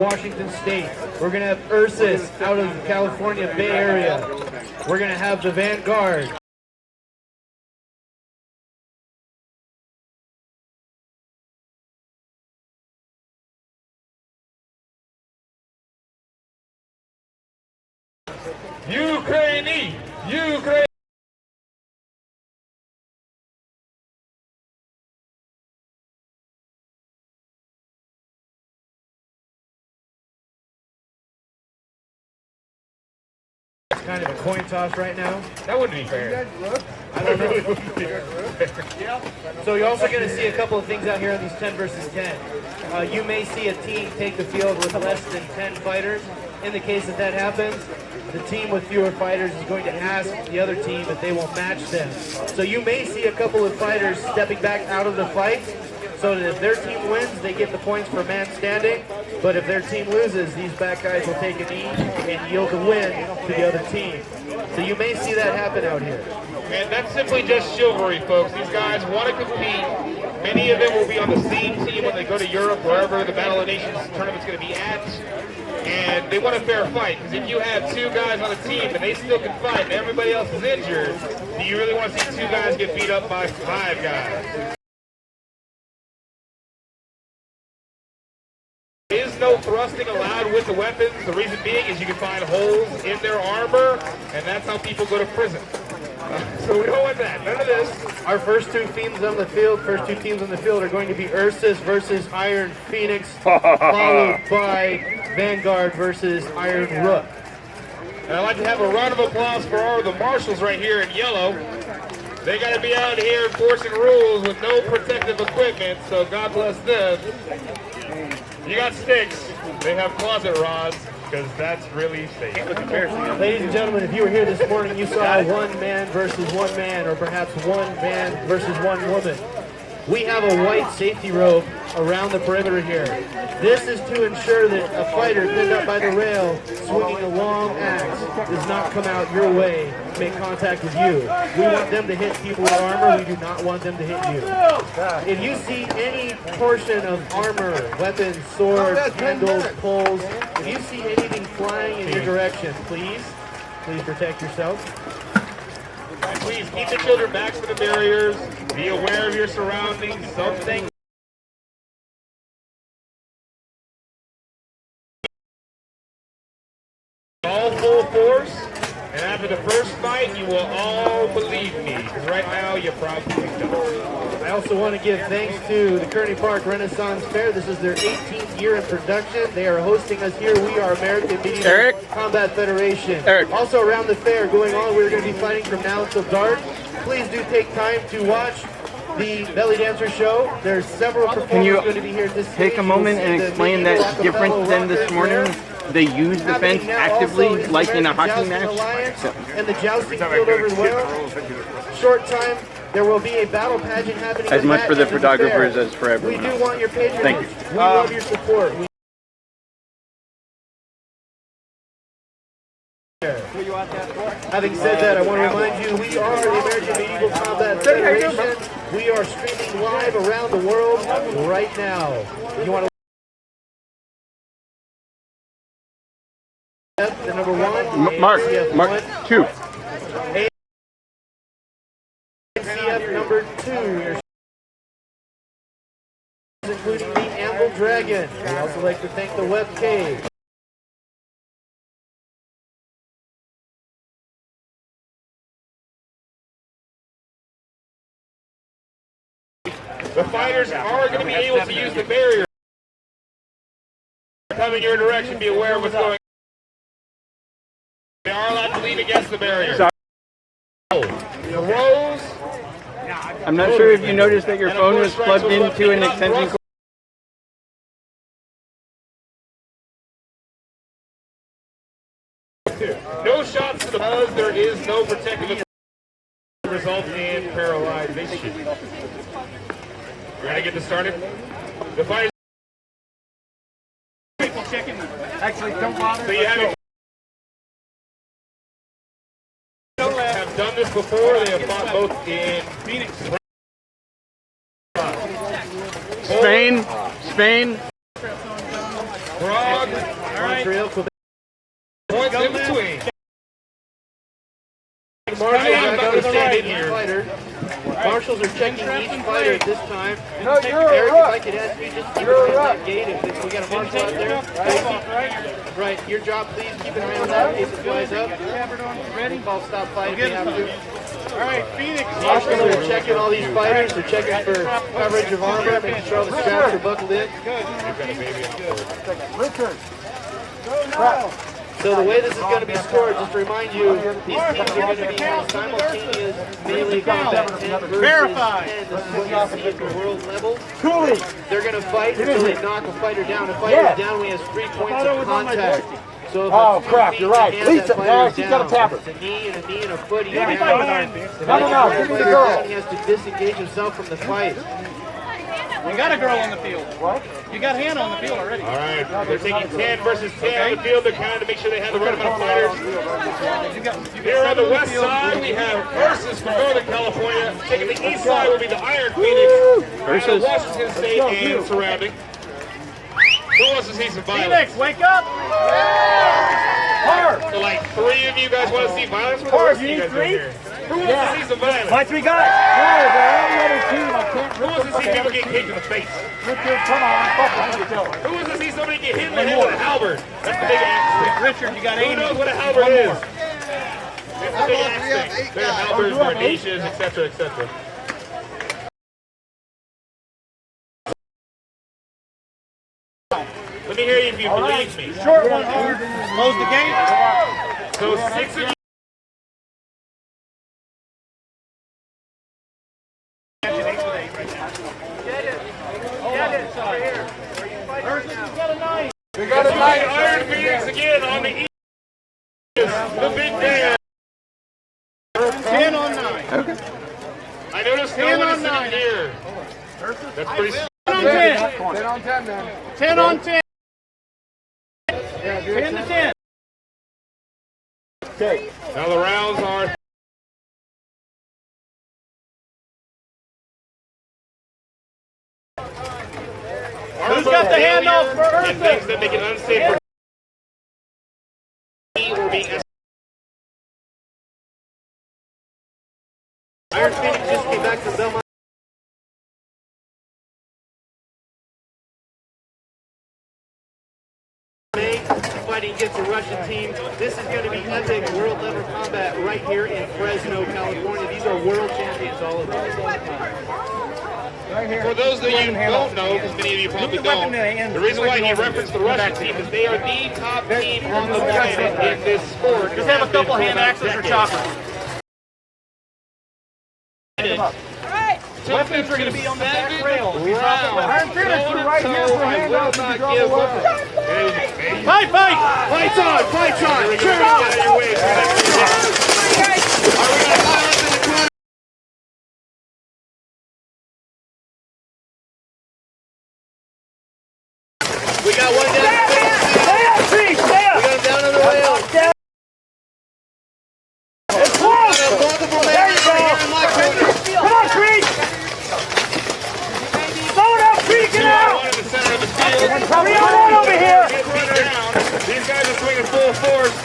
Washington State. We're going to have Ursus out of the California Bay Area. We're going to have the Vanguard. Ukraine! Ukraine! It's kind of a coin toss right now. That wouldn't be fair. I don't know. So you're also going to see a couple of things out here on these 10 versus 10. You may see a team take the field with less than 10 fighters. In the case that happens, the team with fewer fighters is going to ask the other team if they will match them. So you may see a couple of fighters stepping back out of the fight, so that if their team wins, they get the points for man standing. But if their team loses, these back guys will take a knee and yield the win to the other team. So you may see that happen out here. And that's simply just chivalry, folks. These guys want to compete. Many of them will be on the same team when they go to Europe, wherever the Battle of the Nations tournament's going to be at. And they want a fair fight, because if you have two guys on a team and they still can fight and everybody else is injured, do you really want to see two guys get beat up by 5 guys? There is no thrusting allowed with the weapons. The reason being is you can find holes in their armor, and that's how people go to prison. So we don't want that. None of this. Our first two teams on the field, are going to be Ursus versus Iron Phoenix, followed by Vanguard versus Iron Rook. And I'd like to have a round of applause for all of the marshals right here in yellow. They got to be out here enforcing rules with no protective equipment, so God bless them. You got sticks. They have closet rods, because that's really safe. Ladies and gentlemen, if you were here this morning, you saw one man versus one man, or perhaps one man versus one woman. We have a white safety rope around the perimeter here. This is to ensure that a fighter pinned up by the rail, swinging a long axe, does not come out your way, make contact with you. We want them to hit people with armor. We do not want them to hit you. If you see any portion of armor, weapons, swords, handles, poles, if you see anything flying in your direction, please protect yourself. Please keep the children back from the barriers. Be aware of your surroundings. Something. All full force, and after the first fight, you will all believe me. Because right now, you probably don't. I also want to give thanks to the Kearney Park Renaissance Fair. This is their 18th year in production. They are hosting us here. We are American Medieval Combat Federation. Also around the fair going on, we're going to be fighting from now until dark. Please do take time to watch the belly dancer show. There's several performers going to be here this take a moment and explain that different than this morning? They use the fence actively, like in a hockey match. And the jousting field over as well. Short time, there will be a battle pageant happening. As much for the photographers as for everyone else. We do want your patronage. Thank you. We love your support. Having said that, I want to remind you, we are the American Medieval Combat Federation. We are streaming live around the world right now. You want to the number 1, Mark 2. Amcf number 2, including the Amble Dragon. We'd also like to thank the Web Cave. The fighters are going to be able to use the barrier. Coming your direction, be aware of what's going on. They are allowed to lean against the barrier. The rows. I'm not sure if you noticed that your phone was plugged into an extension cord. No shots to the buzz. There is no protective result in paralyzation. We're going to get this started. The fighters. Actually, don't bother. So you have done this before. They have fought both in Phoenix. Spain. Prague, Montreal, Quebec. points in between. Marshals Coming are out to the right standing here. fighter. Marshals are checking each fighter at this time. No, you're Eric, if right. I could ask you just keep an eye on that gate. If we got a marshal out there. Right, your job, please keep an eye on that in case it flies up. We'll call stop fight if we have to. All right, Phoenix. Marshals are checking all these fighters. They're checking for coverage of armor, making sure all the straps are buckled in. Richard. So the way this is going to be scored, just to remind you, these teams are going to be in simultaneous melee combat 10 versus 10. This is what you see at the world level. Cooley. They're going to fight until they knock a fighter down. A fighter is down, we have 3 points of contact. So if Oh, it's 2 crap, feet, you're right. the hand, Lisa, that fighter is she's got a down. tablet. It's a knee and a knee and a foot. He's No, down. give me the girl. He has to disengage himself from the fight. You got a girl on the field. What? You got Hannah on the field already. All right, they're taking 10 versus 10 on the field. They're counting to make sure they have the right amount of fighters. Here on the west side, we have Versus from Northern California. Taking the east side will be the Iron Phoenix out of Washington State and surrounding. Who wants to see some violence? Phoenix, wake up! So like 3 of you guys want to see violence? What the rest of you guys doing here? Who wants to see some violence? My 3 guys! Who wants to see people get kicked in the face? Richard, come on. Who wants to see somebody get hit in the head with a halberd? That's the big axe. Richard, you got Who Amy. knows what a halberd is? It's the big axe thing. There are halberds, bardacias, etc., etc. Let me hear you if you believe me. Short one, hard. Close the gate. So 6 of you. We got a night. Iron Phoenix again on the east. The big man. 10 on 9. I noticed no 10 one on is 9. sitting here. That's pretty. 10 on 10. 10 on 10, man. 10 on 10. 10 to 10. Okay. Now the rounds are. Who's got the handoff for And things Ursa? that make it unsafe for or being Iron Phoenix just came back from Belmont. Fighting against a Russian team. This is going to be epic world level combat right here in Fresno, California. These are world champions, all of them. For those of you who don't know, because many of you probably don't, the reason why he referenced the Russian team is they are the top team on the planet in this sport. Just have a couple hand axes or choppers. Weapons are going to be on the back rail. Iron Phoenix, you're right here for I will handoff. not You drop give the weapon. up. Fight, fight! Fights on! Fights on! Get out of your way. We got one down. We got him down on the rail. It's close. Multiple There men you go. here in my corner. Come on, Creek. Slow it up, Creek. Get out. One in the center of the field. Come on over here. Get beat down. These guys are swinging full force.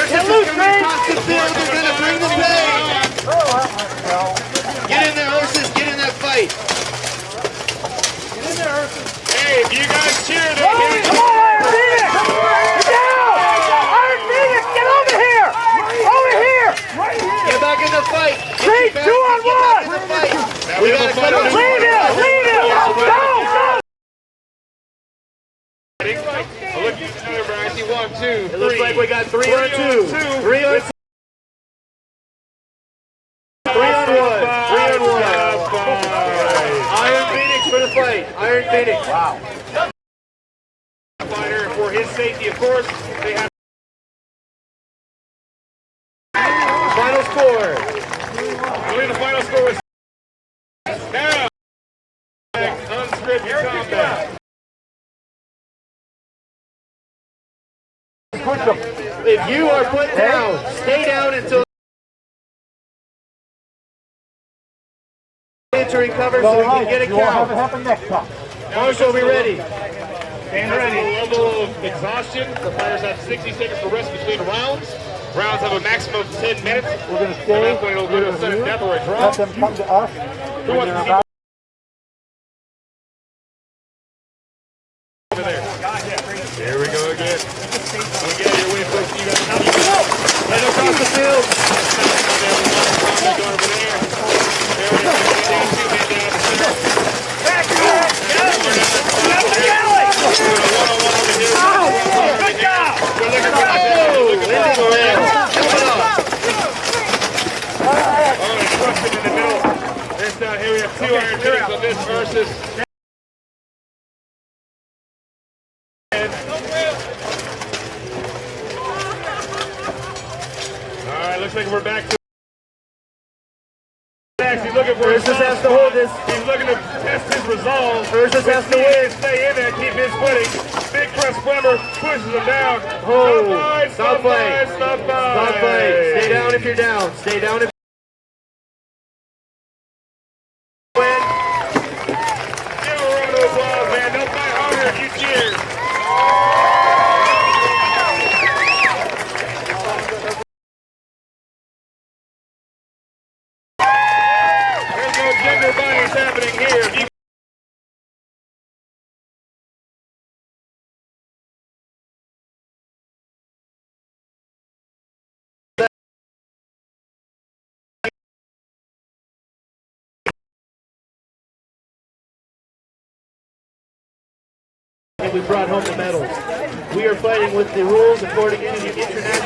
Get loose, Creek. Across the field, they're going to bring the pain. Get in there, horses. Get in that fight. Hey, if you guys cheer, then Come on, Iron Phoenix. Get down. Iron Phoenix, get over here. Over here. Get back in the fight. Creek, 2 on 1. In the fight. Now we have a fight on Lead him. Lead him. Go. Go. I look at each other, Brian. I see 1, 2, 3. It looks like we got 3 on 2. 3 on 2. 3 on 1. 3 on 1. Iron Phoenix for the fight. Iron Phoenix. Wow. Fighter for his safety, of course. They have Final score. I believe the final score was now unscripted combat. Push him. If you are put down, stay down until entering cover so we can get a You won't have it count. happen next time. Marshall, be ready. Because of the level of exhaustion, the fighters have 60 seconds to rest between rounds. Rounds have a maximum of 10 minutes. We're going to stay. At that point, it'll go to a sudden death or a draw. Let them come to us. Who wants to see over there? Here we go again. We'll get your way, folks. You guys know. Right across the field. Going over there. There we go. Man down, 2 men down the center. Back to it. Good job. In the middle. This down here we have 2 iron fittings on this versus. Alright, looks like we're back to. He's looking for Ursus has to hold this. He's looking to test his resolve. Ursus has to win. Stay in there, keep his footing. Big press Clemmer pushes him down. Oh, Stop fight. Stop fight. Stay down if you're down. Stay down if win. Give a round of applause, man. They'll fight harder if you cheer. There's no gender bias happening here. If you and we brought home the medals. We are fighting with the rules according to the international.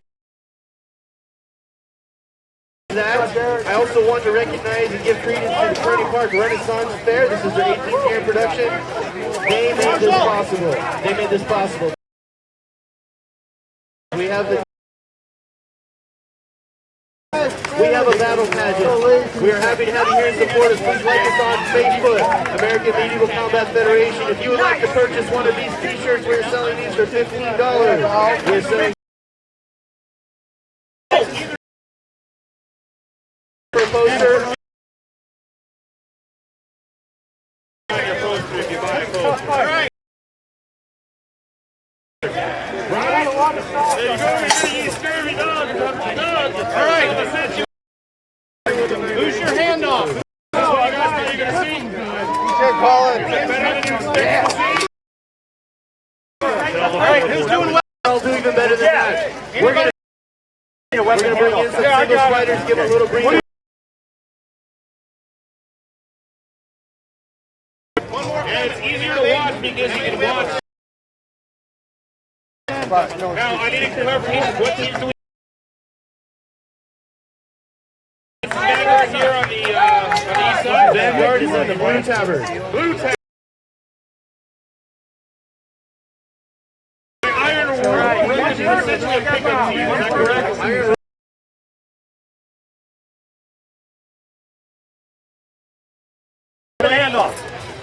That, I also want to recognize and give credence to the Kearney Park Renaissance Fair. This is their 18th year production. They made this possible. They made this possible. We have a battle pageant. We are happy to have you here and support us. Please like us on Facebook, American Medieval Combat Federation. If you would like to purchase one of these t-shirts, we're selling these for $15. We're selling for a poster. your poster if you buy a poster. All right. There you go, you scurvy dog. All right, let's set you. Who's your handoff? Oh, I got what you're gonna see. Call it. Better than you expect to see. All right, who's doing well? I'll do even better than that. We're gonna bring in some single fighters, give them a little breather. Yeah, it's easier to watch because you can watch. Now, I need a clarification. What teams do we have here on the east side? Vanguard is in the Blue Tavern. Blue Tavern. Iron War is essentially a pickup team. Is that correct? Iron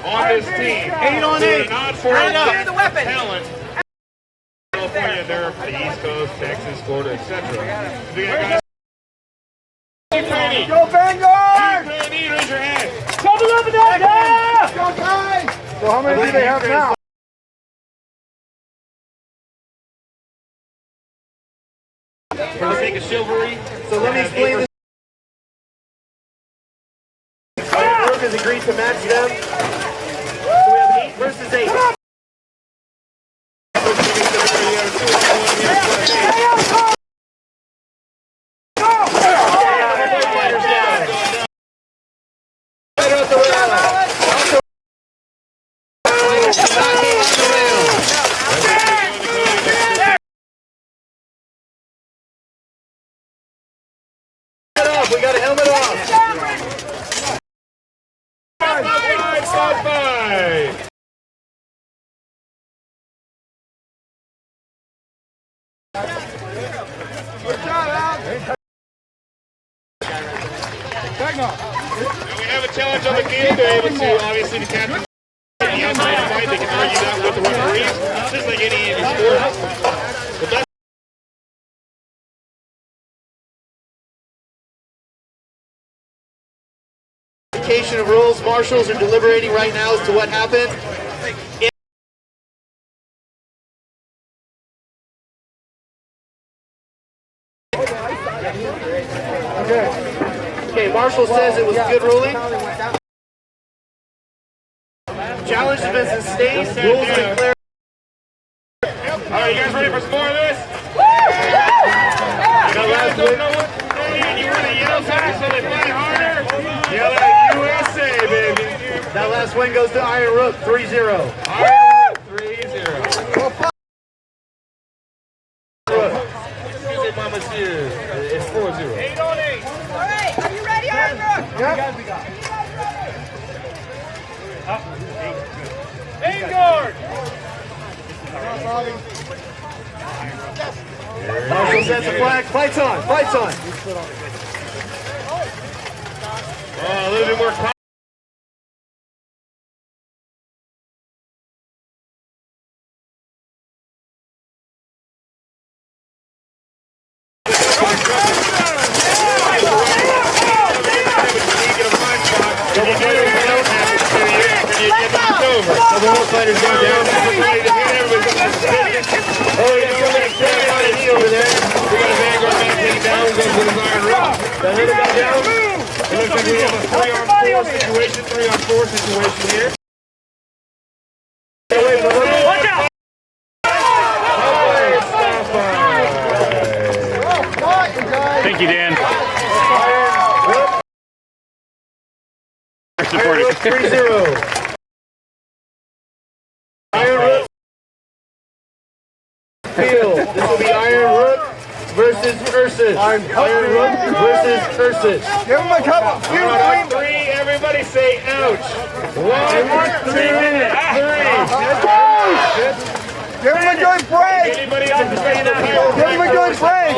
On this team. 8 on 8. Not for the weapon. Talent. California, they're from the East Coast, Texas, Florida, etc. Go Vanguard! Raise your hand. Double up and down. Yeah! Go guys! So how many do they have now? For the sake of chivalry. So let me explain this. Brooke has agreed to match them. So we have 8 versus 8. We got a helmet off. Five. We have a challenge on the field. They're able to, obviously, the captain. The outside fight, they can argue that with the referees, just like any sport. The best of rules, marshals are deliberating right now as to what happened. Okay, Marshall says it was a good ruling. Challenge has been sustained. Rules declared. All right, you guys ready for some more of this? You guys don't know what to say and you want to yell something so they fly harder? Yell at USA, baby. That last win goes to Iron Rook, 3-0. Iron Rook 3-0. Excuse me, Mama Sears. It's 4-0. 8 on 8. All right, are you ready, Iron Rook? Vanguard! Marshall sets the flag. Fights on. Fights on. Oh, a little bit more time. Couple more fighters going down. Oh, you got somebody standing on a knee over there. We got a Vanguard man taking down. Goes with his Iron Rook. The hood got down. It looks like we have a 3-on-4 situation. 3-on-4 situation here. Watch out! Thank you, Dan. Iron Rook 3-0. Iron Rook field. This will be Iron Rook versus Ursus. Iron Rook versus Ursus. Give him a couple. Give him On 3, everybody say ouch. 1, 2, 3. Give him a good break. Anybody else is ready to hire? Give him a good break.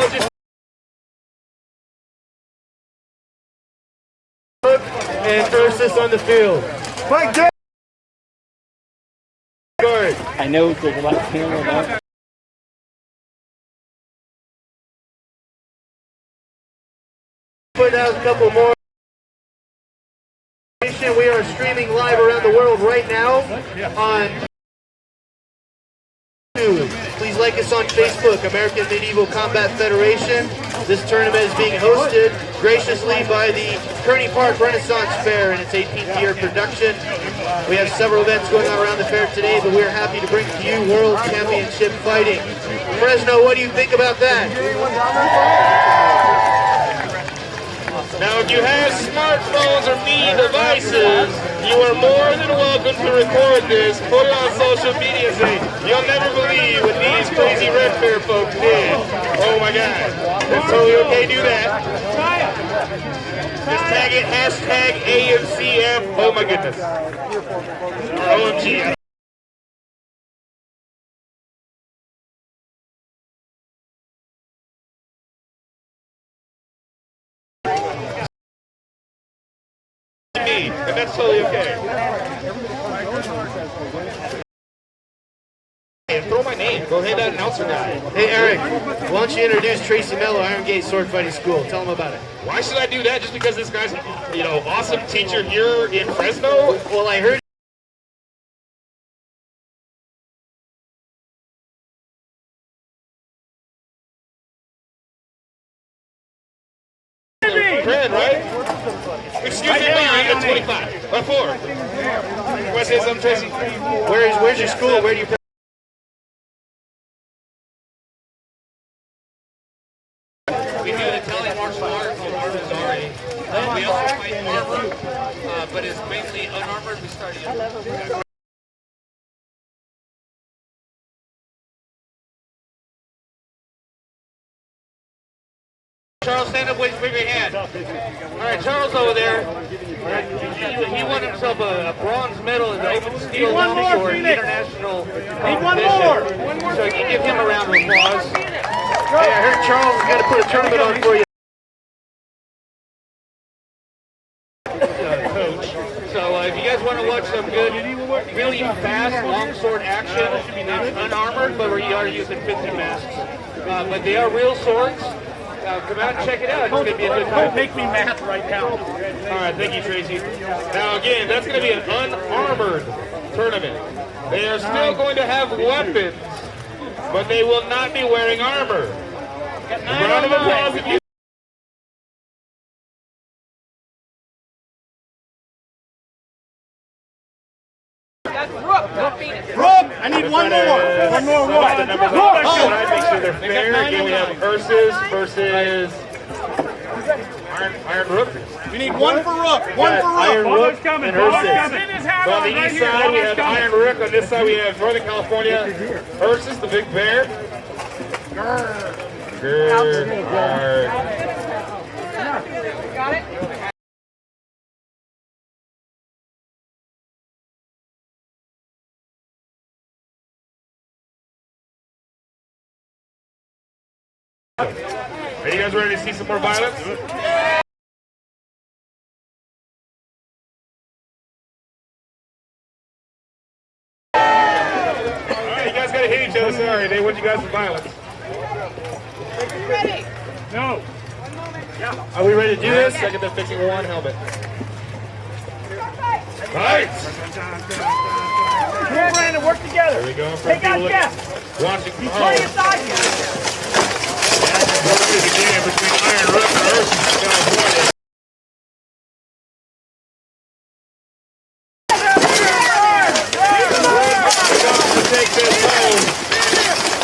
And Ursus on the field. Mike, get Guard. I know there's a lot of camera now. Put out a couple more. We are streaming live around the world right now on YouTube. Please like us on Facebook, American Medieval Combat Federation. This tournament is being hosted graciously by the Kearney Park Renaissance Fair in its 18th year production. We have several events going on around the fair today, but we're happy to bring to you World Championship Fighting. Fresno, what do you think about that? Now, if you have smartphones or media devices, you are more than welcome to record this, put it on social media, say, you'll never believe what these crazy Red Fair folks did. Oh my God. It's totally okay, do that. Just tag it, hashtag AMCF. Oh my goodness. Or OMG. Me, and that's totally okay. Hey, throw my name. Go ahead, that announcer guy. Hey Eric, why don't you introduce Tracy Mello, Iron Gate Sword Fighting School. Tell them about it. Why should I do that? Just because this guy's, awesome teacher here in Fresno? Well, I heard Fred, right? Excuse me, I'm 25. Or 4. You want to say something, Tracy? where's your school? Where do you practice? We do Italian martial arts in Armazzari. We also fight armor, but it's mainly unarmored. We started. Charles, stand up, wave your hand. All right, Charles over there. He won himself a bronze medal in the open steel longsword international competition. So you can give him a round of applause. Hey, I heard Charles is going to put a tournament on for you. Coach. So if you guys want to watch some good, really fast longsword action, it's unarmored, but we are using 50 masks. But they are real swords. Come out and check it out. It's going to be a good time. Don't make me math right now. All right, thank you, Tracy. Now, again, that's going to be an unarmored tournament. They are still going to have weapons, but they will not be wearing armor. Round of applause if you I need one more. One more Rook. The numbers on the Rook. side, make sure they're fair. Again, we have Ursus versus Iron Rook. We need one for Rook. One for Iron Rook. Rook and Ursus. So on the east side, we have Iron Rook. On this side, we have Northern California Ursus, the big bear. Got it? Are you guys ready to see some more violence? Alright, you guys gotta hit each other. Sorry, they want you guys for violence. Ready? No. Are we ready to do this? Second, they're fixing one helmet. Perfect. Right. Come on, Brandon, work together. There we go. Take out Jeff. Watching. He's playing aside you. Again between Iron Rook and Ursus, California. Take this home.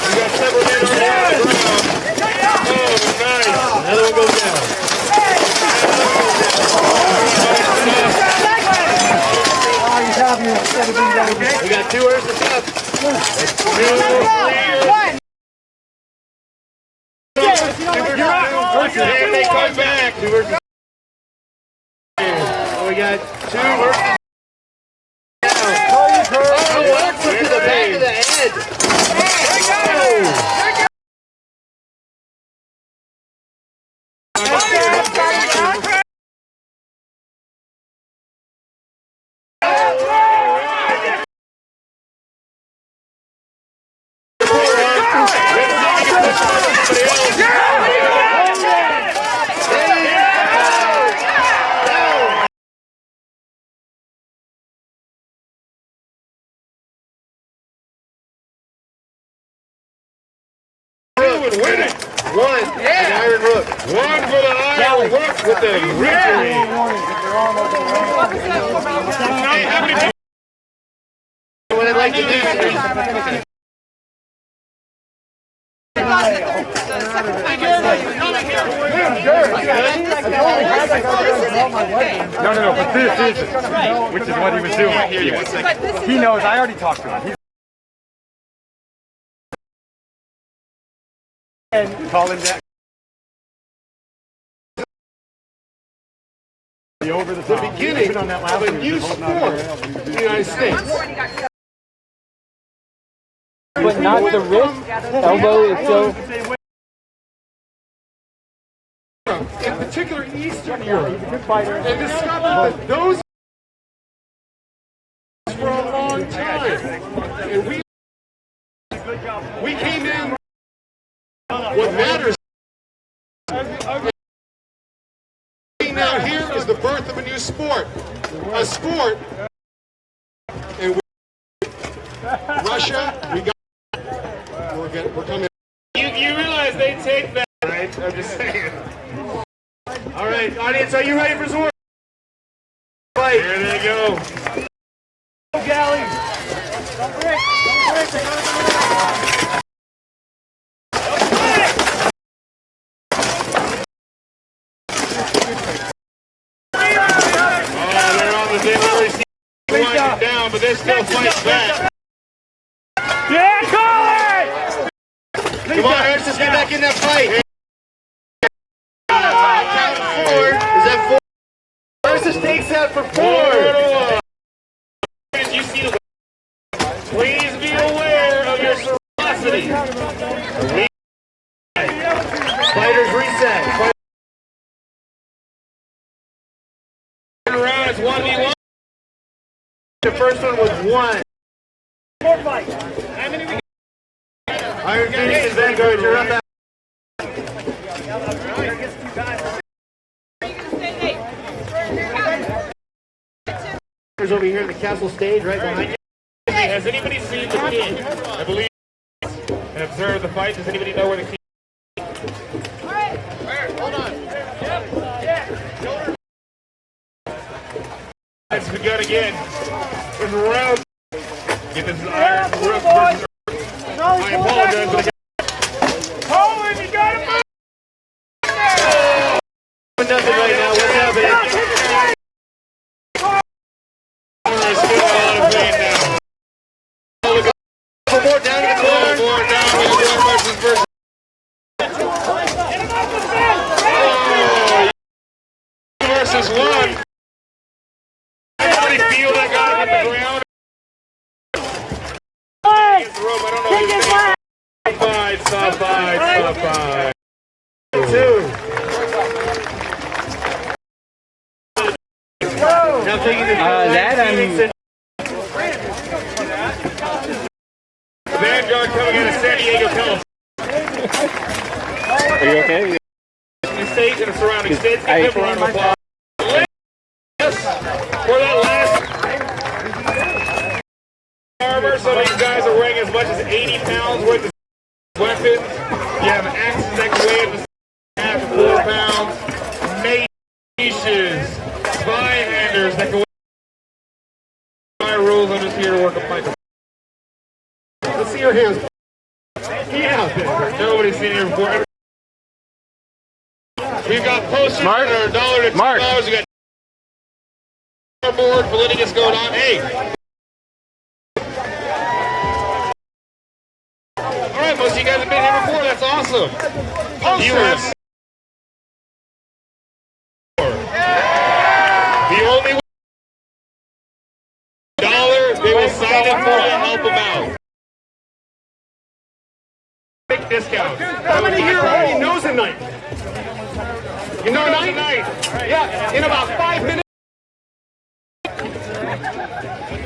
We got several men on the ground. Oh, nice. Another one goes down. We got 2 Ursus up. And they come back. 2 Ursus. We got 2 Ursus. Oh, to the back of the head. Win it. 1 for the Iron Rook. One for the Iron Rook with the victory. Hey, how many people? What I'd like to do is No, but this isn't, which is what he was doing. He knows, I already talked to him. And call him that. Over the top. beginning of a new sport in the United States. But not the wrist, elbow is so. In particular, Eastern Europe, and discovered that those for a long time. And we came in. What matters now here is the birth of a new sport. A sport in which Russia, we're coming. You realize they take that, right? I'm just saying. All right, audience, are you ready for some more? Fight. Here they go. Down, but they're still fighting back. Yeah, call it! Come on, Ursus, get back in that fight. Count 4. Is that 4? Ursus takes that for 4. You see, please be aware of your ferocity. Fighters reset. Rounds 1v1. The first one was 1. Iron Phoenix and Vanguard, you're up. Over here in the castle stage, right behind you. Has anybody seen the king? I believe. And observe the fight. Does anybody know where the king is? Hold on. It's begun again. There's round Nothing right now. What's happening? There's still a lot of pain now. One more down in the corner. More down in the corner versus. Oh, versus one. Everybody feel that guy hit the ground. Against the rope. I don't know who's saying. Stop fight. Two. Now taking the Vanguard coming out of San Diego, California. Are you okay? The state and the surrounding states. Give them a round of applause. Yes, for that last armor, some of these guys are weighing as much as 80 pounds worth of weapons. You have axes that can weigh up to half to 4 pounds. Maces, spy-handers that can weigh. My rules, I'm just here to work a microphone. Let's see your hands. Yeah, nobody's seen here before. We've got posters that are $1 to $2. We got board for letting us go on. Hey. All right, most of you guys have been here before. That's awesome. Posters. The only $1, they will sign it for you and help them out. Big discount. How many here already knows a knife? You know night? Yeah, in about 5 minutes.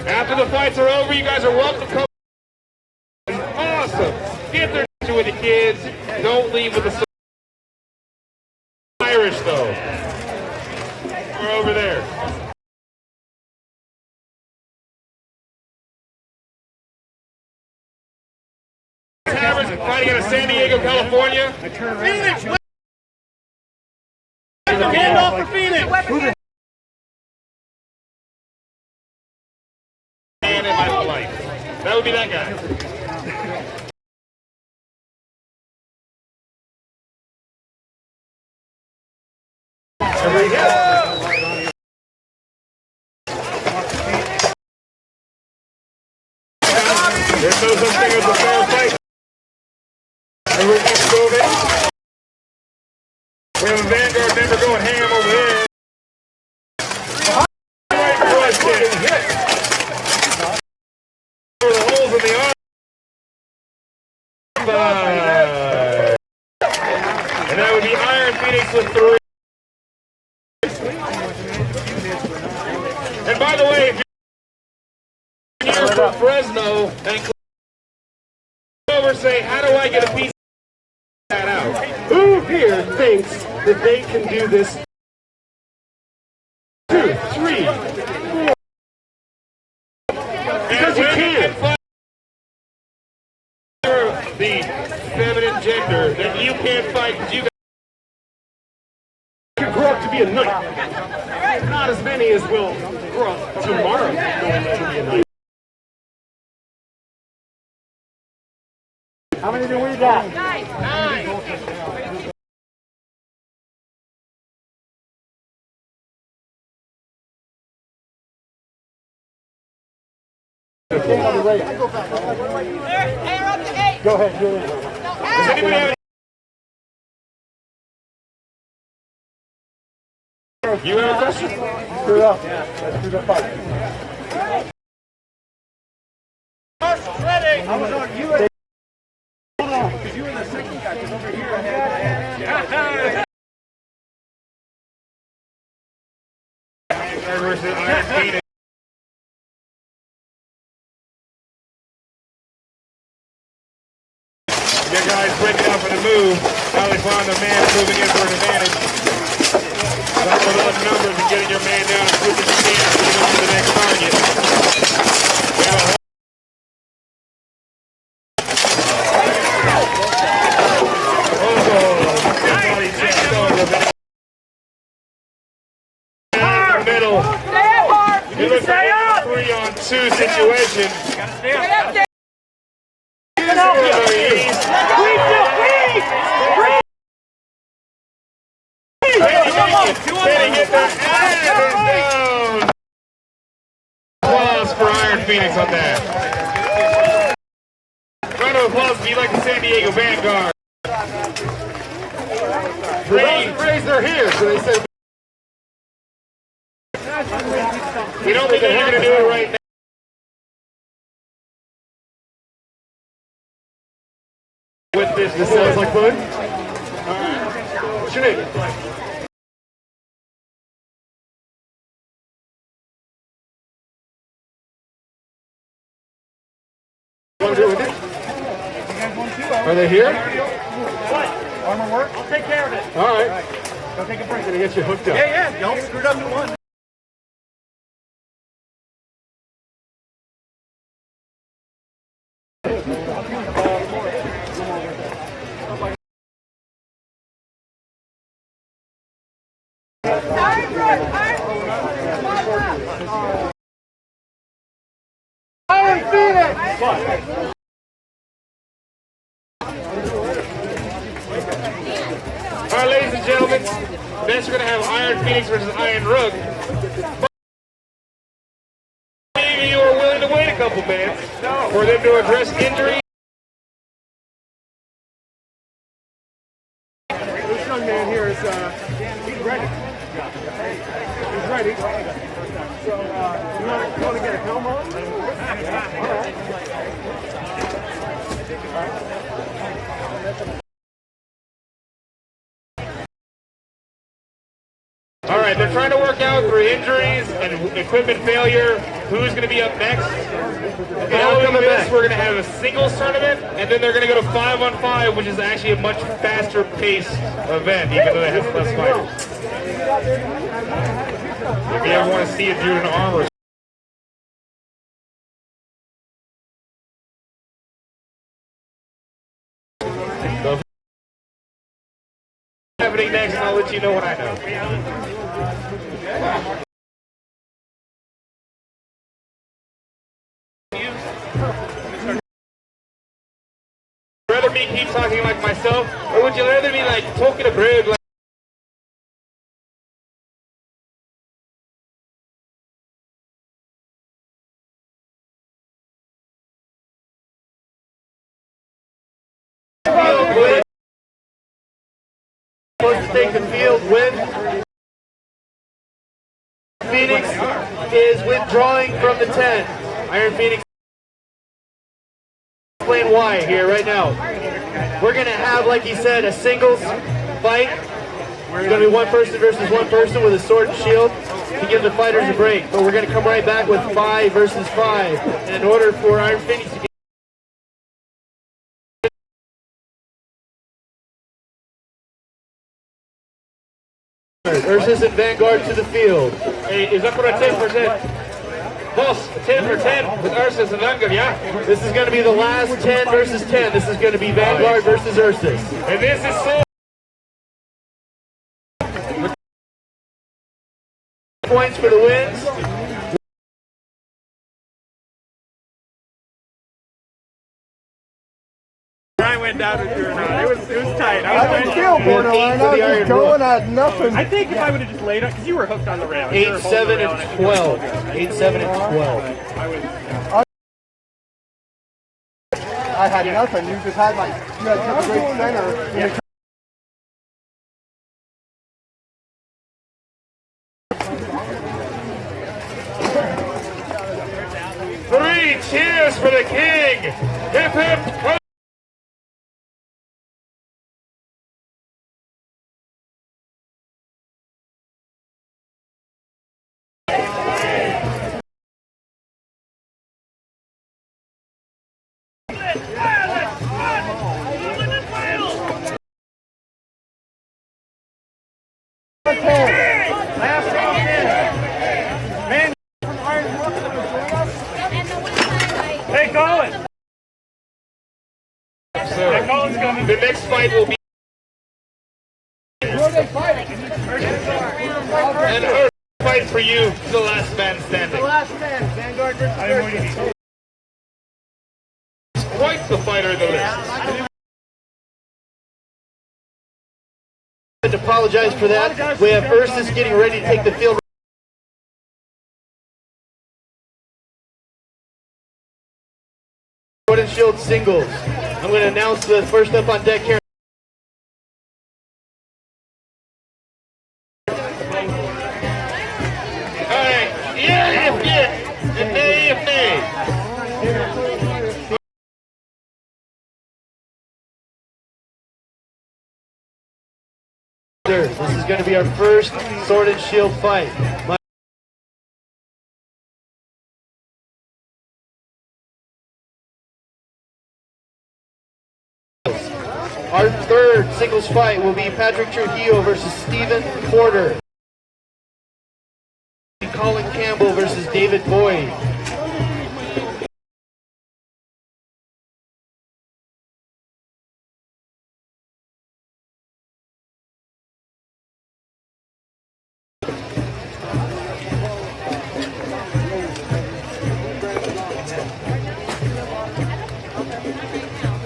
After the fights are over, you guys are welcome to come. Awesome. Get there with the kids. Don't leave with the Irish though. We're over there. Taverns fighting out of San Diego, California. Phoenix! Hand off for Phoenix! Man in my life. That would be that guy. There's no such thing as a fair fight. Everyone gets moving. We have a Vanguard member going ham over there. Over the holes in the arm. And that would be Iron Phoenix with 3. And by the way, if you're here from Fresno and over, say, how do I get a piece of that out? Who here thinks that they can do this? 2, 3, 4. Because you can. The feminine gender that you can't fight because you can grow up to be a knight. Not as many as will grow up tomorrow going to be a knight. How many do we got? 9. Go ahead, Julie. Does anybody have you have a question? Do it up. Let's do the fight. Ready. I was on you. Hold on, because you were the second guy. Because over here I had. Versus Iron Phoenix. You guys breaking out for the move. Finally found the man moving in for an advantage. That's for those numbers and getting your man down as quick as you can to get on to the next target. We have a body check over. In the middle. You're looking at a 3-on-2 situation. Stay up. Phoenix on that. Round of applause if you like the San Diego Vanguard. Raise their here, so they say. We don't think that you're going to do it right now. With this Sounds like fun. What's your name? Want to do it with it? Are they here? What? Armor work? I'll take care of it. All right. Go take a break. I'm gonna get you hooked up. Yeah. Don't screw it up in one. Iron Phoenix! All right, ladies and gentlemen, next we're going to have Iron Phoenix versus Iron Rook. Maybe you are willing to wait a couple minutes for them to address injury. This young man here is, he's ready. He's ready. So, you want to get a film on? All right. All right, they're trying to work out through injuries and equipment failure who's going to be up next. Following this, we're going to have a singles tournament, and then they're going to go to 5-on-5, which is actually a much faster paced event, even though it has less fighters. If you ever want to see a dude in armor, happening next, and I'll let you know when I know. Rather me keep talking like myself, or would you rather me like talking a bird like? Supposed to take the field with Phoenix is withdrawing from the 10. Iron Phoenix. Explain why here right now. We're gonna have, like he said, a singles fight. It's gonna be one person versus one person with a sword and shield to give the fighters a break. But we're gonna come right back with 5 versus 5. And in order for Iron Phoenix to get Ursus and Vanguard to the field. Hey, is that for a 10%? Boss, 10 for 10 with Ursus and Vanguard, yeah? This is going to be the last 10 versus 10. This is going to be Vanguard versus Ursus. And this is so. Points for the wins. I went down with you or not. It was tight. I didn't feel borderline. I was just going at nothing. I think if I would have just laid up, because you were hooked on the rail. 8, 7, and 12. 8, 7, and 12. I had nothing. You just had like, you had such a great center. Yeah. Three cheers for the king! Hip hip! Hey, Colin! So, Colin's coming. the next fight will be. And Earth fight for you, the last man standing. Last man, Vanguard versus Ursus. Quite the fighter in the list. I apologize for that. We have Ursus getting ready to take the field. singles. I'm going to announce the first up on deck here. Alright, yeah, and nay. This is going to be our first sword and shield fight. Our third singles fight will be Patrick Trujillo versus Stephen Porter. Colin Campbell versus David Boyd.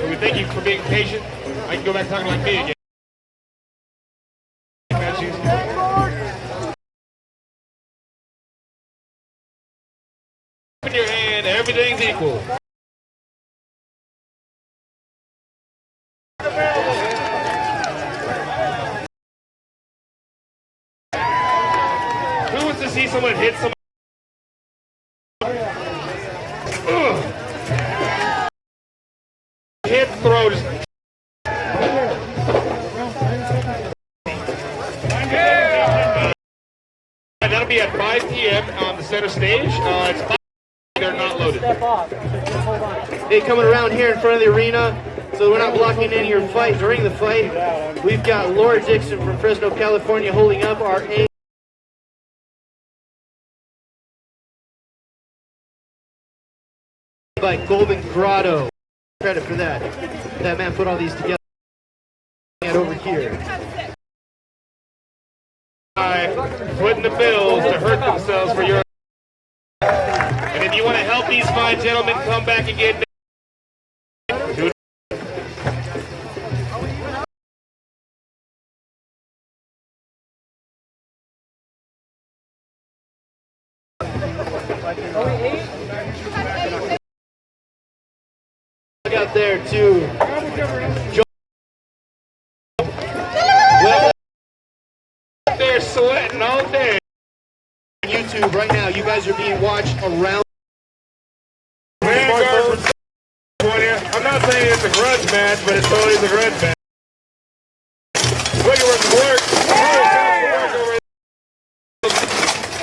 We thank you for being patient. I can go back talking like me again. Open your hand, everything's equal. Who wants to see someone hit someone? Hit, throw, just... That'll be at 5 p.m. on the center stage. It's 5. They're not loaded. Hey, coming around here in front of the arena, so we're not blocking any of your fight during the fight. We've got Laura Dixon from Fresno, California, holding up our A. By Golden Grotto. Credit for that. That man put all these together. And over here. Putting the bills to hurt themselves for your. And if you want to help these fine gentlemen come back and get. Look out there too. They're sweating all day. YouTube right now, you guys are being watched around. Vanguard from California. I'm not saying it's a grudge match, but it's totally a grudge match. Look at where the work.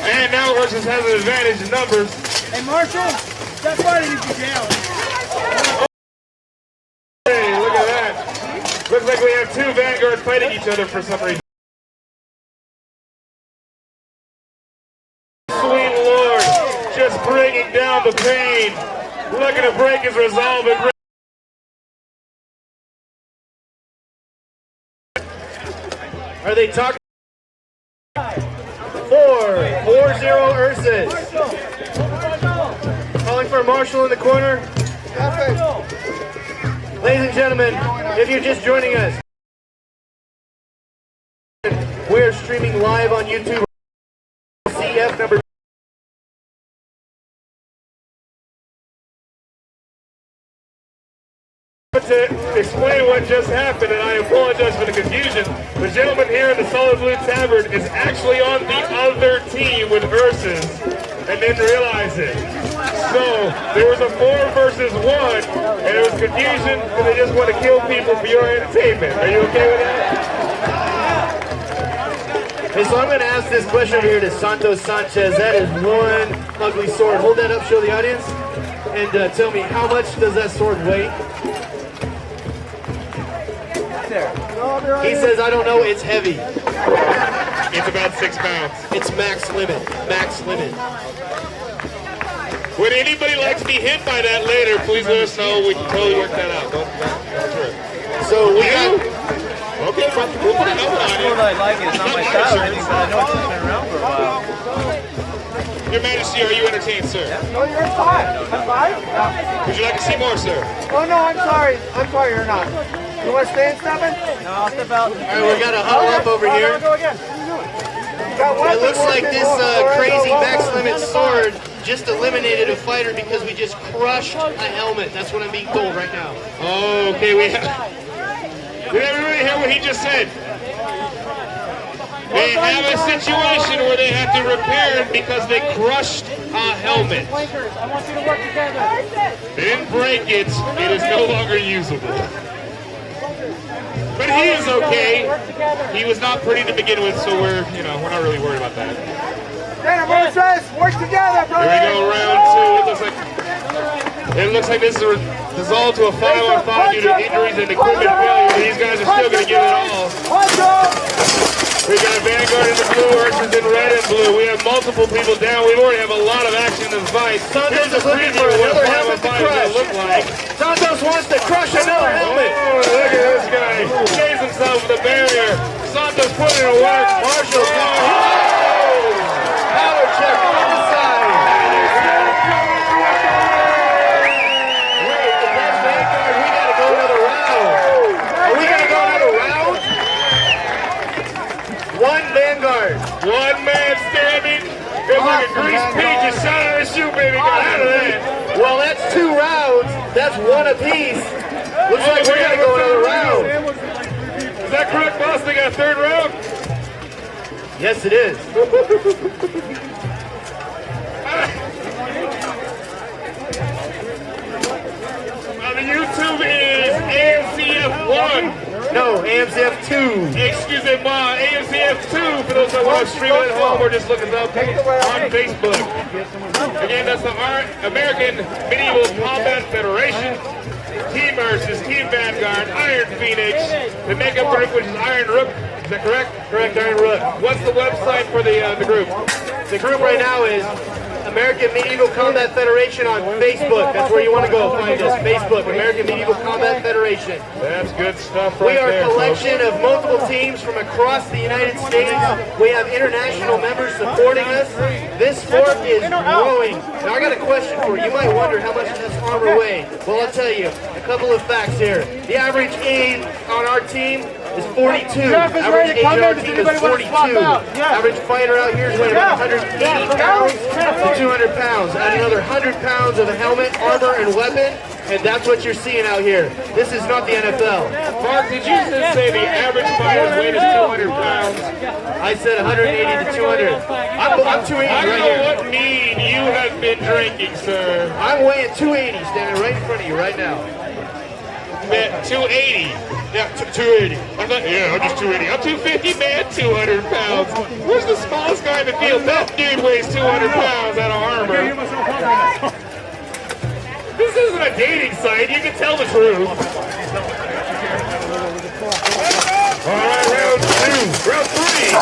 And now Versus has an advantage in numbers. Hey, Marshall, step right in your jail. Hey, look at that. Looks like we have two Vanguards fighting each other for some reason. Sweet Lord, just bringing down the pain. Looking to break his resolve and Are they talking? 4-0 Ursus. Calling for Marshall in the corner. Ladies and gentlemen, if you're just joining us, we're streaming live on YouTube. CF number. To explain what just happened, and I apologize for the confusion, the gentleman here in the Solid Blue Tavern is actually on the other team with Ursus and didn't realize it. So there was a 4 versus 1, and it was confusion because they just want to kill people for your entertainment. Are you okay with that? Hey, so I'm going to ask this question over here to Santos Sanchez. That is one ugly sword. Hold that up, show the audience, and tell me, how much does that sword weigh? He says, I don't know, it's heavy. It's about 6 pounds. It's max limit. Max limit. Would anybody like to be hit by that later, please let us know. We can totally work that out. So we got... Okay, we'll put a number on it. I like it. It's not my style or anything, but I know it's just been around for a while. Your Majesty, are you entertained, sir? No, you're fine. I'm fine? Would you like to see more, sir? Oh, no, I'm sorry. I'm sorry, you're not. You want to stay and step in? No, I'll step out. All right, we got a huddle up over here. Go again. It looks like this crazy max limit sword just eliminated a fighter because we just crushed a helmet. That's what I'm being told right now. Okay, did everybody hear what he just said? They have a situation where they have to repair it because they crushed a helmet. They didn't break it. It is no longer usable. But he is okay. He was not pretty to begin with, so we're not really worried about that. Work together, brother. Here we go, round two. It looks like this is resolved to a 5-on-5 due to injuries and equipment failure. These guys are still going to give it all. We got Vanguard in the blue versus in red and blue. We have multiple people down. We already have a lot of action in this fight. Santos is looking for another helmet to crush. Santos wants to crush another helmet. Oh, look at this guy. He saves himself with a barrier. Santos put it to work. Marshall. Power check on the side. Wait, if that's Vanguard, we gotta go another round. Are we gonna go another round? One Vanguard. One man standing. It's like a grease pig just shot out of his shoe, baby. Got out of that. Well, that's 2 rounds. That's 1 apiece. Looks like we're gonna go another round. Is that correct, boss? They got a 3rd round? Yes, it is. The YouTube is AMCF 1. No, Amcf 2. Excuse me, AMCF 2 for those that want to stream it at home or just look us up on Facebook. Again, that's the American Medieval Combat Federation. Team versus Team Vanguard, Iron Phoenix. The makeup group, which is Iron Rook. Is that correct? Correct, Iron Rook. What's the website for the group? The group right now is American Medieval Combat Federation on Facebook. That's where you want to go find us. Facebook, American Medieval Combat Federation. That's good stuff right there. We are a collection of multiple teams from across the United States. We have international members supporting us. This sport is growing. Now I got a question for you. You might wonder how much does this armor weigh? Well, I'll tell you a couple of facts here. The average age on our team is 42. Average age on our team is 42. Average fighter out here is weighing about 180 pounds to 200 pounds. Add another 100 pounds of a helmet, armor, and weapon, and that's what you're seeing out here. This is not the NFL. Mark, did you just say the average fighter's weight is 200 pounds? I said 180 to 200. I'm 280 I don't right know here. what mead you have been drinking, sir. I'm weighing 280 standing right in front of you right now. 280. Yeah, 280. I'm just 280. I'm 250, man, 200 pounds. Where's the smallest guy in the field? That dude weighs 200 pounds out of armor. This isn't a dating site. You can tell the truth. All right, round 2. Round 3.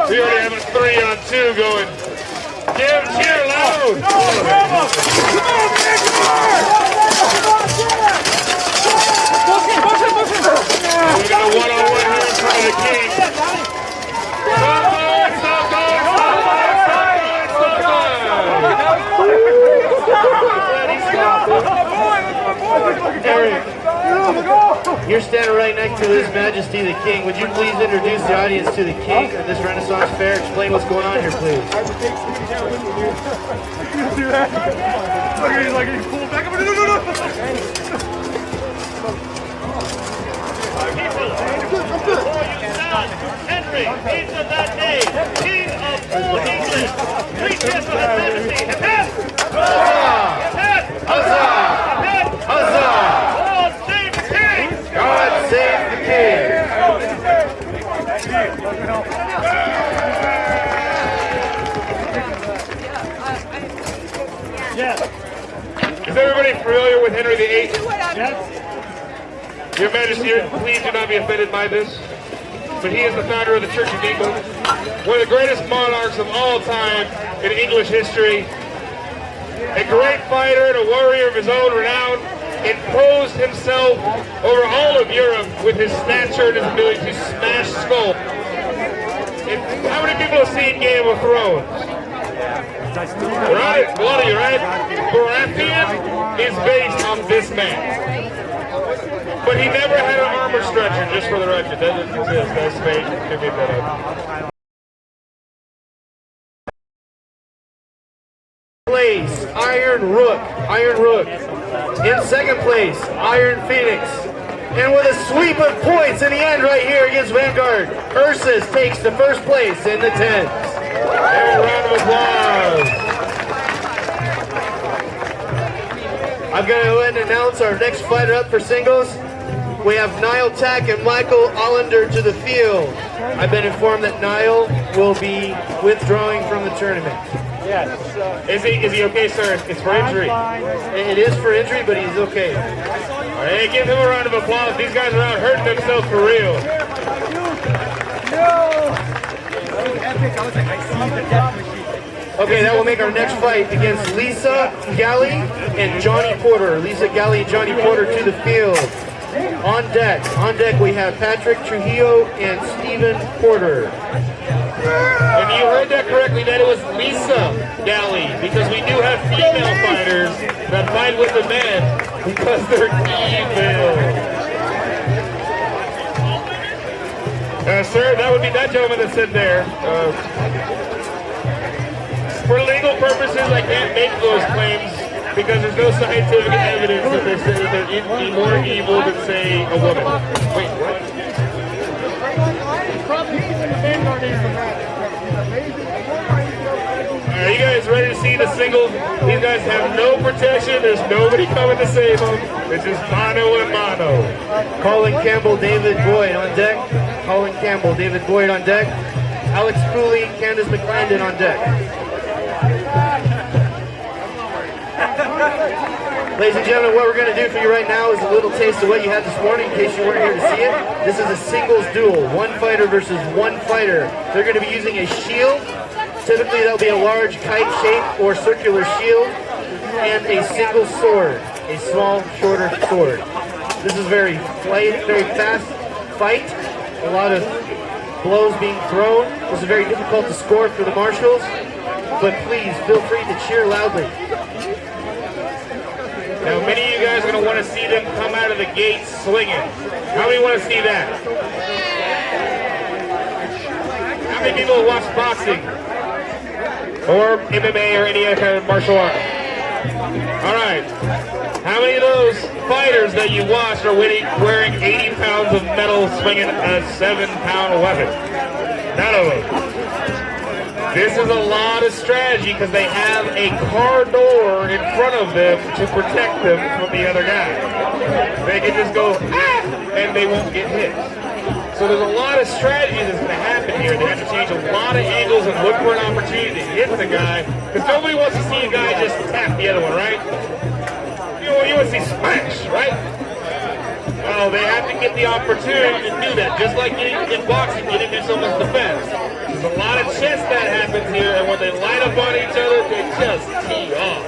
We already have a 3-on-2 going. Cheer loud! We're gonna one-on-one here in front of the king. Eric, you're standing right next to His Majesty the King. Would you please introduce the audience to the King at this Renaissance Fair? Explain what's going on here, please. Do that. He's like, he's pulling back up. No. Henry, he's of that name, King of all England. Greet him for His Majesty. Huzzah! Huzzah! God save the King! God save the King! Is everybody familiar with Henry VIII? Your Majesty, please do not be offended by this, but he is the founder of the Church of England, one of the greatest monarchs of all time in English history, a great fighter and a warrior of his own renown, imposed himself over all of Europe with his stature and his ability to smash skull. How many people have seen Game of Thrones? Right? A lot of you, right? Baratheon is based on this man. But he never had an armor stretcher, just for the record. That doesn't exist. That's fake. They made that up. Place, Iron Rook. In second place, Iron Phoenix. And with a sweep of points in the end right here against Vanguard, Ursus takes the first place in the tens. And a round of applause. I'm going to go ahead and announce our next fighter up for singles. We have Niall Tack and Michael Allender to the field. I've been informed that Niall will be withdrawing from the tournament. Yes. Is he okay, sir? It's for injury. It is for injury, but he's okay. All right, hey, give him a round of applause. These guys are out hurting themselves for real. Okay, that will make our next fight against Lisa Galley and Johnny Porter. Lisa Galley and Johnny Porter to the field. On deck we have Patrick Trujillo and Stephen Porter. And you heard that correctly, that it was Lisa Galley, because we do have female fighters that fight with the men because they're evil. Sir, that would be that gentleman that said there. For legal purposes, I can't make those claims because there's no scientific evidence that they say that they're more evil than, say, a woman. Wait, what? Are you guys ready to see the singles? These guys have no protection. There's nobody coming to save them. It's just mano and mano. Colin Campbell, David Boyd on deck. Colin Campbell, David Boyd on deck. Alex Cooley, Candace McClandon on deck. Ladies and gentlemen, what we're going to do for you right now is a little taste of what you had this morning in case you weren't here to see it. This is a singles duel, one fighter versus one fighter. They're going to be using a shield. Typically that'll be a large kite-shaped or circular shield and a single sword, a small, shorter sword. This is very fast fight, a lot of blows being thrown. This is very difficult to score for the marshals, but please feel free to cheer loudly. Now, many of you guys are going to want to see them come out of the gate swinging. How many want to see that? How many people watch boxing? Or MMA or any other kind of martial art? All right. How many of those fighters that you watched are wearing 80 pounds of metal swinging a 7-pound weapon? None of them. This is a lot of strategy because they have a car door in front of them to protect them from the other guy. They can just go, ah, and they won't get hit. So there's a lot of strategy that's going to happen here. They have to change a lot of angles and look for an opportunity to hit the guy because nobody wants to see a guy just tap the other one, right? You want to see smash, right? Well, they have to get the opportunity to do that, just like in boxing, getting into someone's defense. There's a lot of chess that happens here, and when they line up on each other, they just tee off.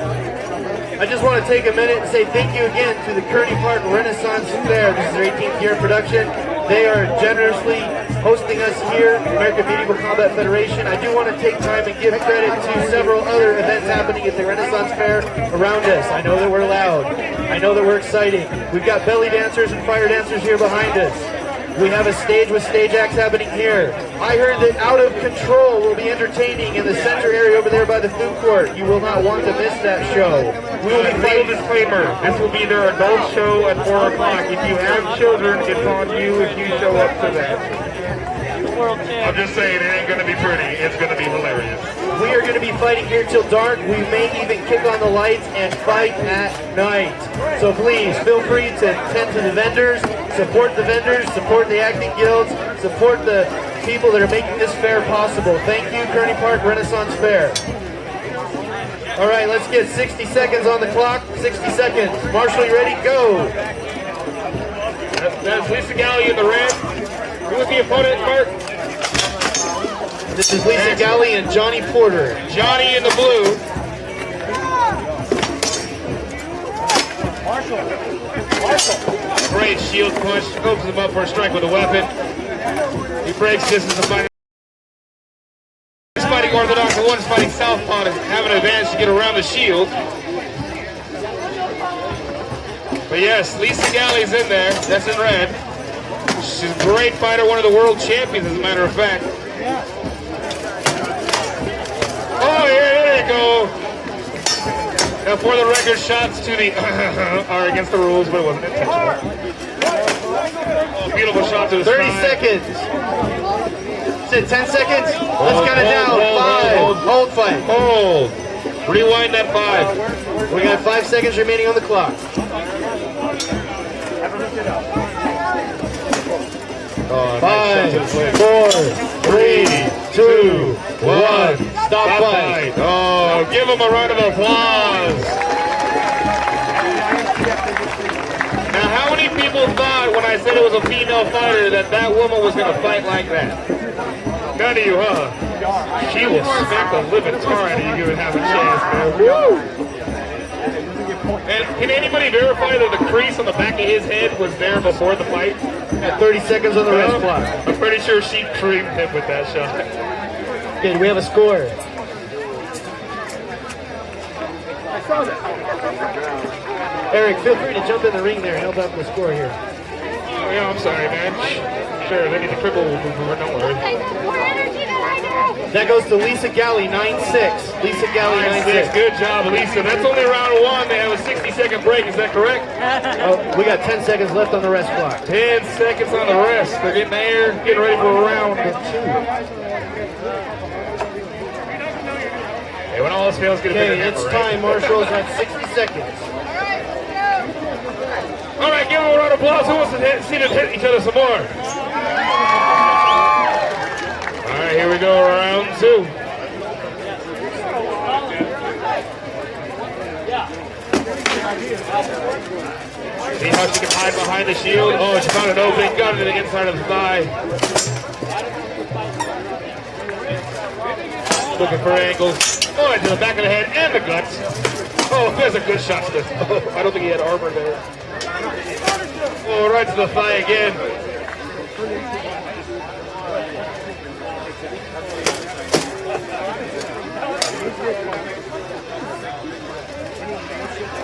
I just want to take a minute and say thank you again to the Kearney Park Renaissance Fair. This is their 18th year production. They are generously hosting us here, American Medieval Combat Federation. I do want to take time and give credit to several other events happening at the Renaissance Fair around us. I know that we're loud. I know that we're exciting. We've got belly dancers and fire dancers here behind us. We have a stage with stage acts happening here. I heard that Out of Control will be entertaining in the center area over there by the food court. You will not want to miss that show. We will be Full disclaimer, this will be their adult show at 4 o'clock. If you have children, it's on you if you show up to that. I'm just saying, it ain't going to be pretty. It's going to be hilarious. We are going to be fighting here till dark. We may even kick on the lights and fight at night. So please, feel free to tend to the vendors, support the acting guilds, support the people that are making this fair possible. Thank you, Kearney Park Renaissance Fair. All right, let's get 60 seconds on the clock. 60 seconds. Marshall, you ready? Go. That's Lisa Galley in the red. Who was the opponent, Mark? This is Lisa Galley and Johnny Porter. Johnny in the blue. Great shield push. Opens him up for a strike with a weapon. He breaks this as a fighter. One's fighting orthodox and one's fighting southpaw to have an advantage to get around the shield. But yes, Lisa Galley's in there. That's in red. She's a great fighter, one of the world champions, as a matter of fact. Oh, yeah, there you go. Now, for the record, shots to the are against the rules, but it wasn't intentional. Oh, beautiful shot to the 30 side. seconds. Is it 10 seconds? Let's count it down. 5. Hold fight. Hold. Rewind that 5. We got 5 seconds remaining on the clock. 5, 4, 3, 2, 1. Stop fight. Oh, give them a round of applause. Now, how many people thought when I said it was a female fighter that that woman was going to fight like that? None of you, huh? She will smack the living tar out of you if you have a chance, man. Woo! And can anybody verify that the crease on the back of his head was there before the fight? At 30 seconds on the wrist clock. I'm pretty sure she creamed him with that shot. Okay, do we have a score? Eric, feel free to jump in the ring there and help out with the score here. Oh, yeah, I'm sorry, man. Sure, they need to cripple, don't worry. That goes to Lisa Galley, 9-6. Lisa Galley, 9-6. Good job, Lisa. That's only round 1. They have a 60-second break. Is that correct? Oh, we got 10 seconds left on the rest clock. 10 seconds on the rest. They're getting there, getting ready for round 2. Hey, when all else fails, get a bigger Okay, hammer, it's right? time, Marshall. At 60 seconds. All right, give them a round of applause. Who wants to see them hit each other some more? All right, here we go, round 2. See how she can hide behind the shield? Oh, she found an opening, got it to the inside of the thigh. Looking for angles. Oh, into the back of the head and the guts. Oh, there's a good shot to this. Oh, I don't think he had armor there. Oh, right to the thigh again.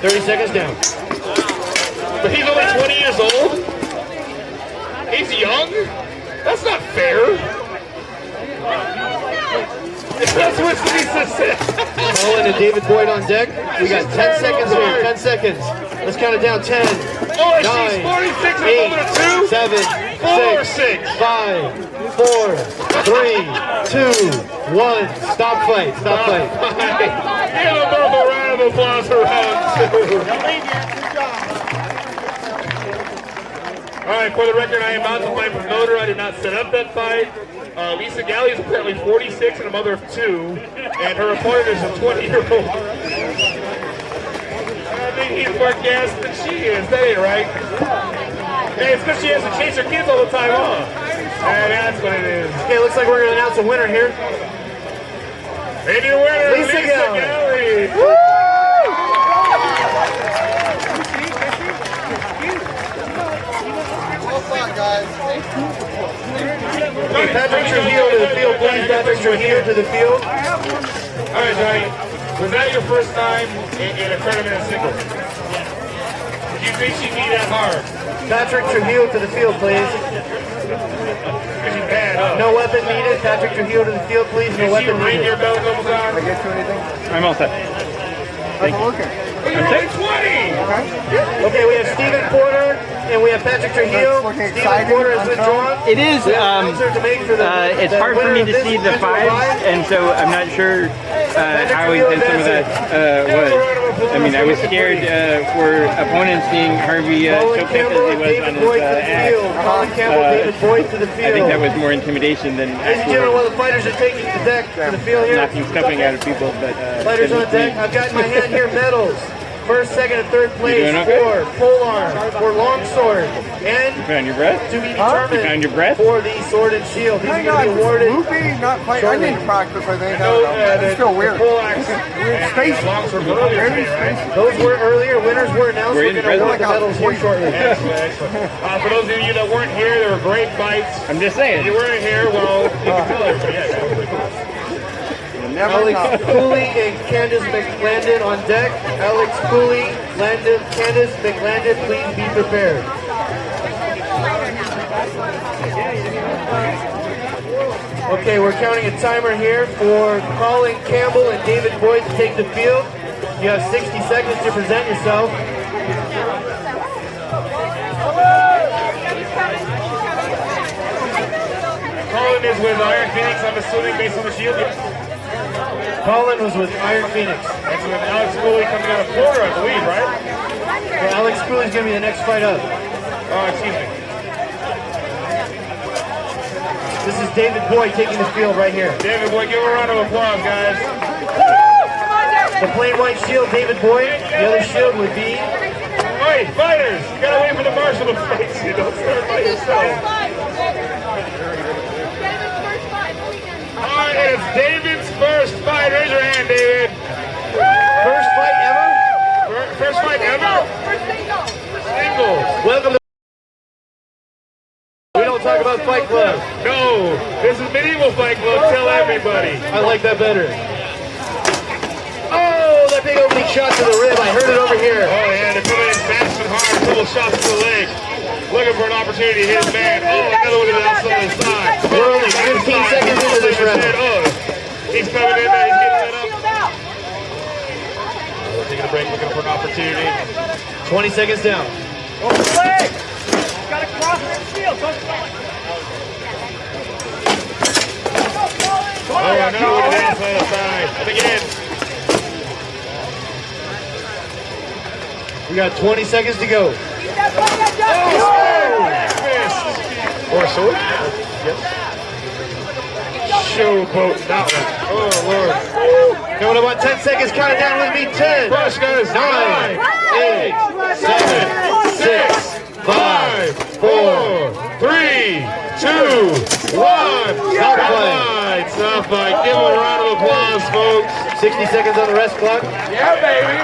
30 seconds down. But he's only 20 years old? He's young? That's not fair. That's what Lisa said. Colin and David Boyd on deck. We got 10 seconds here. 10 seconds. Let's count it down. 10, Oh, 9, she's 46 and 8, a 2. 7, 4, 6, 6. 5, 4, 3, 2, 1. Stop fight. Stop fight. Give them both a round of applause for round 2. All right, for the record, I am not the fight promoter. I did not set up that fight. Lisa Galley is apparently 46 and a mother of 2, and her opponent is a 20-year-old. I think he's more gas than she is. That ain't right. Hey, it's because she has to chase her kids all the time, huh? And that's what it is. Okay, looks like we're going to announce a winner here. And your winner, Lisa Galley. Galley. Patrick Trujillo to the field, please. Patrick Trujillo to the field. All right, Johnny. Was that your first time in a tournament of singles? Did you think she'd be that hard? Patrick Trujillo to the field, please. Because she's bad, huh? No weapon needed. Patrick Trujillo to the field, please. No Did she weapon ring your needed. bell a couple times? Get to anything? I'm all set. Thank you. Okay. Oh, you're only 20! Okay, we have Stephen Porter and we have Patrick Trujillo. That's looking Stephen exciting. Porter has withdrawn. It is. Answer to make for the It's hard for me winner to of see this the individual fives, fight. and so I'm not sure how intense some of that was. I mean, I was scared for opponents seeing Harvey Colin choke as Campbell he and was on David his Boyd to the ass. field. Colin Campbell, David Boyd to the I field. think that was more intimidation than Ladies and gentlemen, actual while the fighters are taking the deck to the field here. knocking stuffing out of people. But Fighters on deck. I've got in my hand here medals. First, second, and third place doing okay? for polearm, for longsword, and you found your breath? to be You found determined your breath? for the sword and shield. These are Hang going to on, be awarded. loopy, not fight. I shortly. need to practice, I think. I don't know. It's still weird. Weird space. Very spacey. Those were earlier. Winners were announced. We're We're in going to award the present. medals here shortly. Excellent. For those of you that weren't here, there were great fights. I'm just saying. You weren't here, well, you can tell everybody. Yeah, that was pretty cool. Never Alex know. Cooley and Candace McClendon on deck. Alex Cooley Candace McLandon, please be prepared. Okay, we're counting a timer here for Colin Campbell and David Boyd to take the field. You have 60 seconds to present yourself. Colin is with Iron Phoenix, I'm assuming, based on the shield. Colin was with Iron Phoenix. That's with Alex Cooley coming out of Florida, I believe, right? Well, Alex Cooley's going to be the next fight up. Oh, excuse me. This is David Boyd taking the field right here. David Boyd, give him a round of applause, guys. The plain white shield, David Boyd. The other shield would be... Wait, fighters! You gotta wait for the marshal to fight you. Don't start by yourself. Alright, it's David's first fight. Raise your hand, David. First fight ever? First fight ever? Singles. Welcome to... We don't talk about Fight Club. No, this is Medieval Fight Club. Tell everybody. I like that better. Oh, that big opening shot to the rib. I heard it over here. Oh, yeah, they're coming in fast and hard. A couple shots to the leg. Looking for an opportunity to hit his man. Oh, another one to the outside of the side. We're only 15 seconds into this round. Oh, he's coming in there. He's getting set up. We're taking a break, looking for an opportunity. 20 seconds down. Go for the leg. Got to cross the shield. Don't stop. Oh, another one to the outside of the side. And again. We got 20 seconds to go. Or a sword? Yes. Showboat that one. Oh, Lord. Going about 10 seconds. Count it down with me. 10, Push, guys. 9, 8, 7, 6, 5, 4, 3, 2, 1. Stop fight. Stop fight. Give him a round of applause, folks. 60 seconds on the rest clock. Yeah, baby.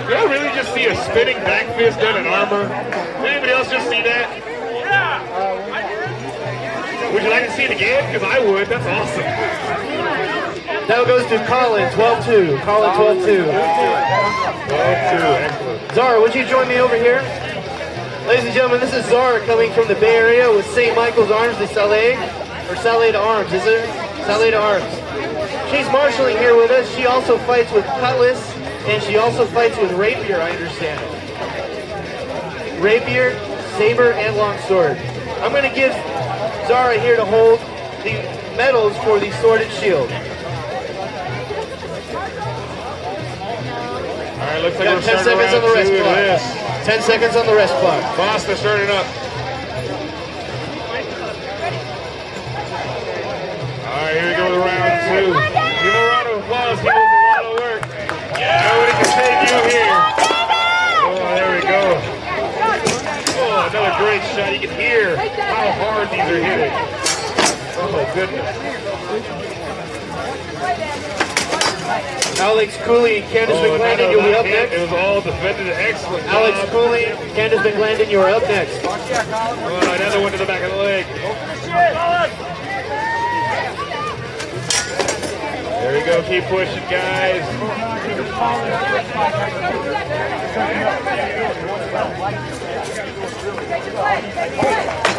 Did I really just see a spinning back fist done in armor? Did anybody else just see that? Yeah. Would you like to see it again? Because I would. That's awesome. Now it goes to Colin, 12-2. Colin, 12-2. 12-2. Excellent. Zara, would you join me over here? Ladies and gentlemen, this is Zara coming from the Bay Area with St. Michael's Arms de Salé. Or Salé de Arms, is it? Salé de Arms. She's marshaling here with us. She also fights with Cutlass. And she also fights with rapier, I understand. Rapier, saber, and longsword. I'm going to give Zara here to hold the medals for the sword and shield. All right, looks like Got we're 10 starting seconds on the round rest two of clock. this. 10 seconds on the rest clock. Foster starting up. All right, here we go with round two. Give him a round of applause. He does a lot of work. Nobody can save you here. Oh, there we go. Oh, another great shot. You can hear how hard these are hitting. Oh, goodness. Alex Cooley, Candace McLandon, you'll be up next. It was all defended. Excellent job. Alex Cooley, Candace McLandon, you are up next. Oh, another one to the back of the leg. There we go. Keep pushing, guys.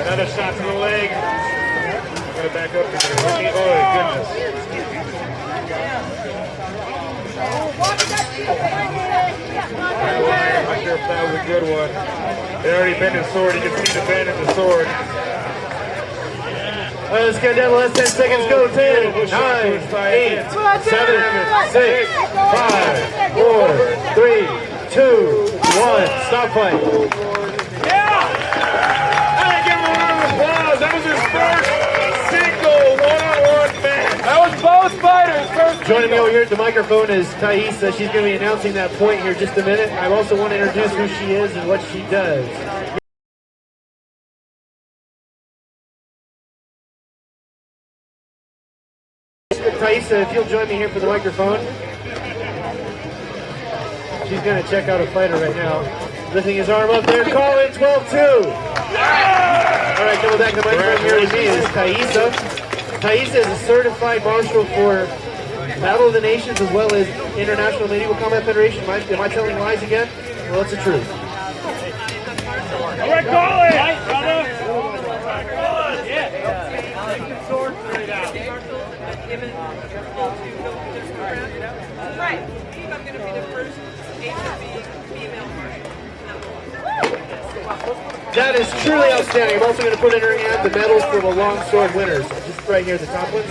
Another shot to the leg. I'm going to back up. Oh, goodness. I'm not sure if that was a good one. They already bent his sword. You can see the bend in the sword. Let's get down the last 10 seconds. Go. 10, 9, 8, 7, 6, 5, 4, 3, 2, 1. Stop fight. Hey, give him a round of applause. That was his first single one-on-one match. That was both fighters. First Joining me over here at the microphone is Thaisa. She's going to be announcing that point here in just a minute. I also want to introduce who she is and what she does. Thaisa, if you'll join me here for the microphone. She's going to check out a fighter right now. Lifting his arm up there. Colin, 12-2. All right, coming back to the microphone here with me is Thaisa. Thaisa is a certified marshal for Battle of the Nations as well as International Medieval Combat Federation. Am I telling lies again? Well, it's the truth. All right, call it! Right. I think I'm going to be the first Amcf female marshal. That is truly outstanding. I'm also going to put in her hand the medals for the longsword winners. Just right here, the top ones.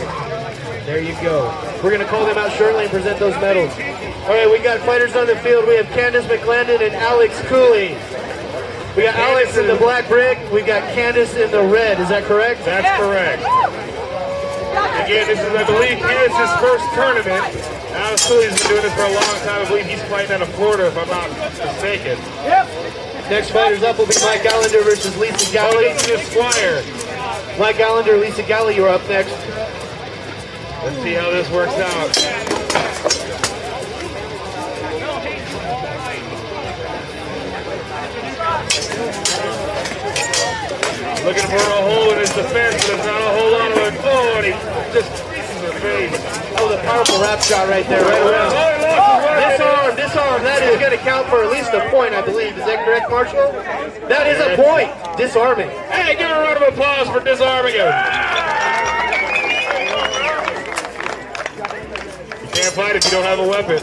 There you go. We're going to call them out shortly and present those medals. All right, we got fighters on the field. We have Candace McClendon and Alex Cooley. We got Alex in the black brick. We got Candace in the red. Is that correct? That's correct. Again, this is, I believe, Candace's first tournament. Alex Cooley's been doing this for a long time. I believe he's fighting out of Florida, if I'm not mistaken. Next fighters up will be Mike Allender versus Lisa Galley. Squire. Mike Allender, Lisa Galley, you're up next. Let's see how this works out. Looking for a hole in his defense, but there's not a whole lot of it. Oh, and he just pieces her face. Oh, the powerful wrap shot right there, right around. Disarm. That is going to count for at least a point, I believe. Is that correct, Marshall? That is a point. Disarming. Hey, give a round of applause for disarming him. You can't fight if you don't have a weapon.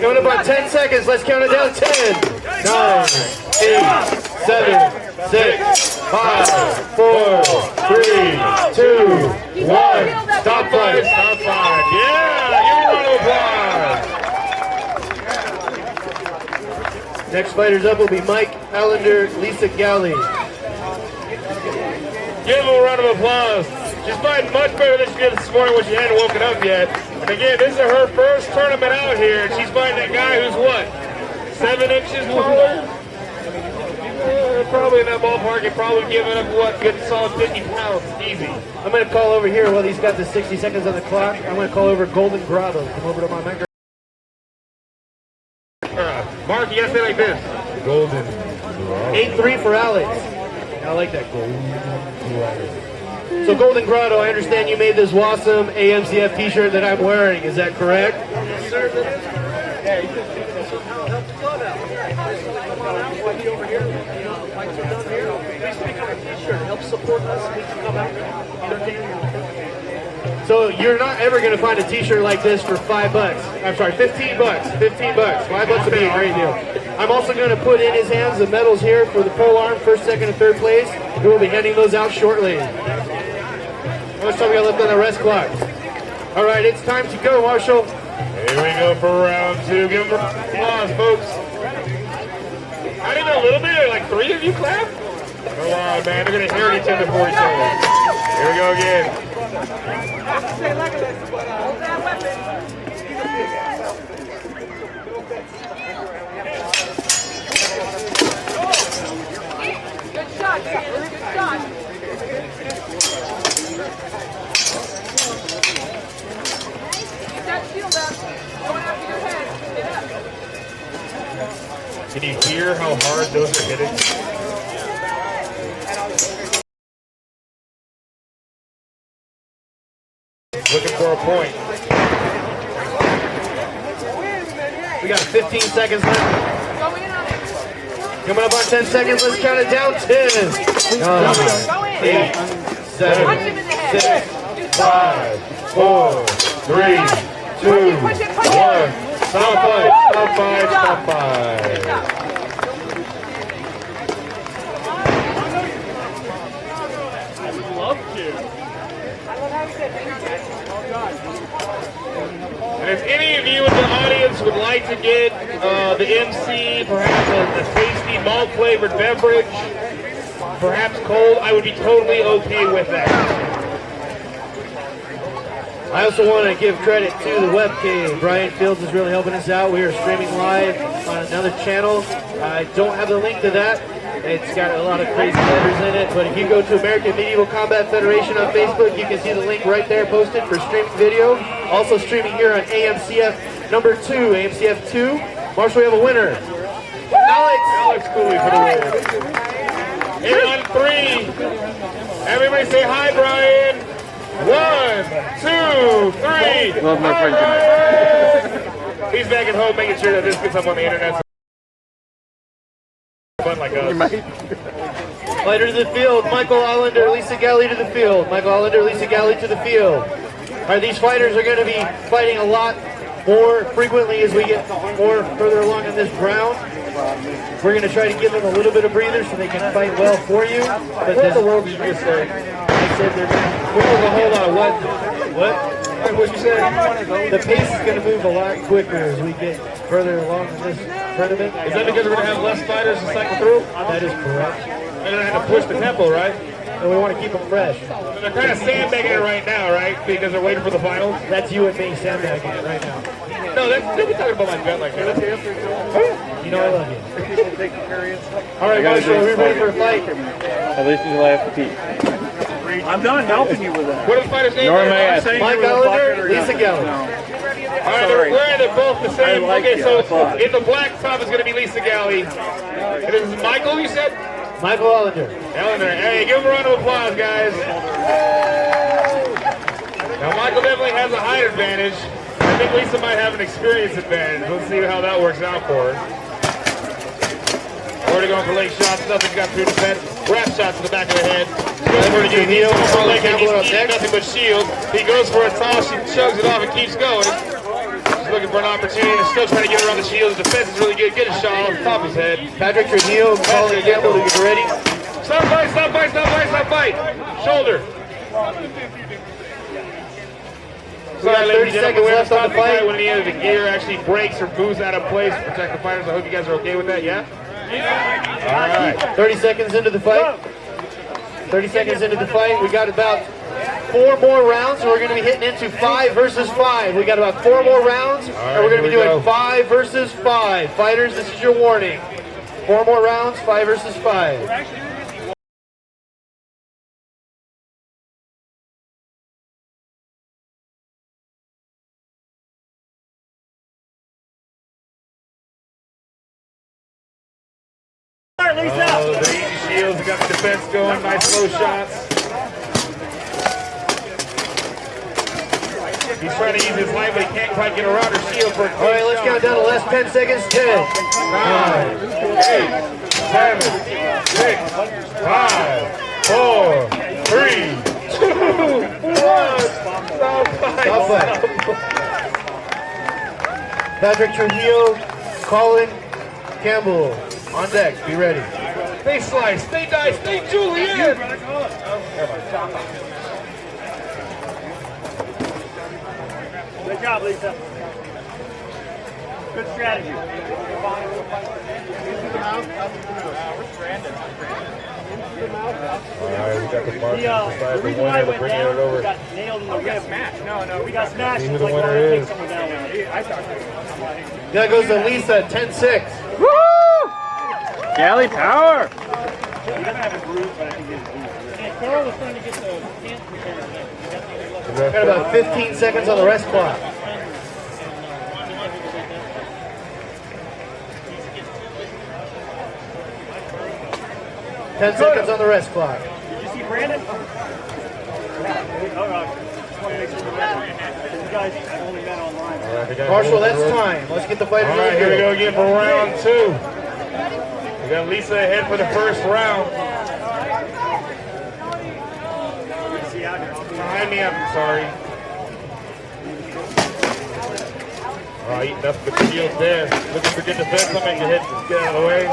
Coming up on 10 seconds. Let's count it down. 10, 9, 8, 7, 6, 5, 4, 3, 2, 1. Stop fight. Stop fight. Yeah, give a round of applause. Next fighters up will be Mike Allender, Lisa Galley. Give him a round of applause. She's fighting much better than she did this morning when she hadn't woken up yet. And again, this is her first tournament out here. And she's fighting a guy who's what? 7 inches taller? Probably in that ballpark, and probably giving up what? Good solid 50 pounds. Easy. I'm going to call over here while he's got the 60 seconds on the clock. I'm going to call over Golden Grotto. Come over to my microphone. Mark, you gotta say like this. Golden. 8-3 for Alex. I like that. Golden Grotto. So Golden Grotto, I understand you made this awesome AMCF t-shirt that I'm wearing. Is that correct? Yes, sir. Help support us. We can come out. So you're not ever going to find a t-shirt like this for $5. I'm sorry, $15. $15. $5 would be a great deal. I'm also going to put in his hands the medals here for the pole arm, first, second, and third place. We will be handing those out shortly. How much time we got left on the rest clock? All right, it's time to go, Marshall. Here we go for round 2. Give them applause, folks. Not even a little bit, or like 3 of you clap? Come on, man, they're gonna hear each other for each other. Here we go again. Good shot, Candace. Good shot. Get that shield up. Going after your head. Get up. Can you hear how hard those are hitting? Looking for a point. We got 15 seconds left. Go in on it. Coming up on 10 seconds, let's count it down. 10, 9, 8, 7, 6, 5, 4, 3, 2, 1. Stop fight, stop fight, stop fight. And if any of you in the audience would like to get the MC, perhaps a tasty malt-flavored beverage, perhaps cold, I would be totally okay with that. I also want to give credit to the webcam. Brian Fields is really helping us out. We are streaming live on another channel. I don't have the link to that. It's got a lot of crazy letters in it, but if you go to American Medieval Combat Federation on Facebook, you can see the link right there posted for streaming video. Also streaming here on AMCF number 2, AMCF 2. Marshall, we have a winner. Alex Cooley for the win. In on 3. Everybody say hi, Brian. 1, 2, 3. Love my friend tonight. He's back at home making sure that this gets up on the internet. Fun like us. Fighter to the field, Michael Allender, Lisa Galley to the field. Michael Allender, Lisa Galley to the field. All right, these fighters are going to be fighting a lot more frequently as we get more further along in this round. We're going to try to give them a little bit of breather so they can fight well for you. But this, the world did you say? I said they're going to hold on. What? What you said? The pace is going to move a lot quicker as we get further along in this tournament. Is that because we're going to have less fighters to cycle through? That is correct. And they're going to have to push the tempo, right? And we want to keep them fresh. And they're kind of sandbagging it right now, right? Because they're waiting for the finals. That's you and me sandbagging it right now. No, don't be talking about my gun like that. You know I love you. All right, I gotta Marshall, do are we this ready for a fight? At least until I have to pee. I'm done helping you with that. What are the fighters' names? Nor am I I'm saying Mike you were a bucket Allender, or Lisa not. Galley. All right, they're both the same. I like Okay, you, so I thought. in the black top is going to be Lisa Galley. And this is Michael, you said? Michael Allender. Eleanor. Hey, give him a round of applause, guys. Now, Michael definitely has a height advantage. I think Lisa might have an experience advantage. Let's see how that works out for her. Already going for leg shots. Nothing's got through defense. Wrap shots to the back of the head. Goes for the heel. For leg kick. He's eating nothing but shield. He goes for a toss. She chugs it off and keeps going. She's looking for an opportunity and still trying to get around the shield. The defense is really good. Get a shot off the top of his head. Patrick Trujillo calling Campbell to get ready. Stop fight, stop fight, stop fight, stop fight. Shoulder. We got 30 seconds left on the fight. When any of the gear actually breaks or moves out of place to protect the fighters. I hope you guys are okay with that, yeah? All right. 30 seconds into the fight. 30 seconds into the fight. We got about 4 more rounds, so we're going to be hitting into 5 versus 5. We got about 4 more rounds, and we're going to be doing 5 versus 5. Fighters, this is your warning. 4 more rounds, 5 versus 5. Oh, the eating shields got the defense going. Nice low shots. He's trying to use his light, but he can't quite get around her shield for a All right, let's count down the last 10 seconds. 10, 9, 8, 7, 6, 5, 4, 3, 2, 1. Stop fight. Patrick Trujillo, Colin Campbell on deck. Be ready. Stay slice, stay dice, stay Julian. Good job, Lisa. Good strategy. Alright, we got the mark The inside the reason why I winner, went bringing down, it over. we got nailed in the rib. No, we got smashed. See who It's the like, winner well, is. take someone down. I thought That goes to Lisa, 10-6. Woo! Galley power! he doesn't have a groove, but I think he's Carl was trying to get the cancer repaired. Got about 15 seconds on the rest clock. 10 seconds on the rest clock. Did you see Brandon? Oh, just want to make sure you guys only met online. Marshall, that's time. Let's get the fighters Alright, here we go again for round 2. We got Lisa ahead for the first round. Behind me, I'm sorry. Oh, eating up the shield there. Looking for good defense. I'm making your head get out of the way.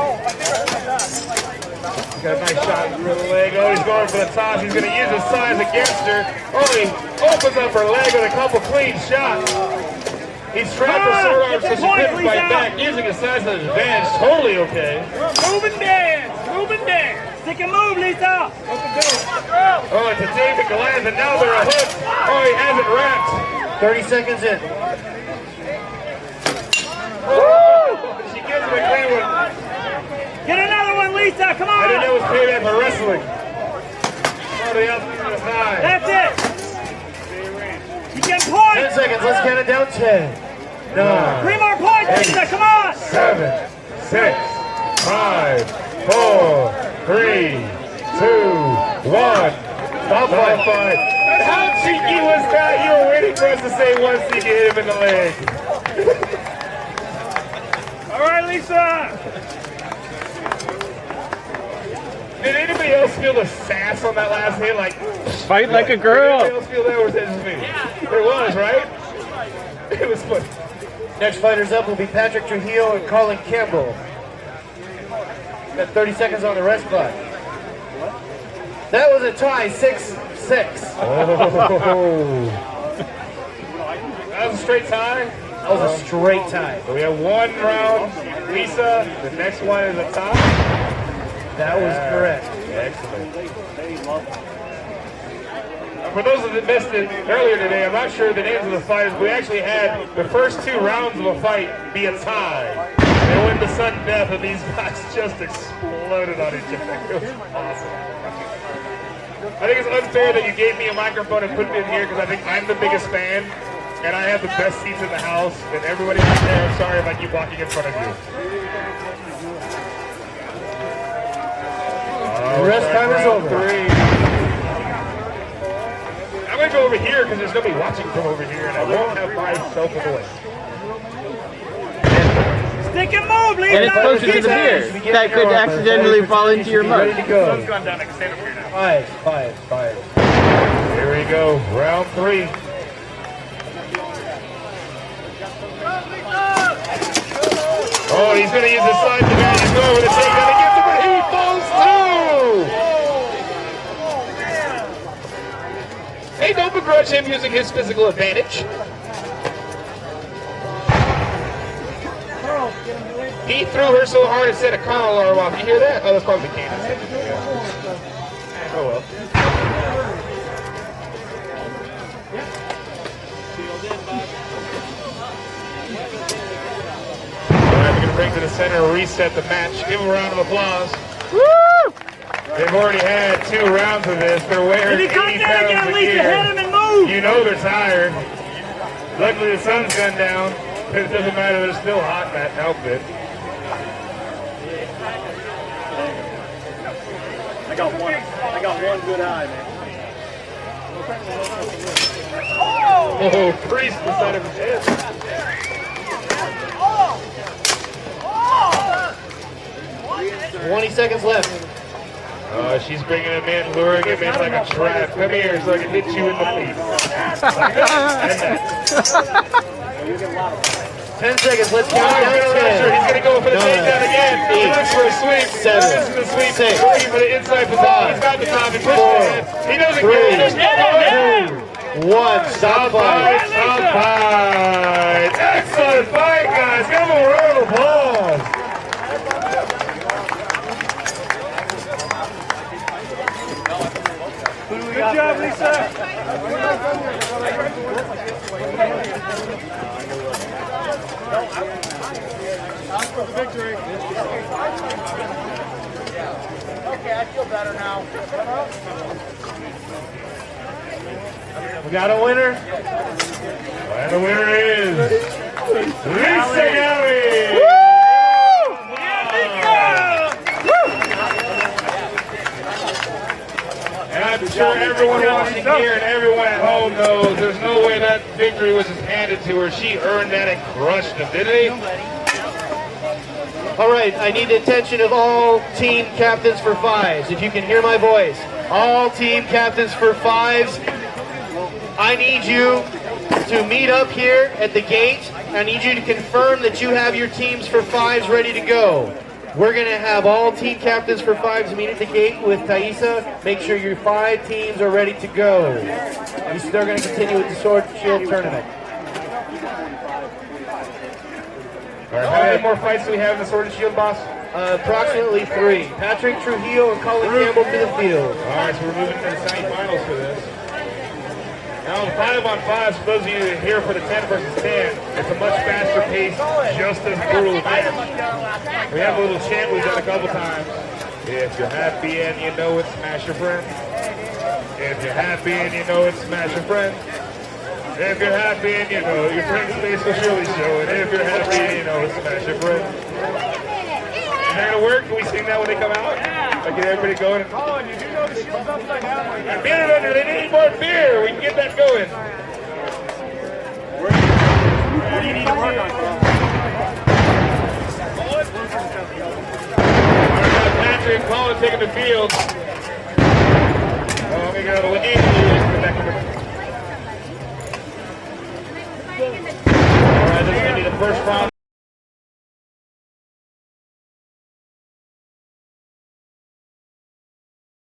He's got a nice shot through the leg. Oh, he's going for the toss. He's going to use his size against her. Oh, he opens up her leg with a couple clean shots. He's trapped her sword arm so she couldn't fight back. Using his size as an advantage. Totally okay. Move and dance! Move and dance! Stick and move, Lisa! Oh, it's a David Goliath, and now they're a hook. Oh, he has it wrapped. 30 seconds in. Oh, she gives him a clean one. Get another one, Lisa! Come on! I didn't know it was payback for wrestling. Oh, the outside of the thigh. That's it! You get points! 10 seconds. Let's count it down. 10, 9, 3 more points, Lisa! Come on! 7, 6, 5, 4, 3, 2, 1. Stop fight. How'd she Sneaky was that. You were waiting for us to say once you hit him in the leg. All right, Lisa. Did anybody else feel the sass on that last hit? Like, Fight like a girl. Did anybody else feel that, or was that just me? It was, right? It was fun. Next fighters up will be Patrick Trujillo and Colin Campbell. Got 30 seconds on the rest clock. That was a tie, 6-6. Oh. That was a straight tie? That was a straight tie. So we have one round, Lisa. The next one is a tie. That was correct. Excellent. For those that missed it earlier today, I'm not sure the names of the fighters. We actually had the first 2 rounds of a fight be a tie. And when the sudden death of these guys just exploded on each other. It was awesome. I think it's unfair that you gave me a microphone and put me in here because I think I'm the biggest fan and I have the best seats in the house and everybody out there, I'm sorry if I keep walking in front of you. The rest time is over. 3. I'm going to go over here because there's nobody watching from over here and I won't have myself a voice. Stick and move, Lisa. And it's closer to the beer. That could accidentally fall into your mug. Ready to go. Sun's gone down. I can stand up here now. 5. Here we go. Round 3. Oh, he's going to use the side to guy. He's going over the takedown against him, but he falls through. Hey, don't begrudge him using his physical advantage. He threw her so hard it set a car alarm off. You hear that? Oh, that's probably Candace. Oh well. Alright, we're going to bring to the center, reset the match. Give them a round of applause. Woo! They've already had 2 rounds of this. They're wearing 80 pounds of gear. Hit him and move. You know they're tired. Luckily the sun's gone down. It doesn't matter, they're still hot in that outfit. I got one good eye, man. Oh, priest the side of his head. 20 seconds left. She's bringing him in, luring him in like a trap. Come here so I can hit you in the face. 10 seconds, let's count He's down. going to go for the takedown again. He looks for a sweep. 7, This is the sweep. 6, Looking for the inside position. He's got the top. He pushes it. He doesn't get it. 2, 1. Stop fight. Stop fight. Excellent fight, guys. Give him a round of applause. Good job, Lisa. For the victory. Okay, I feel better now. We got a winner. And the winner is Lisa Galley. And I'm sure everyone watching here and everyone at home knows there's no way that victory was just handed to her. She earned that and crushed him, didn't he? All right, I need the attention of all team captains for 5s. If you can hear my voice, all team captains for 5s, I need you to meet up here at the gate. I need you to confirm that you have your teams for 5s ready to go. We're going to have all team captains for 5s meet at the gate with Thaisa. Make sure your 5 teams are ready to go. They're going to continue with the Sword Shield tournament. All right, how many more fights do we have in the Sword and Shield, boss? Approximately 3. Patrick Trujillo and Colin Campbell to the field. All right, so we're moving to the semifinals for this. Now, 5-on-5, for those of you here for the 10 versus 10, it's a much faster pace, just as brutal match. We have a little chant we've done a couple times. If you're happy and you know it, smash your friend. If you're happy and you know it, smash your friend. If you're happy and you know it, your friend's face will surely show it. If you're happy and you know it, smash your friend. that gonna work? Can we sing that when they come out? Like get everybody going? Oh, and you do know the shield's upside down. And beer under, they need more beer. We can get that going. What do you need to work on, Carl? Patrick and Colin taking the field. Oh, we got a lead. Alright, this is going to be the first round.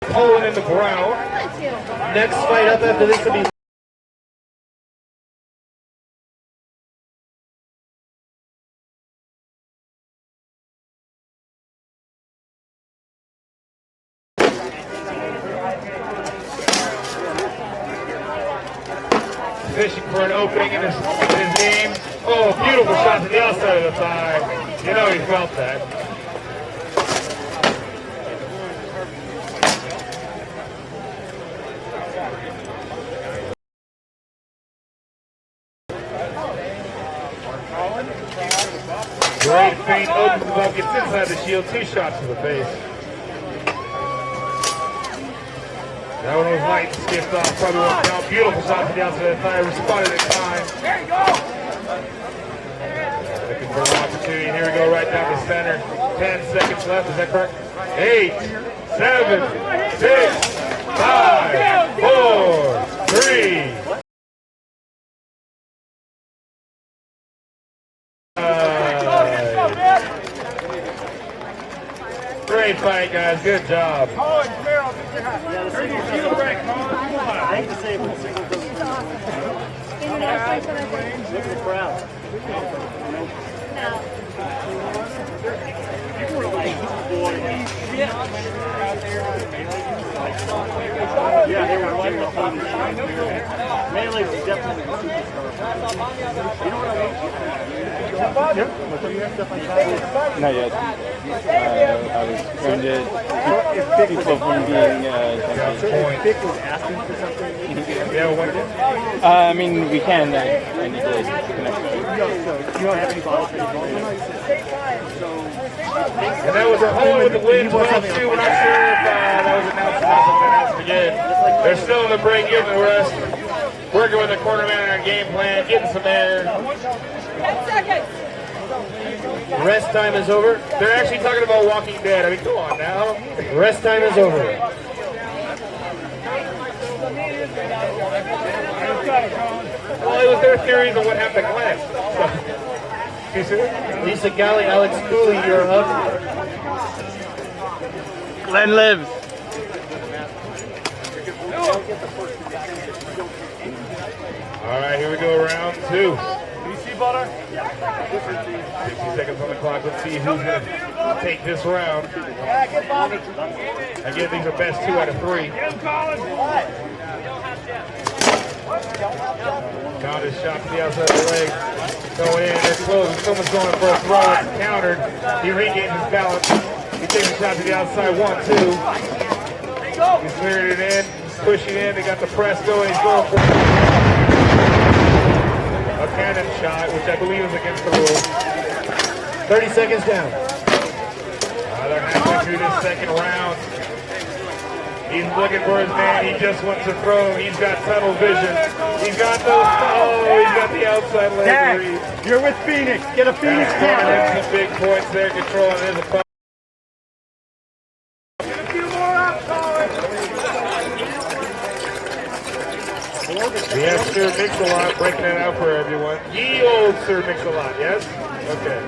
Colin in the brown. Next fight up after this will be fishing for an opening in his game. Oh, beautiful shot to the outside of the thigh. You know he felt that. Great feint, opens the ball, gets inside the shield, 2 shots to the face. That one was light, skipped off, probably won't count. Beautiful shot to the outside of the thigh, responded in time. There you go. Looking for an opportunity. Here we go, right down the center. 10 seconds left, is that correct? 8, 7, 6, 5, 4, 3. Great fight, guys. Good job. Colin, come here. I'll get your hat. Turn your shield right, Colin. Come on. I hate to say it, but the signal doesn't. Look at the crowd. People were like, boy, shit. Yeah, they were like the fun. Melee was definitely a superstar. You know what I mean? Yeah. Not yet. I was trying to keep people from being If Vic was asking for something, Yeah, what? I mean, we can. I need to connect. you don't have any bottles for your phone? And that was a hole with the win 12-2. We're not sure if that was announced or not. Announced again. They're still in the break, giving the rest. Working with the cornerman on game plan, getting some air. 10 seconds. rest time is over. They're actually talking about Walking Dead. I mean, come on now. Rest time is over. Well, it was their theories on what happened to Glenn. Too soon? Lisa Galley, Alex Cooley, you're up. Glenn lives. All right, here we go, round 2. Can you see butter? 60 seconds on the clock. Let's see who's going to take this round. Again, these are best 2 out of 3. Got his shot to the outside of the leg. Going in, it's close. Someone's going for a throw. It's countered. He regains his balance. He takes a shot to the outside. 1-2. He's cleared it in. He's pushing in. They got the press going. He's going for a cannon shot, which I believe is against the rules. 30 seconds down. They're halfway through this second round. He's looking for his man. He just wants to throw. He's got tunnel vision. He's got those. Oh, he's got the outside leg. Dad, you're with Phoenix. Get a Phoenix cannon. Some big points there. Controlling his opponent. Get a few more up, Colin. We have Sir Mix-a-Lot breaking it out for everyone. Ye old Sir Mix-a-Lot, yes? Okay.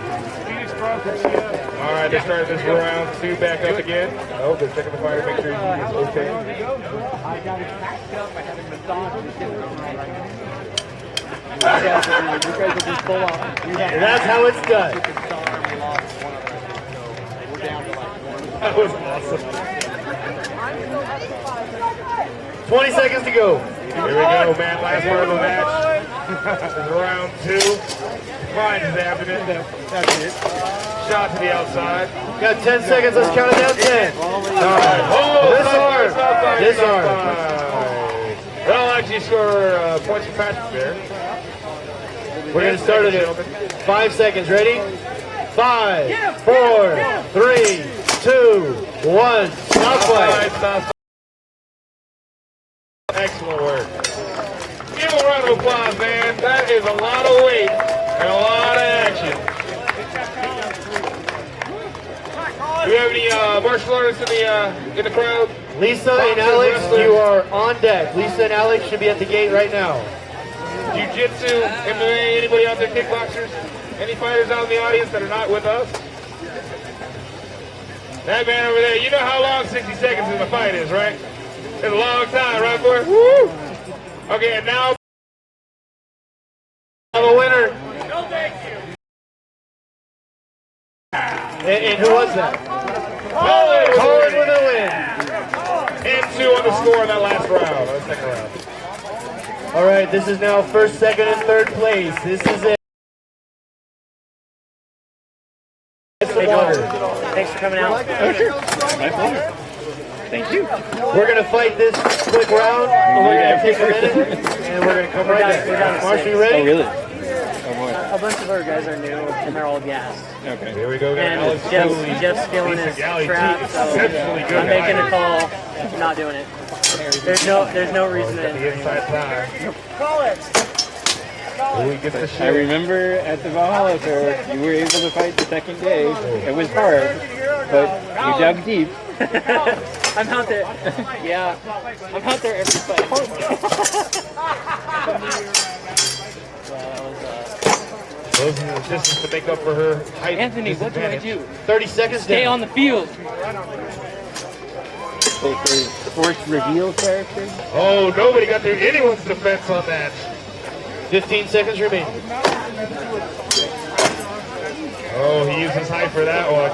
All right, they started this round 2 back up again. Oh, they're checking the fire to make sure he's okay. And that's how it's done. That was awesome. 20 seconds to go. Here we go, man. Last part of the match. This is round 2. Finds his abdomen. That's it. Shot to the outside. Got 10 seconds. Let's count it down. 10. All right. Oh, Disarm. Disarm. That'll actually score points for Patrick there. We're going to start it at 5 seconds. Ready? 5, 4, 3, 2, 1. Stop fight. Stop. Excellent work. Give a round of applause, man. That is a lot of weight and a lot of action. Do we have any martial artists in the crowd? Lisa and Alex, you are on deck. Lisa and Alex should be at the gate right now. Jiu-jitsu, MMA, anybody out there, kickboxers? Any fighters out in the audience that are not with us? That man over there, you know how long 60 seconds in the fight is, right? It's a long time, right, boy? Woo! Okay, and now The winner. No, thank you. And who was that? Colin with a win. and 2 on the score in that last round, or second round. All right, this is now first, second, and third place. This is it. Thanks for coming out. My pleasure. Thank you. We're going to fight this quick round. We're going to take a minute, and we're going to come right back. Marshall, you ready? Oh, really? Oh, boy. A bunch of our guys are new, and they're all gassed. Okay. Here we go, guys. And Alex Jeff's feeling his trap, so exceptionally good. I'm making a call, not doing it. There's no reason The to. inside time. Call it. Who gets the I shit? remember at the Valhalla tour, you were able to fight the second day. It was hard, but you dug deep. I'm out there. Yeah, I'm out there every fight. Those are the distance to make up for her height. Anthony, what do I do? 30 seconds Stay down. on the field. Forced reveal character. Oh, nobody got through anyone's defense on that. 15 seconds remaining. Oh, he used his height for that one.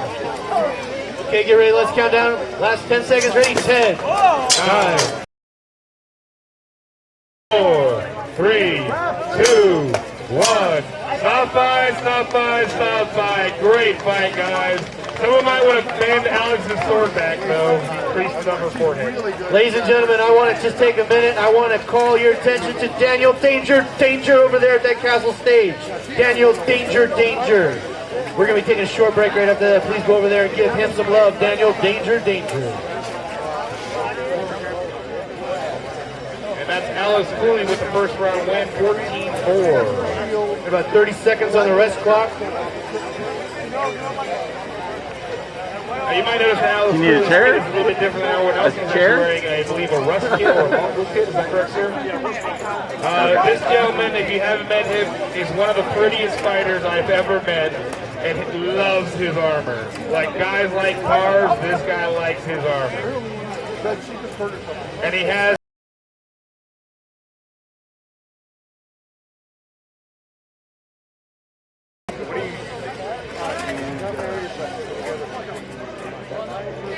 Okay, get ready. Let's count down. Last 10 seconds. Ready? 10, 9, 4, 3, 2, 1. Stop fight, stop fight, stop fight. Great fight, guys. Someone might want to bend Alex's sword back, though. Increase the number of forehead. Ladies and gentlemen, I want to just take a minute. I want to call your attention to Daniel Danger over there at that castle stage. Daniel Danger. We're going to be taking a short break right after that. Please go over there and give him some love. Daniel Danger. And that's Alice Cooley with the first round win, 14-4. About 30 seconds on the rest clock. You might notice that Alice You need a Cooley's chair? kit is a little bit different than everyone else. He's chair? wearing, I believe, a rust kit or a mongrel kit. Is that correct, sir? This gentleman, if you haven't met him, is one of the prettiest fighters I've ever met, and he loves his armor. Like guys like cars, this guy likes his armor. And he has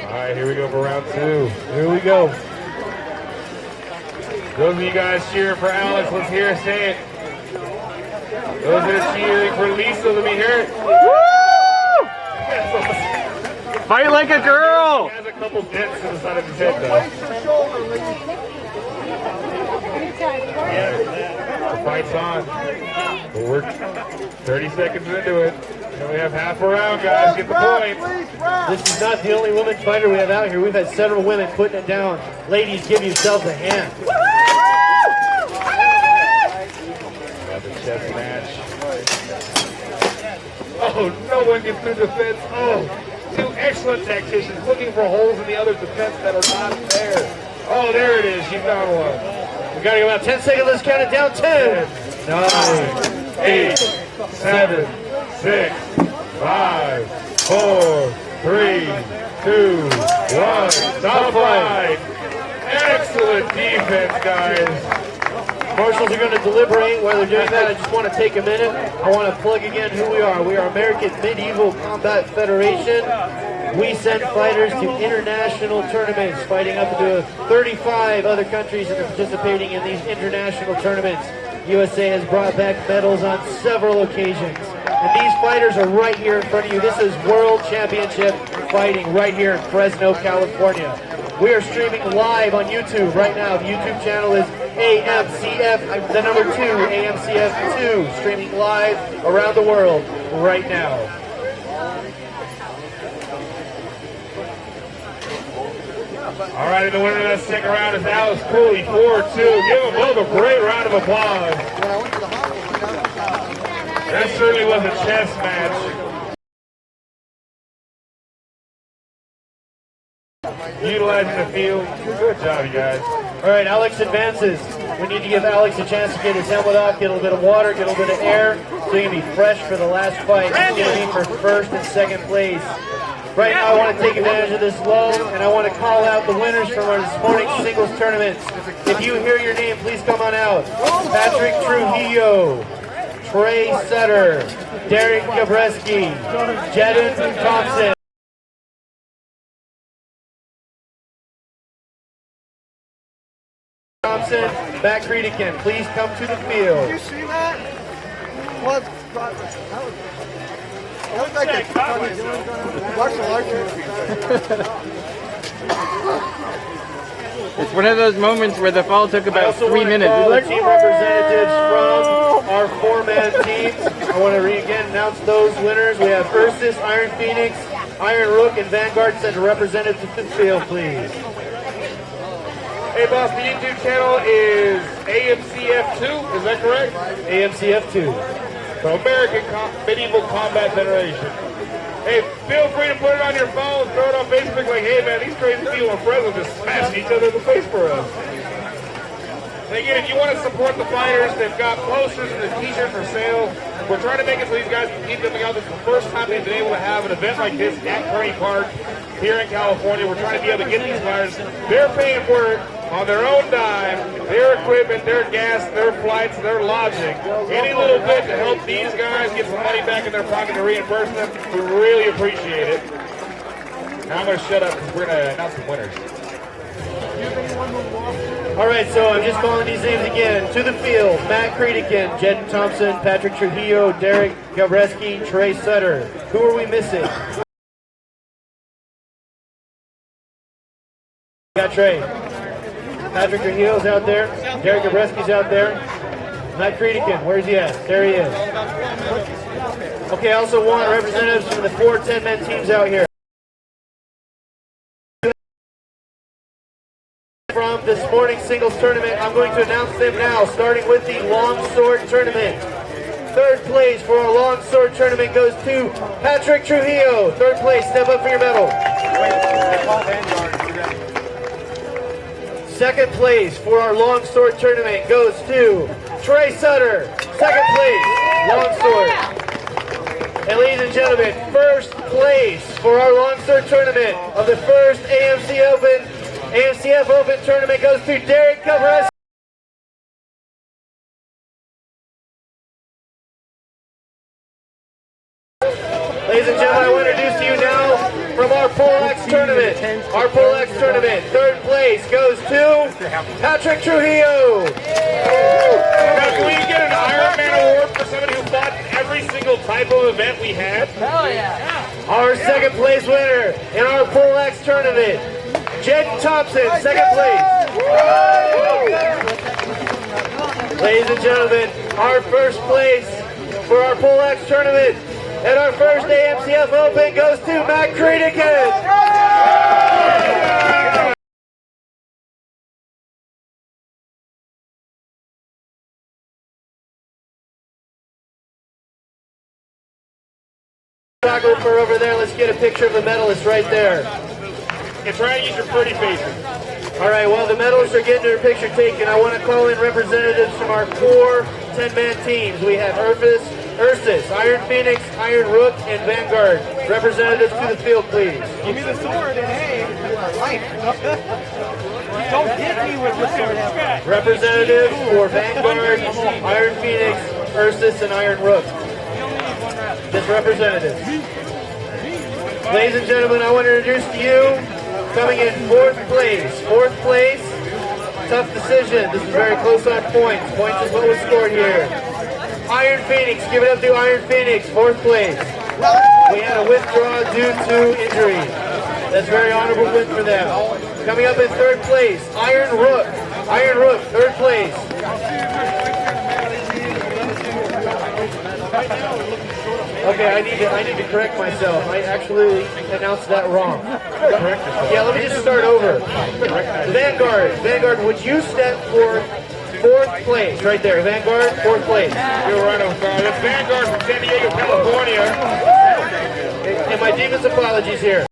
Alright, here we go for round 2. Here we go. Those of you guys cheering for Alex, let's hear her say it. Those that are cheering for Lisa, let me hear it. Fight like a girl! He has a couple dents to the side of his head, though. The fight's on. But we're 30 seconds into it. And we have half a round, guys. Get the points. This is not the only women fighter we have out here. We've had several women putting it down. Ladies, give yourselves a hand. Got the chess match. Oh, no one gets through the fence. Oh, 2 excellent tacticians looking for holes in the other's defense that are not there. Oh, there it is. She found one. We got about 10 seconds. Let's count it down. 10, 9, 8, 7, 6, 5, 4, 3, 2, 1. Stop fight. Excellent defense, guys. Marshals are going to deliberate while they're doing that. I just want to take a minute. I want to plug again who we are. We are American Medieval Combat Federation. We send fighters to international tournaments, fighting up to 35 other countries that are participating in these international tournaments. USA has brought back medals on several occasions. And these fighters are right here in front of you. This is World Championship fighting right here in Fresno, California. We are streaming live on YouTube right now. The YouTube channel is AMCF, the number 2, AMCF2, streaming live around the world right now. All right, and the winner of that second round is Alex Cooley, 4-2. Give them both a great round of applause. That certainly was a chess match. Utilizing the field. Good job, you guys. All right, Alex advances. We need to give Alex a chance to get his helmet off, get a little bit of water, get a little bit of air, so he can be fresh for the last fight. He's going to be for first and second place. Right now, I want to take advantage of this lull, and I want to call out the winners from our this morning's singles tournaments. If you hear your name, please come on out. Patrick Trujillo, Trey Sutter, Derek Gabreski, Jedin Thompson. Matt Creedican, please come to the field. Did you see that? What? That was like a martial arts movie. It's one of those moments where the fall took about 3 minutes. Call It's the like, team representatives from our four-man teams. I want to again announce those winners. We have Ursus, Iron Phoenix, Iron Rook, and Vanguard. Send a representative to the field, please. Hey, boss, the YouTube channel is AMCF2, is that correct? AMCF2. So American Medieval Combat Federation. Hey, feel free to put it on your phone, throw it on Facebook like, hey man, these crazy people in Fresno just smashing each other in the face for us. And again, if you want to support the fighters, they've got posters and the t-shirts for sale. We're trying to make it so these guys can keep them out. This is the first time they've been able to have an event like this at Kearney Park here in California. We're trying to be able to get these fighters. They're paying for it on their own dime, their equipment, their gas, their flights, their lodging. Any little bit to help these guys get some money back in their pocket to reimburse them, we really appreciate it. Now I'm going to shut up because we're going to announce the winners. All right, so I'm just calling these names again. To the field, Matt Creedican, Jedin Thompson, Patrick Trujillo, Derek Gabreski, Trey Sutter. Who are we missing? We got Trey. Patrick Trujillo's out there. Derek Gabreski's out there. Matt Creedican, where's he at? There he is. Okay, I also want representatives from the 4 10-man teams out here. From this morning's singles tournament, I'm going to announce them now, starting with the long sword tournament. Third place for our long sword tournament goes to Patrick Trujillo. Third place, step up for your medal. Second place for our long sword tournament goes to Trey Sutter. Second place, long sword. And ladies and gentlemen, first place for our long sword tournament of the first AMCF Open tournament goes to Derek Gabreski. Ladies and gentlemen, I want to introduce to you now from our Poleaxe tournament. Our Poleaxe tournament, third place goes to Patrick Trujillo. Now, can we get an Ironman award for somebody who fought in every single type of event we had? Hell yeah. Our second place winner in our Poleaxe tournament, Jedin Thompson, second place. Ladies and gentlemen, our first place for our Poleaxe tournament and our first AMCF Open goes to Matt Creedican. Photographer over there, let's get a picture of the medalists right there. And try to use your pretty faces. All right, while the medalists are getting their picture taken, I want to call in representatives from our 4 10-man teams. We have Ursus, Iron Phoenix, Iron Rook, and Vanguard. Representatives to the field, please. Give me the sword and hey, life. Don't hit me with the sword. Representatives for Vanguard, Iron Phoenix, Ursus, and Iron Rook. Just representatives. Ladies and gentlemen, I want to introduce to you, coming in fourth place, tough decision. This is very close on points. Points is what was scored here. Iron Phoenix, give it up to Iron Phoenix, fourth place. We had a withdrawal due to injury. That's a very honorable win for them. Coming up in third place, Iron Rook, third place. Okay, I need to correct myself. I actually announced that wrong. Yeah, let me just start over. Vanguard, would you step for 4th place? Right there, Vanguard, 4th place. You're right on fire. That's Vanguard from San Diego, California. And my deepest apologies here.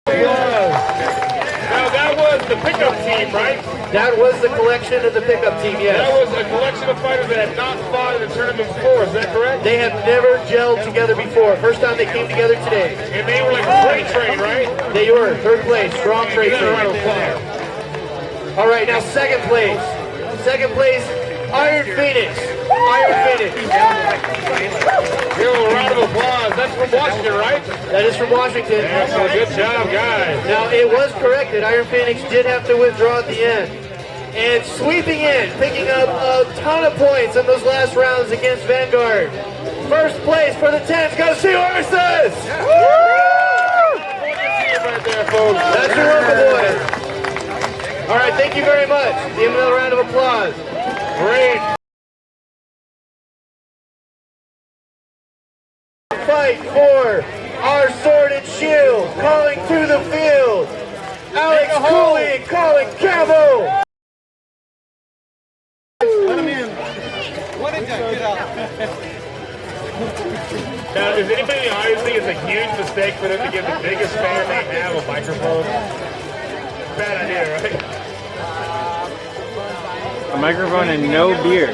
Now that was the pickup team, right? That was the collection of the pickup team, That yes. was a collection of fighters that had not fought in the tournament before, is that correct? They have never gelled together before. First time they came together today. And they were like a freight train, right? They were 3rd place, strong freight They're right on train. fire. All right, now 2nd place. 2nd place, Iron Phoenix. Iron Phoenix. Give them a round of applause. That's from Washington, right? That is from Washington. Excellent. Good job, guys. Now, it was corrected. Iron Phoenix did have to withdraw at the end. And sweeping in, picking up a ton of points in those last rounds against Vanguard. 1st place for the 10's. Go see horses! Right there, folks. That's your Uncle Boy. All right, thank you very much. Give him another round of applause. Great. Fight for our sword and shield. Calling to the field. Alex Cooley and Colin Campbell. Let him in. What did that get out? Now, does anybody in the audience think it's a huge mistake for them to give the biggest fan they have a microphone? Bad idea, right? A microphone and no beer.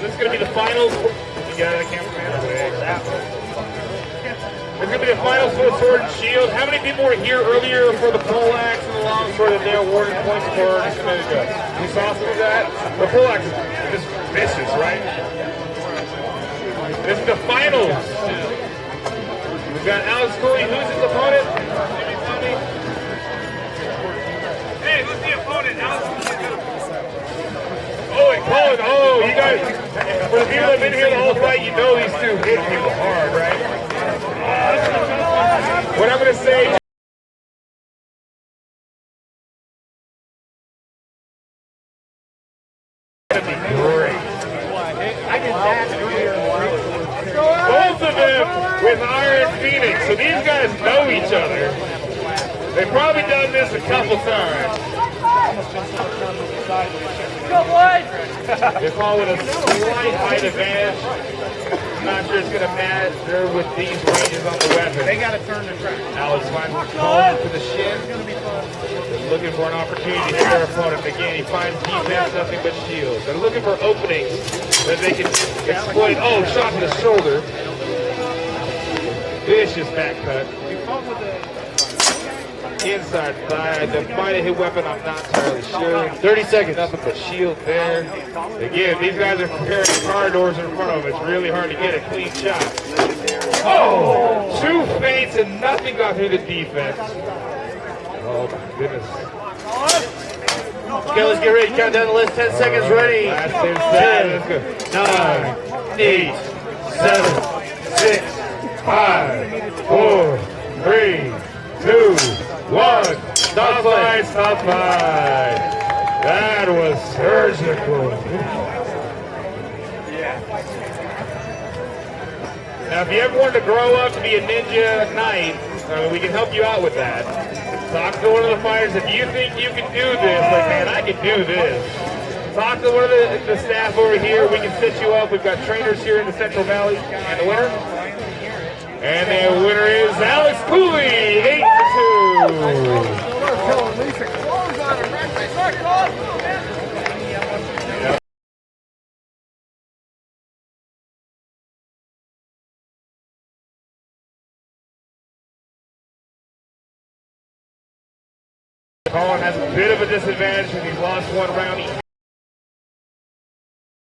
This is going to be the finals. You got a cameraman? It's going to be the finals for the sword and shield. How many people were here earlier for the poleaxe and the longsword that they awarded points for just a minute ago? We saw some of that. The poleaxe is just vicious, right? This is the finals. We've got Alex Cooley. Who's his opponent? Hey, who's the opponent? Alex Cooley. Oh, and Colin. Oh, you guys, for the people that have been here the whole fight, you know these two hit people hard, right? What I'm going to say. That'd be great. Both of them with Iron Phoenix. So these guys know each other. They've probably done this a couple times. They call it a slight height advantage. I'm not sure it's going to matter with these ranges on the weapon. They got to turn the track. Alex finds calling to the shin. Looking for an opportunity to hit their opponent. Again, he finds defense, nothing but shields. They're looking for openings that they can exploit. Oh, shot to the shoulder. Vicious back cut. Inside thigh, the might have hit weapon, I'm not entirely sure. 30 seconds. Nothing but shield there. Again, these guys are preparing corridors in front of them. It's really hard to get a clean shot. Oh! 2 feints and nothing got through the defense. Oh my goodness. Okay, let's get ready to count down the list. 10 seconds ready. 10, 9, 8, 7, 6, 5, 4, 3, 2, 1. Stop fight, stop fight. That was surgical. Now, if you ever wanted to grow up to be a ninja knight, we can help you out with that. Talk to one of the fighters. If you think you can do this, like, man, I can do this. Talk to one of the staff over here. We can set you up. We've got trainers here in the Central Valley. And the winner? And the winner is Alex Cooley, 8-2. Colin has a bit of a disadvantage because he's lost 1 round.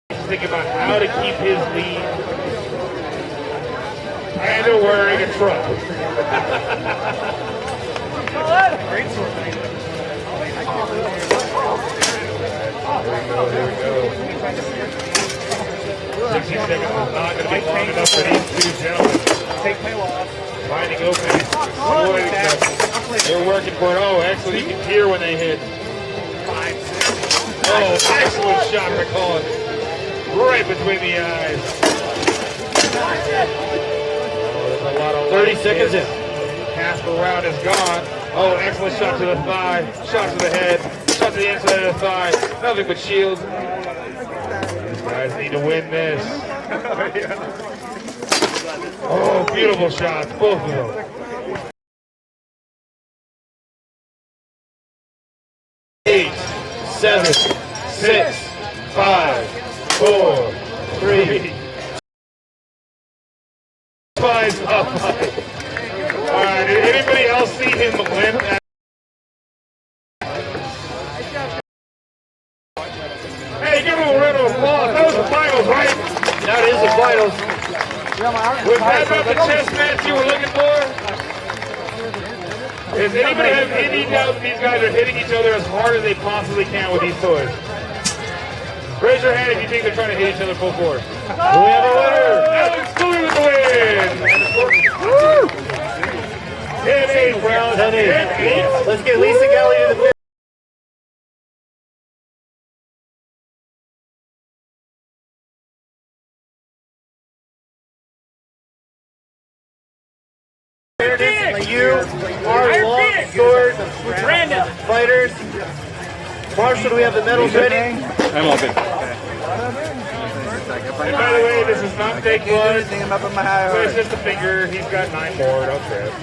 He's thinking about how to keep his lead. And they're wearing a truck. There we go. 60 seconds is not going to be long enough for these 2 gentlemen. Finding openings. They're working for it. Oh, actually, you can hear when they hit. Oh, excellent shot to call it. Right between the eyes. Oh, a lot of 30 seconds in. Half the round is gone. Oh, excellent shot to the thigh. Shot to the head. Shot to the inside of the thigh. Nothing but shields. These guys need to win this. Oh, beautiful shots, both of them. 8, 7, 6, 5, 4, 3. Five's up. All right, did anybody else see him limp? Hey, give him a round of applause. That was the finals, right? That is the finals. Was that about the chess match you were looking for? Does anybody have any doubt these guys are hitting each other as hard as they possibly can with these toys? Raise your hand if you think they're trying to hit each other full force. We have a winner! Alex Cooley with the win! 10-8 round. 10-8. Let's get Lisa Galley to the fifth. You are long sword fighters. Marshall, do we have the medals ready? I'm all good. And by the way, this is not fake blood. So it's just a finger. He's got 9 more. Don't trip.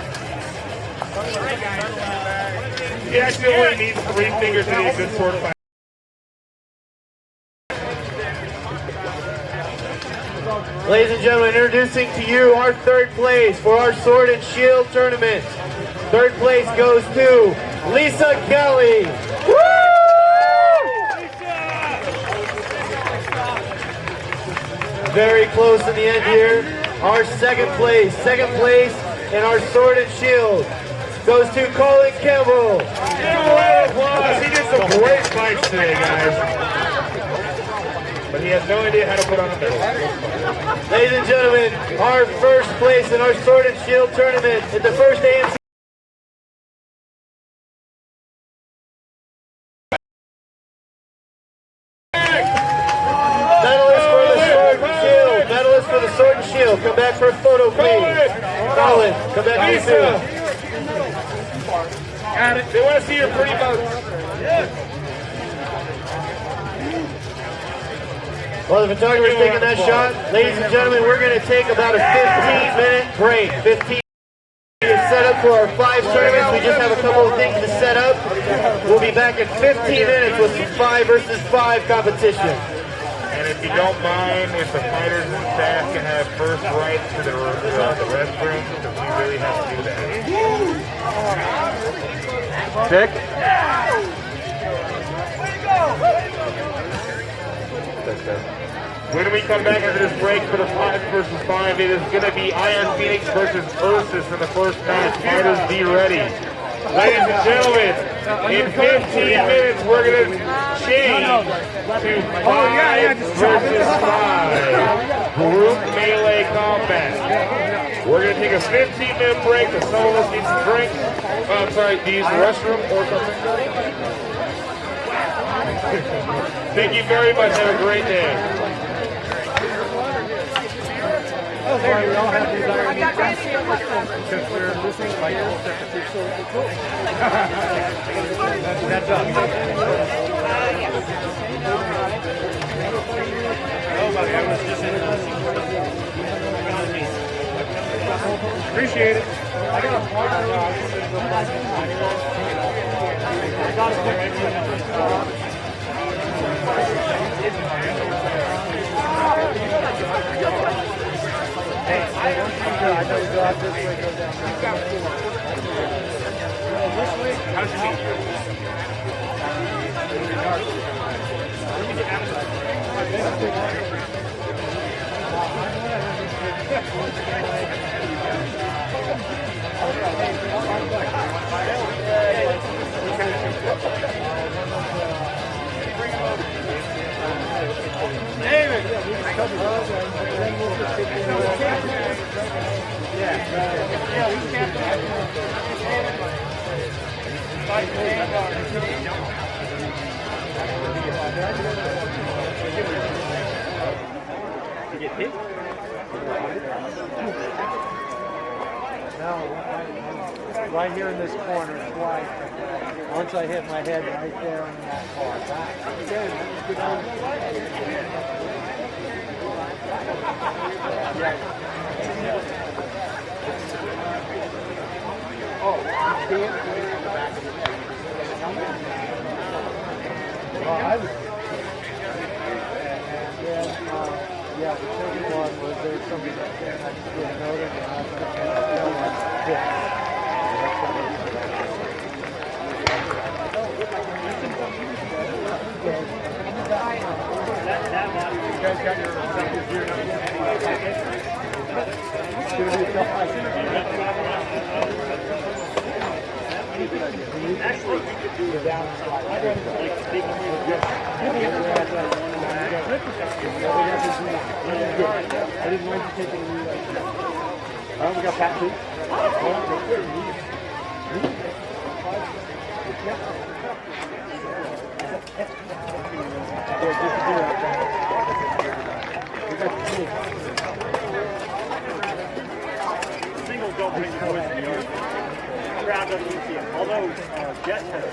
He actually only needs 3 fingers to be a good sword fighter. Ladies and gentlemen, introducing to you our third place for our Sword and Shield tournament. Third place goes to Lisa Kelly. Very close in the end here. Our second place in our Sword and Shield goes to Colin Campbell. Give him a round of applause. He did some great fights today, guys. But he has no idea how to put on a medal. Ladies and gentlemen, our first place in our Sword and Shield tournament at the first AMC. Medalist for the Sword and Shield. Medalist for the Sword and Shield. Come back for a photo, please. Colin, come back to you soon. Got it. They want to see your pretty boats. While the photographer's taking that shot, ladies and gentlemen, we're going to take about a 15-minute break. 15 is set up for our 5 tournaments. We just have a couple of things to set up. We'll be back in 15 minutes with some 5 versus 5 competition. And if you don't mind, if the fighters and staff can have first rights to the restroom, because we really have to do that. Dick? When we come back after this break for the 5 versus 5, it is going to be Iron Phoenix versus Ursus in the first match. Fighters, be ready. Ladies and gentlemen, in 15 minutes, we're going to change to 5 versus 5 group melee combat. We're going to take a 15-minute break because some of us need some drinks. Oh, I'm sorry, do you use the restroom or something? Thank you very much. Have a great day. Oh, there we all have these iron meat because we're losing fighters. That's up. Oh, buddy, I was just in appreciate it. I got a partner. I got a I know you go out this way, go down. This way? How's your Get hit? Now, right here in this corner, twice. Once I hit my head right there in that car. Oh, you can't? Well, I was... And then, yeah, the second one was there's somebody that came, I just didn't know them, and I was going to you guys got your gear actually, you could do the downside. I didn't mind you taking the we got Pat too. Singles don't bring the boys in here. Crowd doesn't see it. Although Jets has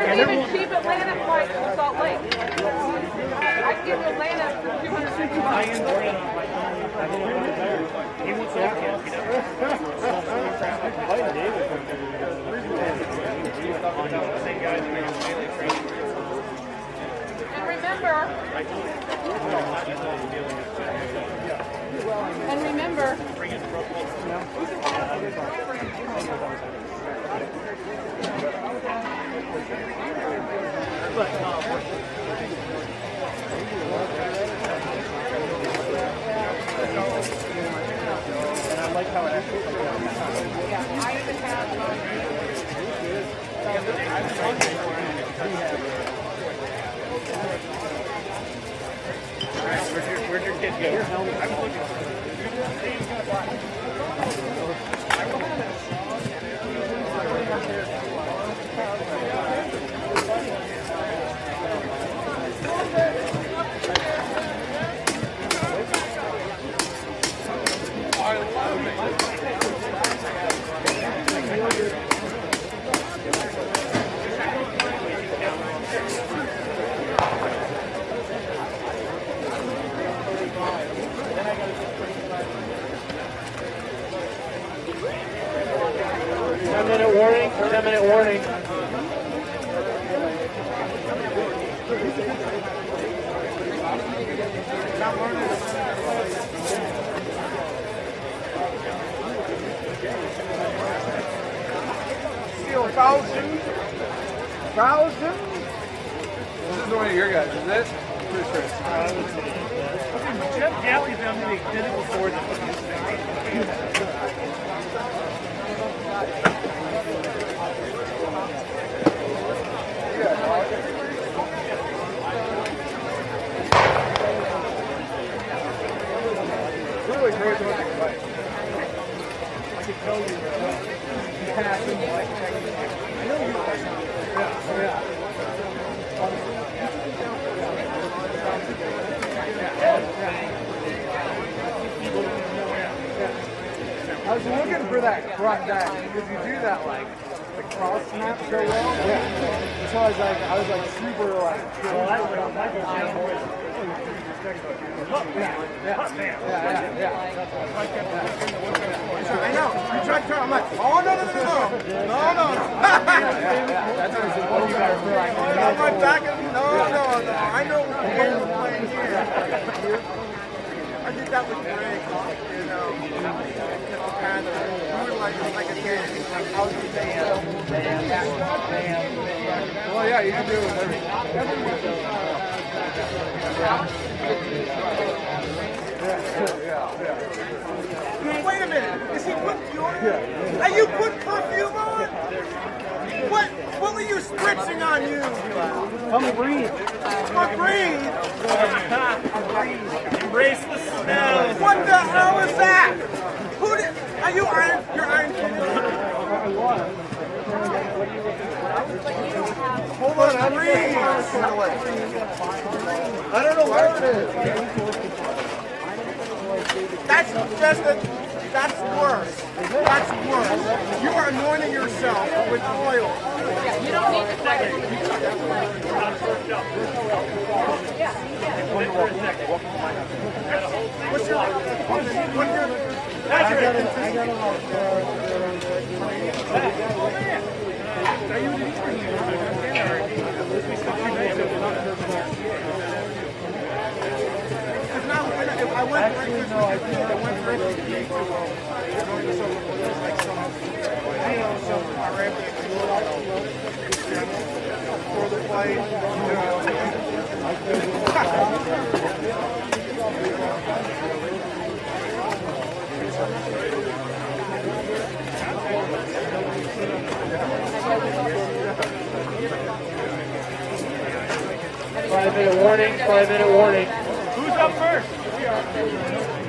There's even cheap Atlanta flights to Salt Lake. I can get to Atlanta for $250. He wants to and remember, and I like how it actually I even have Where'd your kid go? Warning, 10-minute warning. This is one of your guys, is it? Pretty sure. Jeff Galley found me the identical sword that was used. Really great looking fight. I can tell you, passion. I know you guys. Yeah. I was looking for that front dash because you do that like the cross snap so well. Yeah. So I was like super like. Well, I know. You tried to turn. I'm like, oh no. I'm right back. No. I know what we're playing here. I think that was great. You know, kind of. We were like a kid. Well, yeah, you can do it with everything. Wait a minute. Is he putting deodorant? Yeah. Are you putting perfume on? What were you spritzing on you? Breathe. Embrace the smell. What the hell is that? Are you Iron? You're Iron King? Hold on, I'm reading. I don't know where it is. That's worse. That's worse. You are anointing yourself with oil. You don't need to fight it. What's your I went breakfast with your kid. I went breakfast with you. So I ran for the fight. Five-minute warning. Who's up first?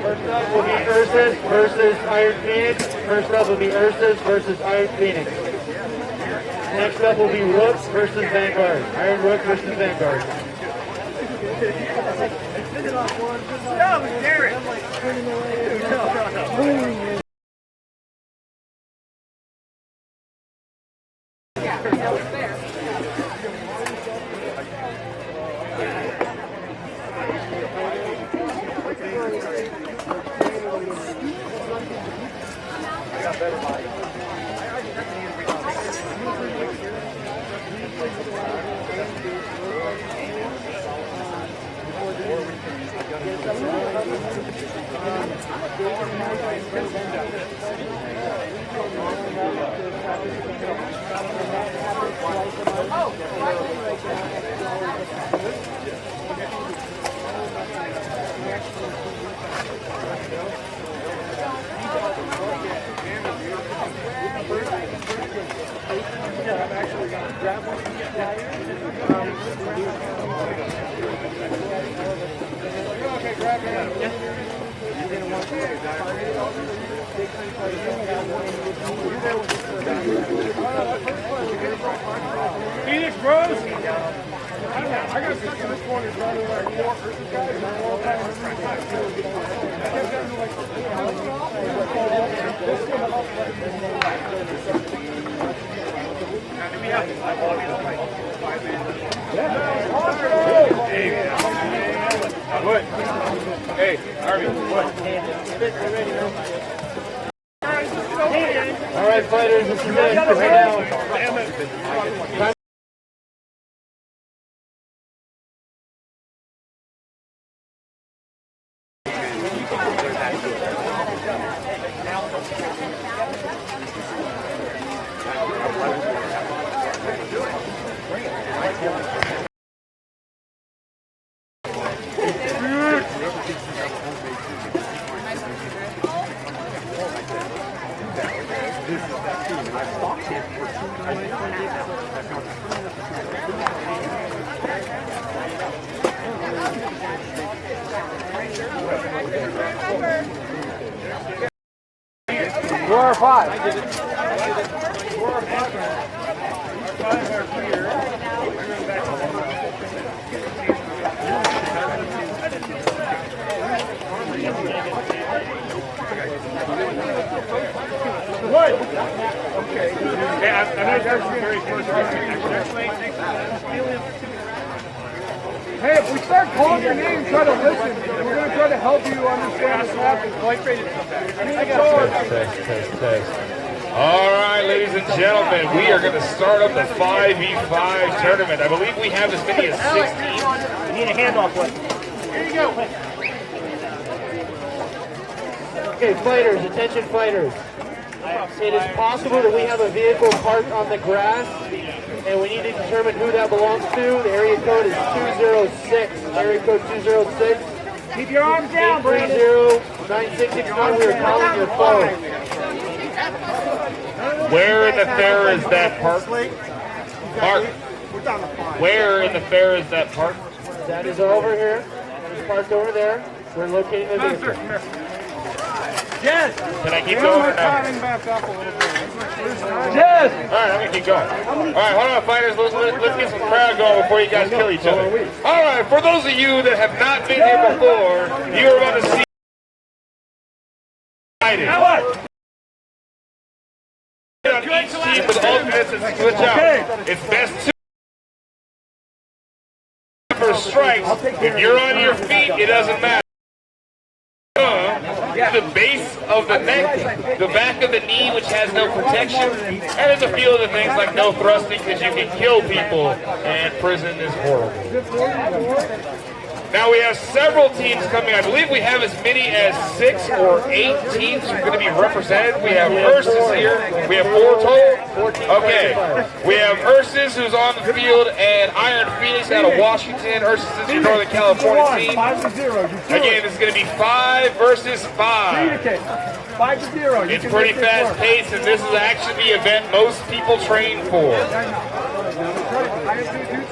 First up will be Ursus versus Iron Phoenix. First up will be Ursus versus Iron Phoenix. Next up will be Rooks versus Vanguard. Iron Rook versus Vanguard. No, Derek. That was fair. Phoenix Bros. I got stuck in this corner trying to like four versus guys and I'm all time. I kept getting like Hey, Harvey, what? All right, fighters, this is it. Right now. Four or five. What? Okay. Yeah, I know that's very first. Hey, if we start calling your name, try to listen. We're going to try to help you understand what's happening. All right, ladies and gentlemen, we are going to start up the 5v5 tournament. I believe we have as many as 16. You need a handoff one. Here you go. Okay, fighters, attention fighters. It is possible that we have a vehicle parked on the grass, and we need to determine who that belongs to. The area code is 206. Area code 206. Keep your arms down, Brandon. 830-9661. We are calling your phone. Where in the fair is that park? Mark, where in the fair is that park? That is over here. It's parked over there. We're locating the vehicle. Yes. Can I keep going or no? Yes. All right, I'm going to keep going. All right, hold on, fighters. Let's get some crowd going before you guys kill each other. All right, for those of you that have not been here before, you are about to see fighting. On each team with alternates and switch out. It's best two for strikes. If you're on your feet, it doesn't matter. The base of the neck, the back of the knee, which has no protection, and there's a few other things like no thrusting because you can kill people, and prison is horrible. Now we have several teams coming. I believe we have as many as 6 or 8 teams who are going to be represented. We have Ursus here. We have 4 total. Okay. We have Ursus who's on the field and Iron Phoenix out of Washington. Ursus is your Northern California team. 5-0. Again, this is going to be 5 versus 5. 5-0. It's pretty fast paced, and this is actually the event most people train for.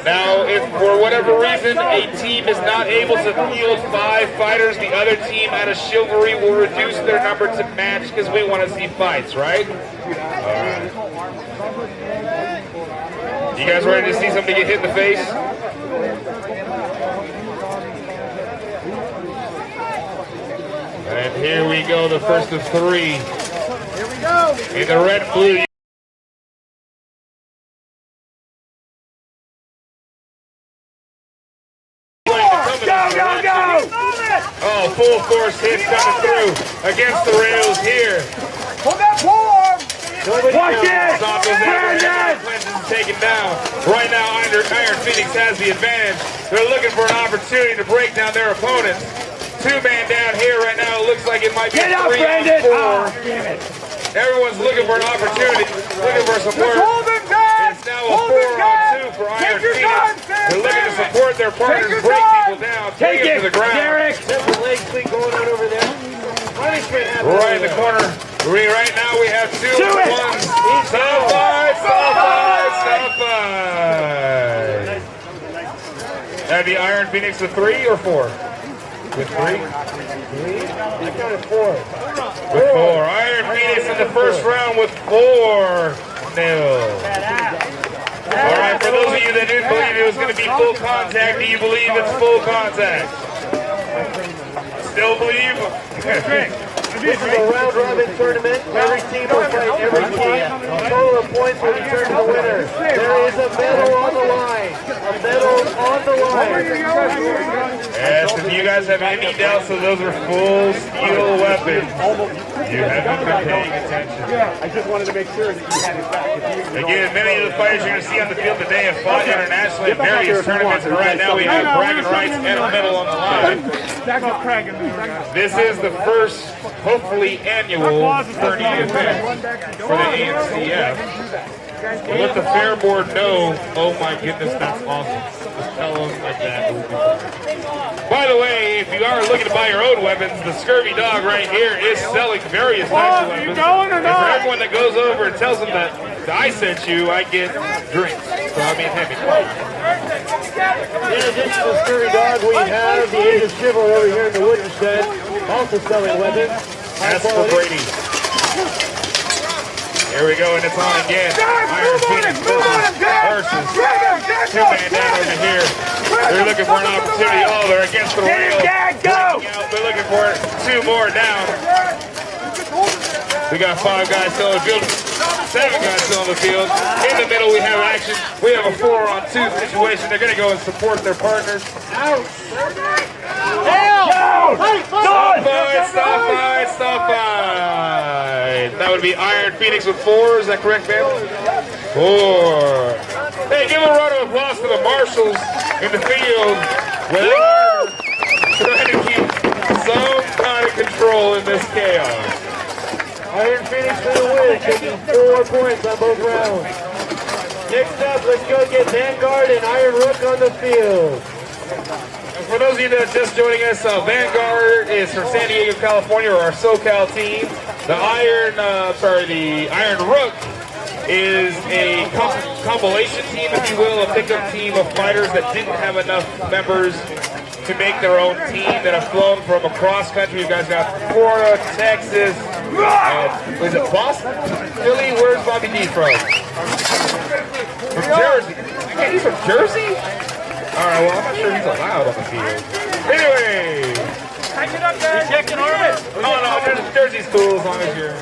Now, if for whatever reason a team is not able to field 5 fighters, the other team out of Chivalry will reduce their number to match because we want to see fights, right? Alright. You guys ready to see somebody get hit in the face? And here we go, the first of 3. Here we go. In the red and blue. Oh, full force hit coming through against the rails here. Hold that form! Watch it! Clinton's taken down. Right now, Iron Phoenix has the advantage. They're looking for an opportunity to break down their opponents. 2-man down here right now. It looks like it might be 3 on 4. Everyone's looking for an opportunity, looking for support. It's now a 4-on-2 for Iron Phoenix. They're looking to support their partners, break people down, take them to the ground. There's a leg sweep going on over there. Right in the corner. Right now we have 2 on 1. Stop fight, stop fight, stop fight. That'd be Iron Phoenix with 3 or 4? With 3? I counted 4. With 4. Iron Phoenix in the first round with 4-0. All right, for those of you that didn't believe it was going to be full contact, do you believe it's full contact? Still believe? This is a round-robin tournament. Every team will fight every team. Total of points will determine the winner. There is a medal on the line. A medal on the line. Yes, if you guys have any doubts that those are full steel weapons, you haven't been paying attention. Yeah, I just wanted to make sure that you had it back. Again, many of the fighters you're going to see on the field today have fought internationally in various tournaments, and right now we have bragging rights and a medal on the line. This is the first, hopefully annual tourney event for the Amcf. We'll let the fair board know, oh my goodness, that's awesome. Just tell them like that. By the way, if you are looking to buy your own weapons, the Scurvy Dog right here is selling various types of weapons. And for everyone that goes over and tells them that I sent you, I get drinks. So I mean, hey, In addition to Scurry Dog, we have the Age of Chivalry over here in the wooden shed, also selling weapons. That's for Brady. Here we go, and it's on again. Iron Phoenix versus two-man down over here. They're looking for an opportunity. Oh, they're against the rail. They're looking for it. Two more down. We got 5 guys still in the field. 7 guys still in the field. In the middle, we have action. We have a 4-on-2 situation. They're going to go and support their partners. Stop fight. That would be Iron Phoenix with 4. Is that correct, man? 4. Hey, give a round of applause to the marshals in the field. Well, trying to keep some kind of control in this chaos. Iron Phoenix for the win, taking 4 points on both rounds. Next up, let's go get Vanguard and Iron Rook on the field. And for those of you that are just joining us, Vanguard is from San Diego, California, or our SoCal team. The Iron Rook is a compilation team, if you will, a pickup team of fighters that didn't have enough members to make their own team that have flown from across country. You guys got Florida, Texas, was it Boston? Philly? Where's Bobby D from? From Jersey. Okay, he's from Jersey? Alright, well, I'm not sure he's allowed on the field. Anyway! You checking orbit? Oh no, Jersey's cool as long as you're...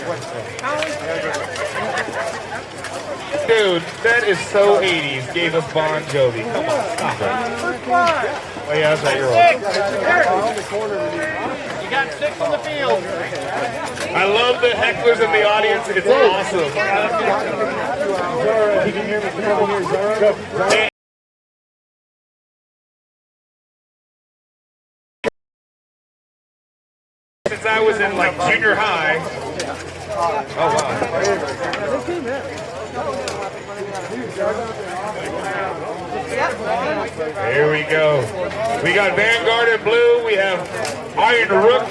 Dude, that is so 80s. Gave us Bon Jovi. Come on, stop it. Oh yeah, that's right, you're right. You got 6 on the field. I love the hecklers in the audience. It's awesome. Zara, you can hear me. Can you hear Zara? Hey. Since I was in like junior high. Oh wow. Here we go. We got Vanguard in blue. We have Iron Rook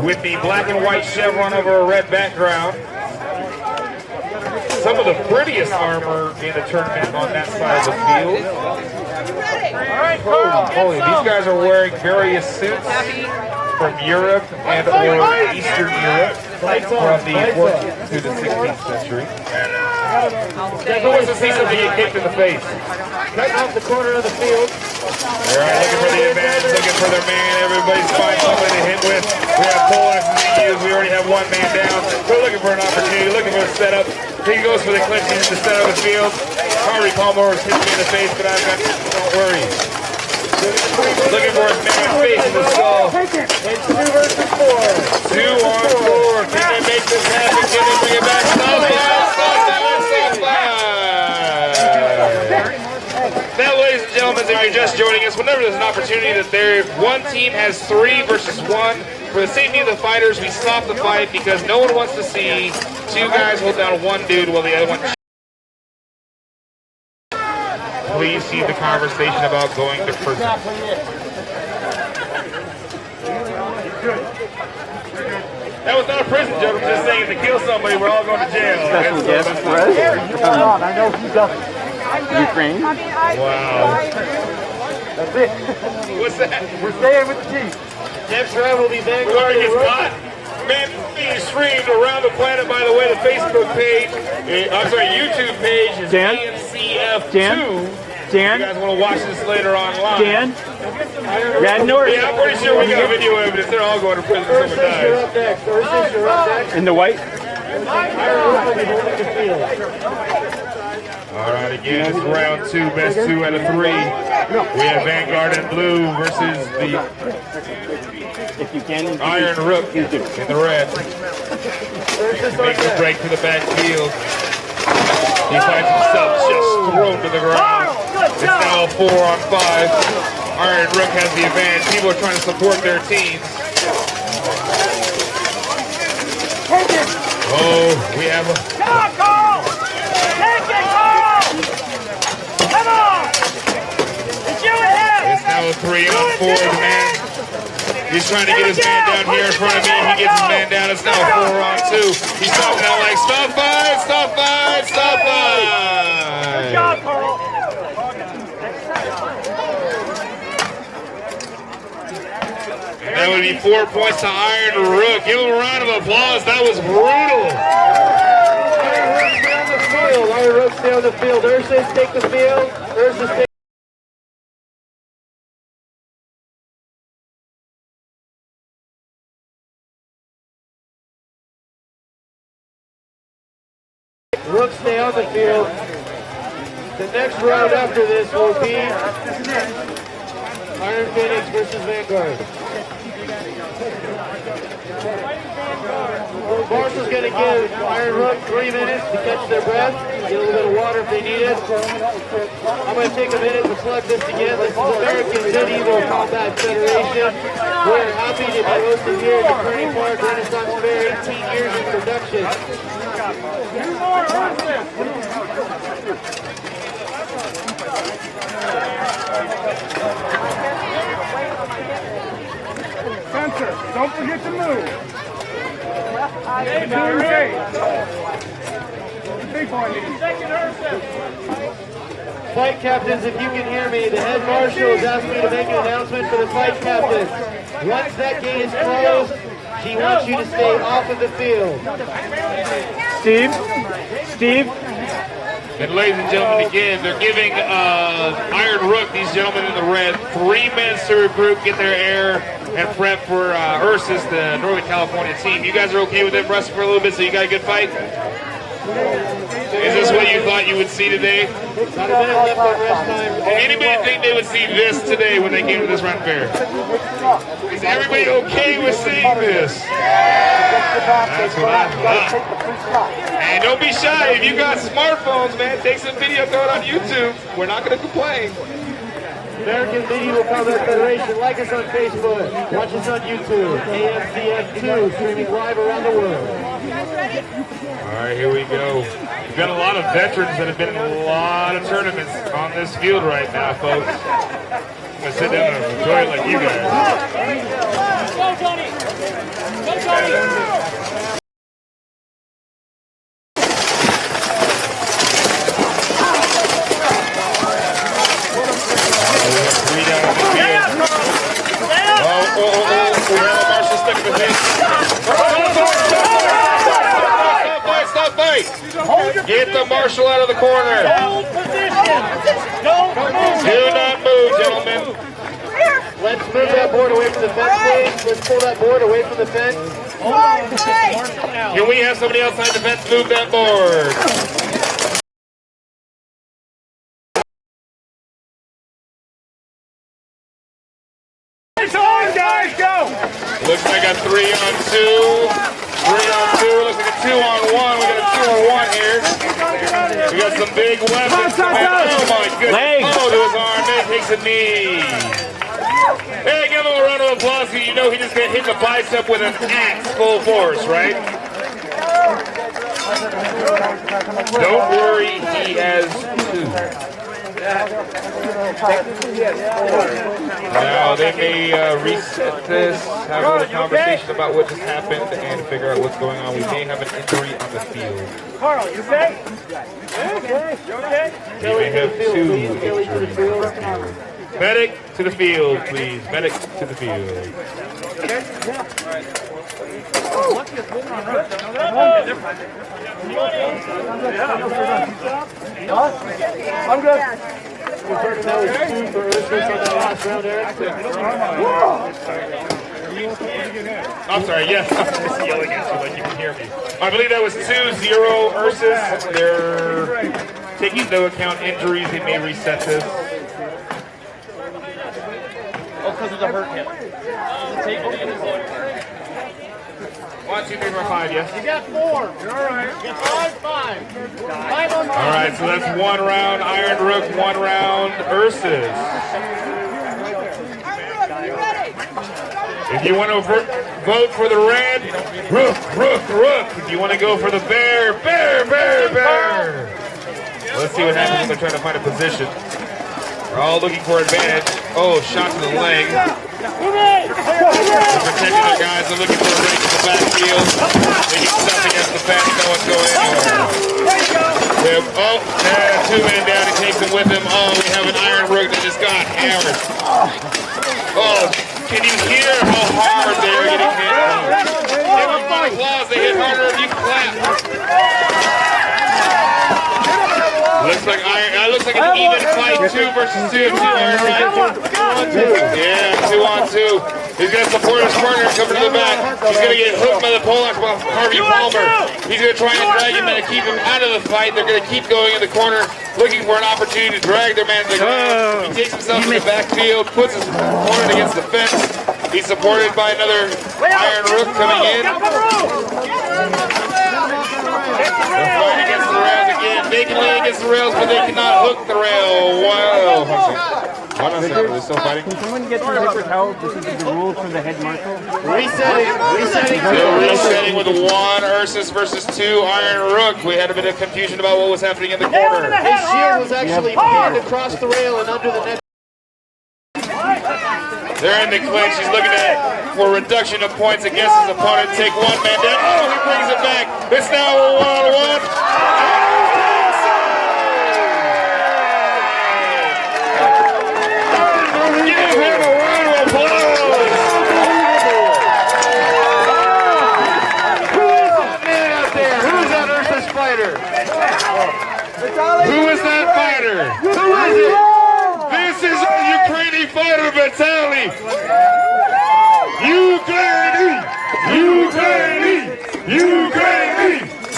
with the black and white chevron over a red background. Some of the prettiest armor in the tournament on that side of the field. Holy, these guys are wearing various suits from Europe and or Eastern Europe from the 14th to the 16th century. Who wants to see something get kicked in the face? Cutting off the corner of the field. All right, looking for the advantage, looking for their man. Everybody's finding somebody to hit with. We have pole axes to use. We already have 1 man down. We're looking for an opportunity, looking for a setup. He goes for the clinch to set up the field. Harvey Palmer hits me in the face, but I've got, don't worry. Looking for his man face in the skull. It's 2 versus 4. 2 on 4. Can they make this happen? Can they bring it back? Now, ladies and gentlemen, if you're just joining us, whenever there's an opportunity that one team has 3 versus 1, for the safety of the fighters, we stop the fight because no one wants to see 2 guys hold down 1 dude while the other one... Please see the conversation about going to prison. That was not a prison joke. I'm just saying if they kill somebody, we're all going to jail. Special guest I know he doesn't. Ukraine. Wow. That's it. What's that? We're staying with the Chiefs. Next round will be Vanguard. Glory gets caught. Man, being streamed around the planet, by the way, the Facebook page, YouTube page is Dan? Amcf2. Dan? You guys want to watch this later online? Dan? Red North. Yeah, I'm pretty sure we got video evidence. They're all going to prison if someone Ursus, you're dies. up next. Ursus, you're up next. In the white? Iron Rook will be holding the field. All right, again, it's round 2, best 2 out of 3. We have Vanguard in blue versus the If you can. Iron Rook in the red. Makes a break to the backfield. He finds himself just thrown to the ground. It's now 4 on 5. Iron Rook has the advantage. People are trying to support their teams. Oh, we have a... Come on, Cole! Take it, Cole! Come on! It's you and him! It's now a 3 on 4, the man. He's trying to get his man down here in front of me. He gets his man down. It's now 4 on 2. He's talking out like, stop fight, stop fight, stop fight. be 4 points to Iron Rook. Give him a round of applause. That was brutal. Iron Rook stay on the field. Ursus take the field. Ursus take. Rook stay on the field. The next round after this will be Iron Phoenix versus Vanguard. Marshall's going to give Iron Rook 3 minutes to catch their breath, get a little bit of water if they need it. I'm going to take a minute to plug this again. This is American Medieval Combat Federation. We're happy to be hosted here at the Kearney Park Renaissance Fair, 18 years in production. Spencer, don't forget to move. Big boy. Fight captains, if you can hear me, the head marshal has asked me to make an announcement for the fight captains. Once that gate is closed, she wants you to stay off of the field. Steve? And ladies and gentlemen, again, they're giving Iron Rook, these gentlemen in the red, 3 minutes to regroup, get their air, and prep for Ursus, the Northern California team. You guys are okay with them wrestling for a little bit, so you got a good fight? Is this what you thought you would see today? About a minute left on rest time. Anybody think they would see this today when they came to this run fair? Is everybody okay with seeing this? That's what I thought. And don't be shy. If you got smartphones, man, take some video, throw it on YouTube. We're not going to complain. American Medieval Combat Federation. Like us on Facebook. Watch us on YouTube. Amcf2 streaming live around the world. All right, here we go. We've got a lot of veterans that have been in a lot of tournaments on this field right now, folks. I'm going to sit down and enjoy it like you guys. Go, Johnny! Go, Johnny! Get the marshal out of the corner. Hold position! Don't move! Do not move, gentlemen. Let's move that board away from the fence, please. Let's pull that board away from the fence. Can we have somebody else on the fence move that board? It's on, guys, go! Looks like a 3-on-2. 3-on-2. Looks like a 2-on-1. We got a 2-on-1 here. We got some big weapons. Oh my goodness. Oh, to his arm. Then he takes a knee. Hey, give him a round of applause because you know he just got hit the bicep with an axe full force, right? Don't worry, he has 2. Now they may reset this, have a little conversation about what just happened, and figure out what's going on. We may have an injury on the field. Carl, you okay? Okay. You okay? We may have 2 injuries. Medic to the field, please. Medic to the field. I'm good. That was 2 for Ursus on that last round, Eric. I'm sorry, yes. I'm just yelling at you like you can hear me. I believe that was 2-0 Ursus. They're taking into account injuries. They may reset this. Oh, because of the hurt hip. Take it in his leg. 1, 2, 3, 4, 5, yes? You got 4. You're all right. You got 5. 5 on 5. All right, so that's 1 round Iron Rook, 1 round Ursus. If you want to vote for the red, Rook. If you want to go for the bear, bear. Let's see what happens when they're trying to find a position. They're all looking for advantage. Oh, shot to the leg. They're protecting their guys. They're looking for a break in the backfield. They get stuff against the fence. No one's going anywhere. Oh, two men down. He takes them with him. Oh, we have an Iron Rook that just got hammered. Oh, can you hear how hard they're getting hit? Give them one applause. They hit harder if you clap. Looks like an even fight, 2 versus 2. Yeah, 2 on 2. He's going to support his partner coming to the back. He's going to get hooked by the Polacks by Harvey Palmer. He's going to try and drag him and keep him out of the fight. They're going to keep going in the corner, looking for an opportunity to drag their man to the ground. He takes himself in the backfield, puts his opponent against the fence. He's supported by another Iron Rook coming in. They're fighting against the rails again. They can lay against the rails, but they cannot hook the rail. Wow. Are they still fighting? Can someone get the paper towel? This is the rule from the head marshal. Resetting with 1 Ursus versus 2 Iron Rook. We had a bit of confusion about what was happening in the corner. His shield was actually pinned across the rail and under the net. They're in the clinch. He's looking for reduction of points against his opponent. Take 1 man down. Oh, he brings it back. It's now a 1-on-1. Give him a round of applause. Who is that man out there? Who is that Ursus fighter? Who is that fighter? Who is it? This is a Ukrainian fighter, Vitaly.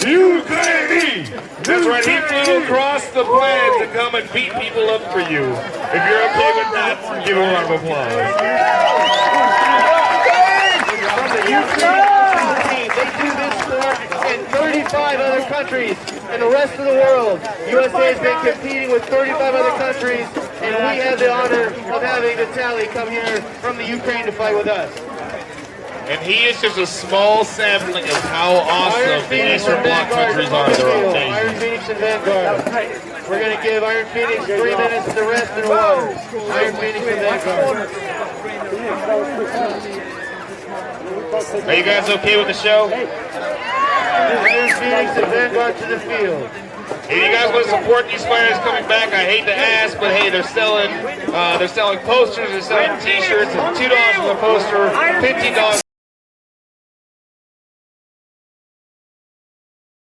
Ukraine. That's right, he flew across the planet to come and beat people up for you. If you're okay with that, give a round of applause. From the Ukraine team, they do this sport in 35 other countries and the rest of the world. USA has been competing with 35 other countries, and we have the honor of having Vitaly come here from the Ukraine to fight with us. And he is just a small sampling of how awesome the Eastern Bloc countries are. They're amazing. Iron Phoenix and Vanguard. We're going to give Iron Phoenix 3 minutes to rest in the water. Iron Phoenix and Vanguard. Are you guys okay with the show? Iron Phoenix and Vanguard to the field. If you guys want to support these fighters coming back, I hate to ask, but hey, they're selling posters, they're selling T-shirts, and $2 for the poster, $15.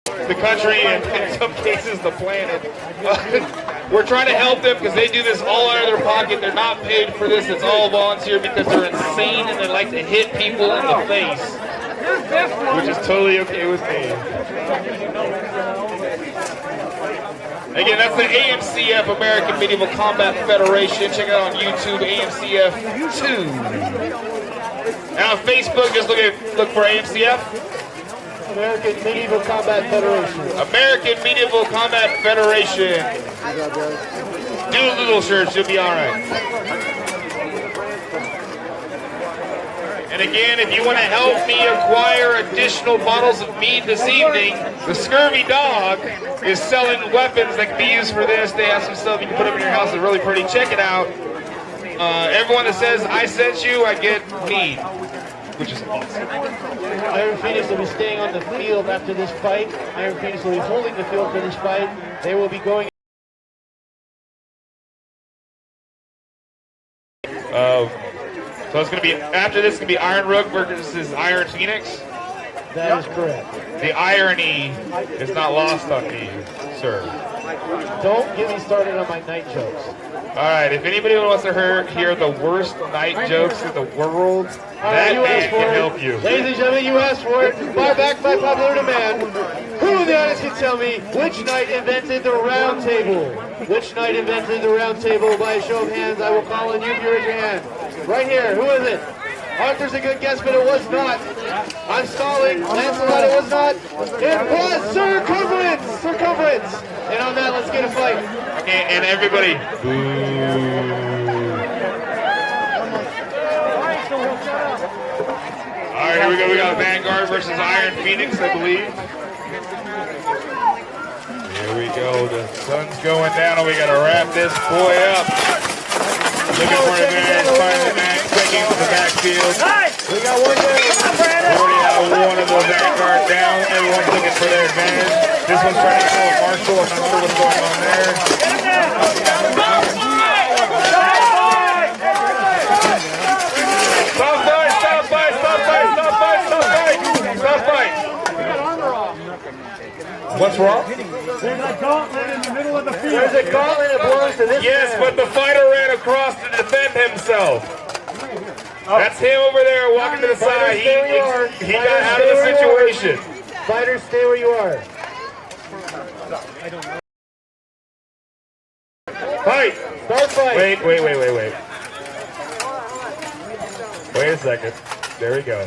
The country and in some cases the planet. We're trying to help them because they do this all out of their pocket. They're not paid for this. It's all volunteer because they're insane and they like to hit people in the face, which is totally okay with me. Again, that's the AMCF, American Medieval Combat Federation. Check it out on YouTube, AMCF 2. Now on Facebook, just look for AMCF. American Medieval Combat Federation. American Medieval Combat Federation. Do a little search, you'll be alright. And again, if you want to help me acquire additional bottles of mead this evening, the Scurvy Dog is selling weapons that can be used for this. They have some stuff you can put up in your house that's really pretty. Check it out. Everyone that says, I sent you, I get mead, which is awesome. Iron Phoenix will be staying on the field after this fight. Iron Phoenix will be holding the field for this fight. They will be going. So it's going to be, after this, it's going to be Iron Rook versus Iron Phoenix. That is correct. The irony is not lost on me, sir. Don't get me started on my night jokes. All right, if anybody wants to hear the worst night jokes in the world, that man can help you. Ladies and gentlemen, you asked for it. Back by popular demand. Who in the audience can tell me which knight invented the round table? Which knight invented the round table? By a show of hands, I will call on you if you raise your hand. Right here, who is it? Arthur's a good guess, but it was not. I'm stalling. Lancelot, it was not. It was Circumference. And on that, let's get a fight. Okay, and everybody. All right, here we go. We got Vanguard versus Iron Phoenix, I believe. Here we go. The sun's going down, and we got to wrap this boy up. Looking for advantage, finding the man, quick into the backfield. We got one down. Already have one of the vanguard down. Everyone's looking for their advantage. This one's trying to kill Marshall. I'm not sure what's going on there. Stop fight, stop fight, stop fight, stop fight, stop fight, stop fight. What's wrong? There's a gauntlet in the middle of the field. There's a gauntlet that belongs to this Yes, man. but the fighter ran across to defend himself. That's him over there walking to the side. He got out of the situation. Fighters, stay where you are. Fight! Start fight. Wait. Wait a second. There we go.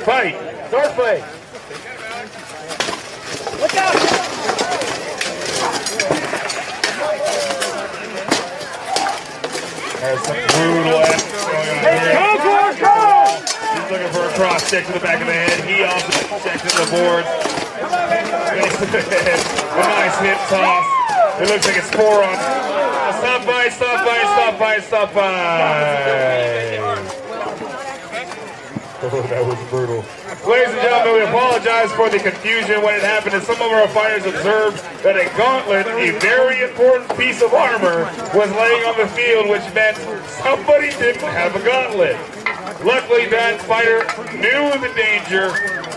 Fight! Start fight. Look out! There's some brutal action going on here. He's looking for a cross check to the back of the head. He also checks in the boards. A nice hip toss. It looks like it's forearm. Stop fight, stop fight, stop fight, stop fight. Oh, that was brutal. Ladies and gentlemen, we apologize for the confusion. What had happened is some of our fighters observed that a gauntlet, a very important piece of armor, was laying on the field, which meant somebody didn't have a gauntlet. Luckily, that fighter knew the danger,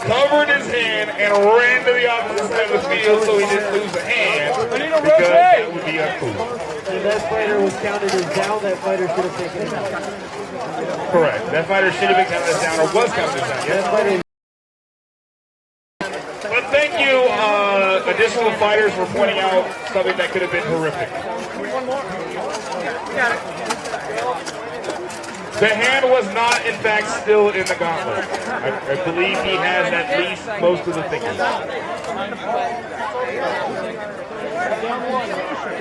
covered his hand, and ran to the opposite side of the field so he didn't lose a hand, because that would be uncool. If that fighter was counted as down, that fighter should have taken it out. Correct. That fighter should have been counted as down, or was counted as down. Yes. But thank you, additional fighters, for pointing out something that could have been horrific. The hand was not, in fact, still in the gauntlet. I believe he has at least most of the fingers.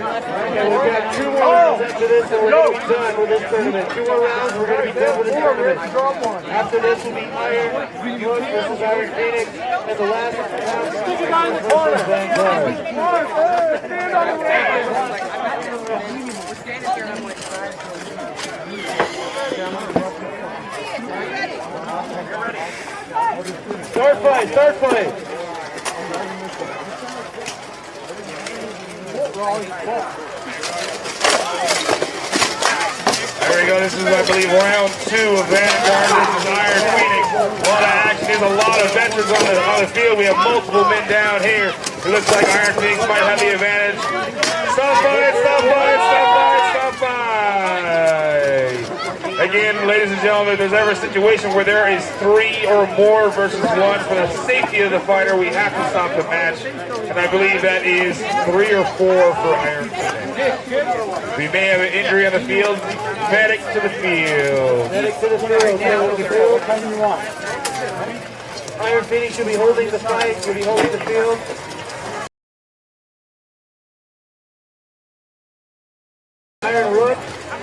Okay, we've got 2 more rounds after this, and we're going to be done with this tournament. 2 more rounds, we're going to be done with this tournament. After this will be Iron Hook versus Iron Phoenix, and the last round versus Vanguard. Stand on the Start fight, start fight. There we go. This is, I believe, round 2 of Vanguard versus Iron Phoenix. A lot of action. There's a lot of veterans on the field. We have multiple men down here. It looks like Iron Phoenix might have the advantage. Stop fight, stop fight, stop fight, stop fight. Again, ladies and gentlemen, if there's ever a situation where there is 3 or more versus 1, for the safety of the fighter, we have to stop the match. And I believe that is 3 or 4 for Iron Phoenix. We may have an injury on the field. Medic to the field. Medic to the field. Iron Phoenix should be holding the fight, should be holding the field.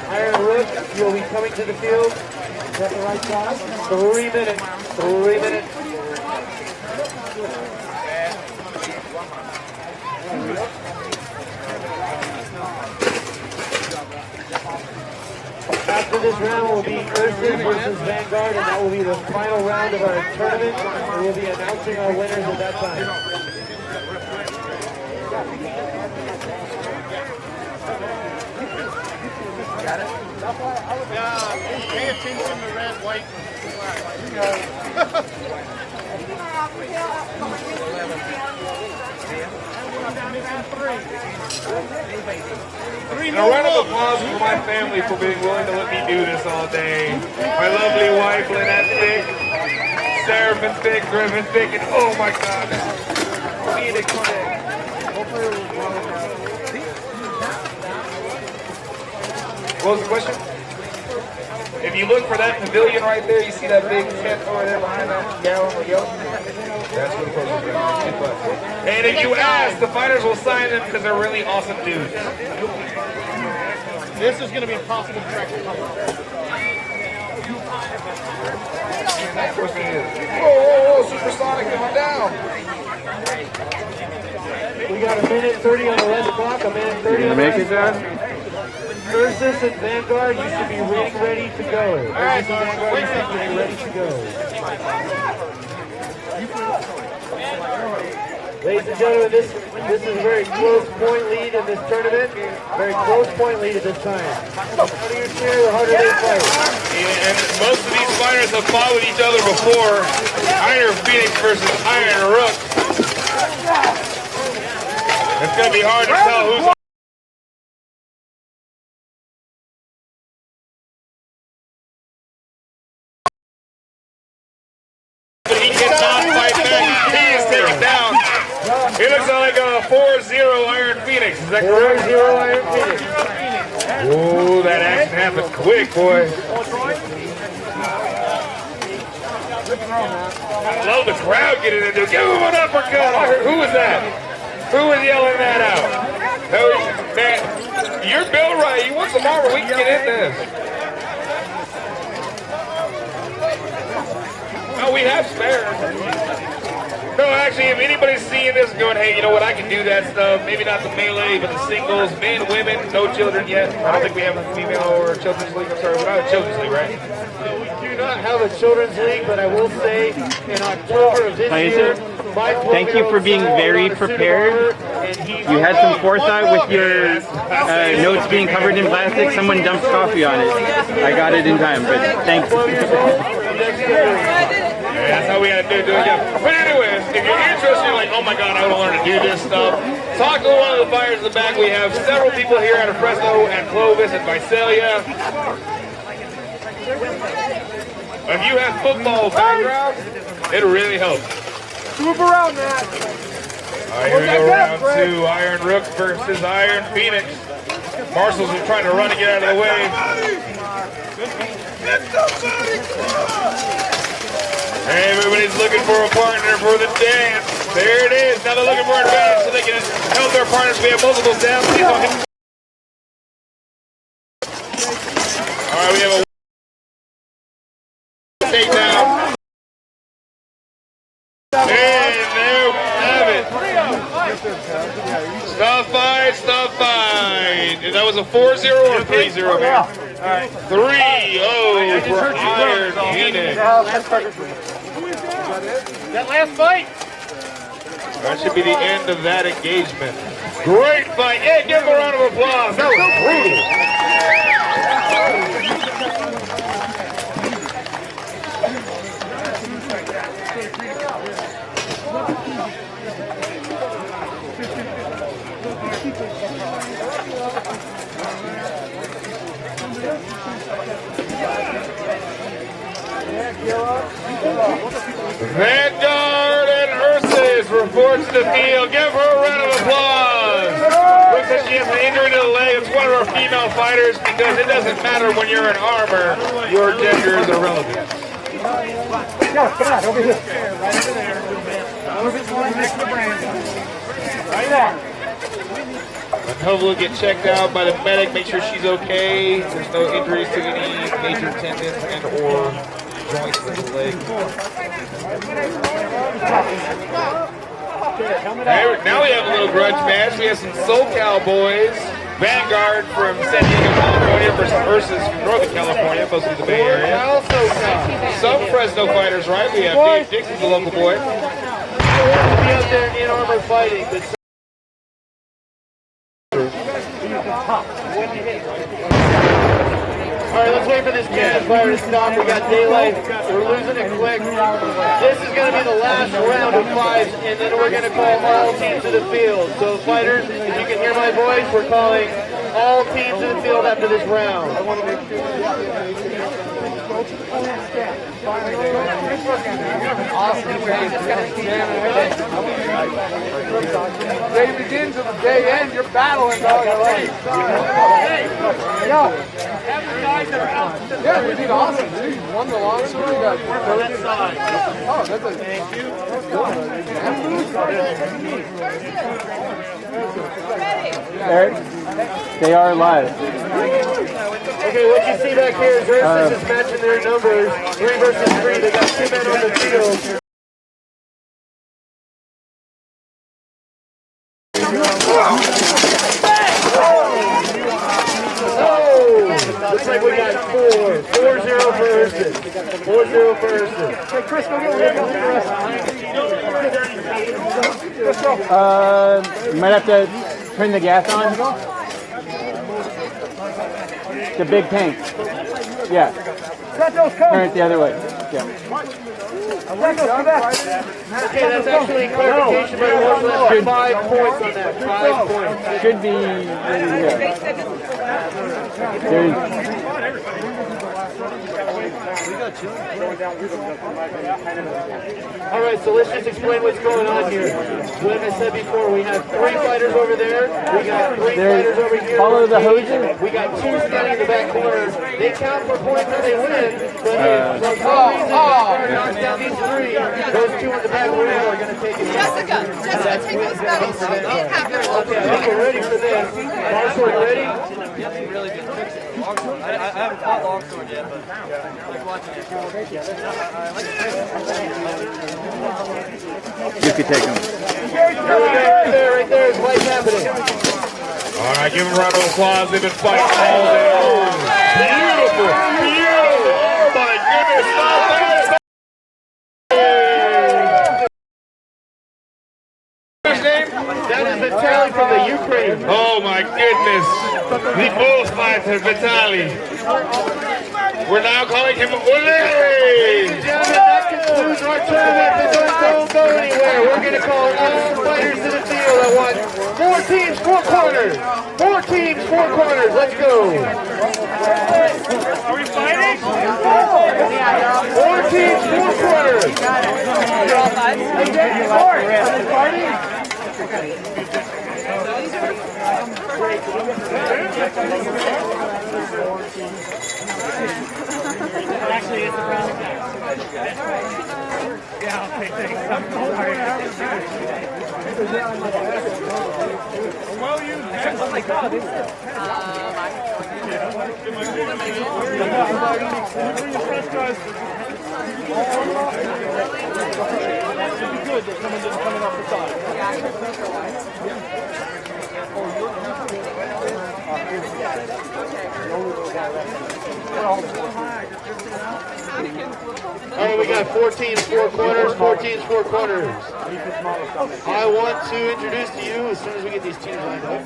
Iron Rook, you'll be coming to the field. Is that the right time? 3 minutes. 3 minutes. After this round will be Ursus versus Vanguard, and that will be the final round of our tournament. And we'll be announcing our winners at that time. Got it? Pay attention to red, white, And a round of applause for my family for being willing to let me do this all day. My lovely wife, Lynette Thick, Seraphim Thick, Griffin Thick, and oh my God, Phoenix Thick. What was the question? If you look for that pavilion right there, you see that big tent over there behind that gallon of yellow? That's where the posters are. And if you ask, the fighters will sign them because they're really awesome dudes. This is going to be impossible to track. Oh, Supersonic coming down. We got 1:30 on the red clock, 1:30 on the red clock. Ursus and Vanguard, you should be ready to go. All right, Vanguard, you should be ready to go. Ladies and gentlemen, this is a very close point lead in this tournament. Very close point lead at this time. The harder you cheer, the harder they fight. And most of these fighters have fought with each other before. Iron Phoenix versus Iron Rook. It's going to be hard to tell who's but he cannot fight back. He is taken down. It looks like a 4-0 Iron Phoenix. Is that correct? 4-0 Iron Phoenix. Oh, that action happened quick, boy. I love the crowd getting into it. Give him an uppercut. Who was that? Who was yelling that out? Man, you're built right. You want some armor? We can get in this. No, we have spares. No, actually, if anybody's seeing this going, hey, you know what, I can do that stuff. Maybe not the melee, but the singles, men, women, no children yet. I don't think we have a female or a children's league. I'm sorry, we're not a children's league, right? We do not have a children's league, but I will say in October of this year, my thank you for being very prepared. You had some foresight with your notes being covered in plastic. Someone dumped coffee on it. I got it in time, but thanks. Yeah, that's how we gotta do it again. But anyways, if you're interested, you're like, oh my god, I want to learn to do this stuff, talk to one of the fighters in the back. We have several people here out of Fresno and Clovis and Visalia. If you have football background, it really helps. Move around, Matt. All right, here we go, round two. Iron Rook versus Iron Phoenix. Marshall's been trying to run and get out of the way. Everybody's looking for a partner for the dance. There it is. Now they're looking for an advantage so they can help their partners. We have multiple downs. All right, we have a takedown. And there we have it. Stop fight, stop fight. And that was a 4-0 or 3-0, man? 3-0 for Iron Phoenix. That last fight? That should be the end of that engagement. Great fight. Yeah, give him a round of applause. That was brutal. Vanguard and Ursus report to the field. Give her a round of applause. Looks like she has an injury to the leg. It's one of our female fighters because it doesn't matter when you're in armor. Your gender is irrelevant. Yeah, come on, over here. Right over there. Move it more next to Brandon. Right there. And hopefully get checked out by the medic. Make sure she's okay. There's no injuries to any major tendons and or joints in the leg. Now we have a little grudge match. We have some SoCal boys. Vanguard from San Diego, California versus Ursus from Northern California, mostly the Bay Area. Some Fresno fighters, right? We have Dave Dixon's a local boy. You don't have to be out there in armor fighting, but all right, let's wait for this cannon fire to stop. We got daylight. We're losing it quick. This is going to be the last round of fives, and then we're going to call all teams to the field. So, fighters, if you can hear my voice, we're calling all teams to the field after this round. Day begins and the day ends. You're battling, dog. Yeah, we did awesome, dude. You won the long story. Oh, that's a thank you. Eric, they are live. Okay, what you see back here is Ursus is matching their numbers. 3 versus 3. They got 2 men on the field. Oh, like we got 4-0 for Ursus. 4-0 for Ursus. Hey, Chris, go get one. You might have to turn the gas on. The big tank. Yeah. Turn it the other way. Yeah. Okay, that's actually clarification by the marshal. That's 5 points on that. 5 points. Should be. There's. All right, so let's just explain what's going on here. Like I said before, we have 3 fighters over there. We got 3 fighters over here. Follow the hoses. We got 2 standing in the back corner. They count for points when they win, but if for some reason Vanguard knocks down these 3, those 2 in the back corner are going to take it. Jessica, take those medals. Okay, I think we're ready for this. Marshall, you ready? I haven't fought longsword yet, but I like watching it. You could take them. Right there is what's happening. All right, give them a round of applause. They've been fighting all day long. Beautiful, beautiful. Oh my goodness. First name? That is Vitaly from the Ukraine. Oh my goodness. The bullfighter Vitaly. We're now calling him Ole. Ladies and gentlemen, that concludes our tournament. The don't go anywhere. We're going to call all fighters to the field. I want 4 teams, 4 corners. 4 teams, 4 corners. Let's go. Are we fighting? 4 teams, 4 corners. You're all five? Are we fighting? Actually, it's a round of yeah, okay, thanks. I'm sorry. Well, you oh my God, this is bring your fresh guys. It'd be good that someone didn't come in off the side. All right, we got 4 teams, 4 corners, 4 teams, 4 corners. I want to introduce to you as soon as we get these teams lined up.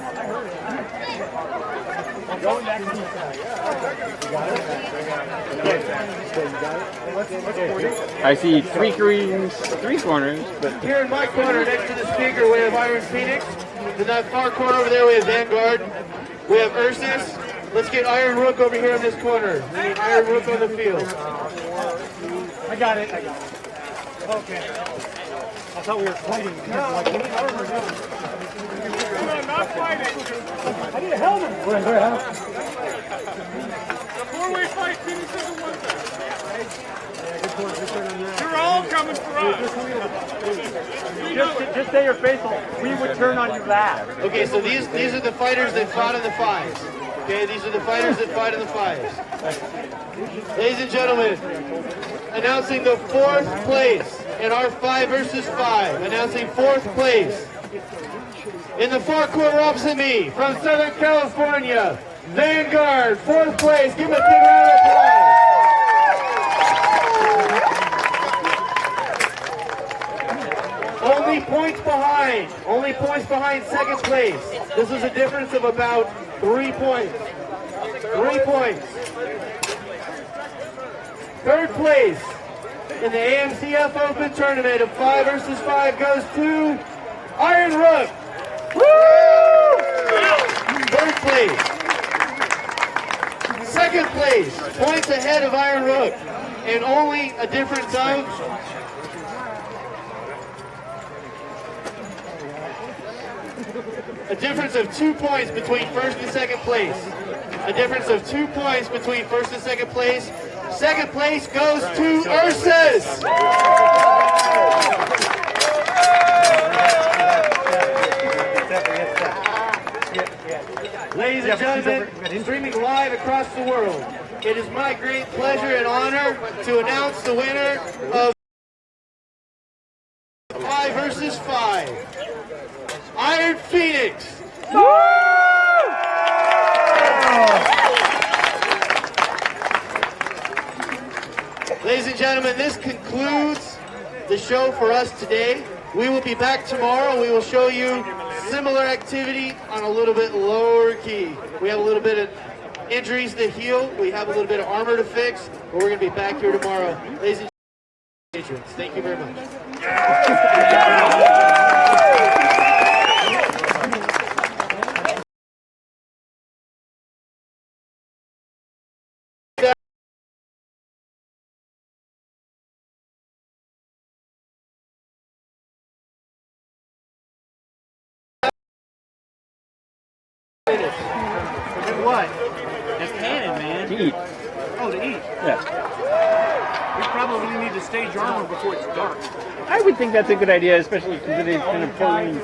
I see 3 greens, 3 corners, but Here in my corner, next to the speaker, we have Iron Phoenix. In that far corner over there, we have Vanguard. We have Ursus. Let's get Iron Rook over here in this corner. We need Iron Rook on the field. I got it. Okay. I thought we were fighting. No, I'm not fighting. I need a helmet. The 4-way fight finishes in 1 second. You're all coming for us. Just say your facial. We would turn on you last. Okay, so these are the fighters that fought in the 5s. Okay, these are the fighters that fight in the 5s. Ladies and gentlemen, announcing the 4th place in our 5 versus 5. Announcing 4th place. In the far corner opposite me, from Southern California, Vanguard, 4th place. Give him a big round of applause. Only points behind 2nd place. This is a difference of about 3 points. 3 points. 3rd place in the Amcf Open Tournament of 5 versus 5 goes to Iron Rook. Woo! 3rd place. 2nd place, points ahead of Iron Rook, and only a difference of a difference of 2 points between 1st and 2nd place. A difference of 2 points between 1st and 2nd place. 2nd place goes to Ursus. Ladies and gentlemen, streaming live across the world, it is my great pleasure and honor to announce the winner of 5 versus 5. Iron Phoenix. gentlemen, this concludes the show for us today. We will be back tomorrow. We will show you similar activity on a little bit lower key. We have a little bit of injuries to heal. We have a little bit of armor to fix. But we're going to be back here tomorrow. Ladies and gentlemen, thank you very much. And what? That's cannon, man. To eat. Oh, to eat. Yeah. We probably need to stage armor before it's dark. I would think that's a good idea, especially considering it's kind of pulling.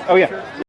Oh yeah.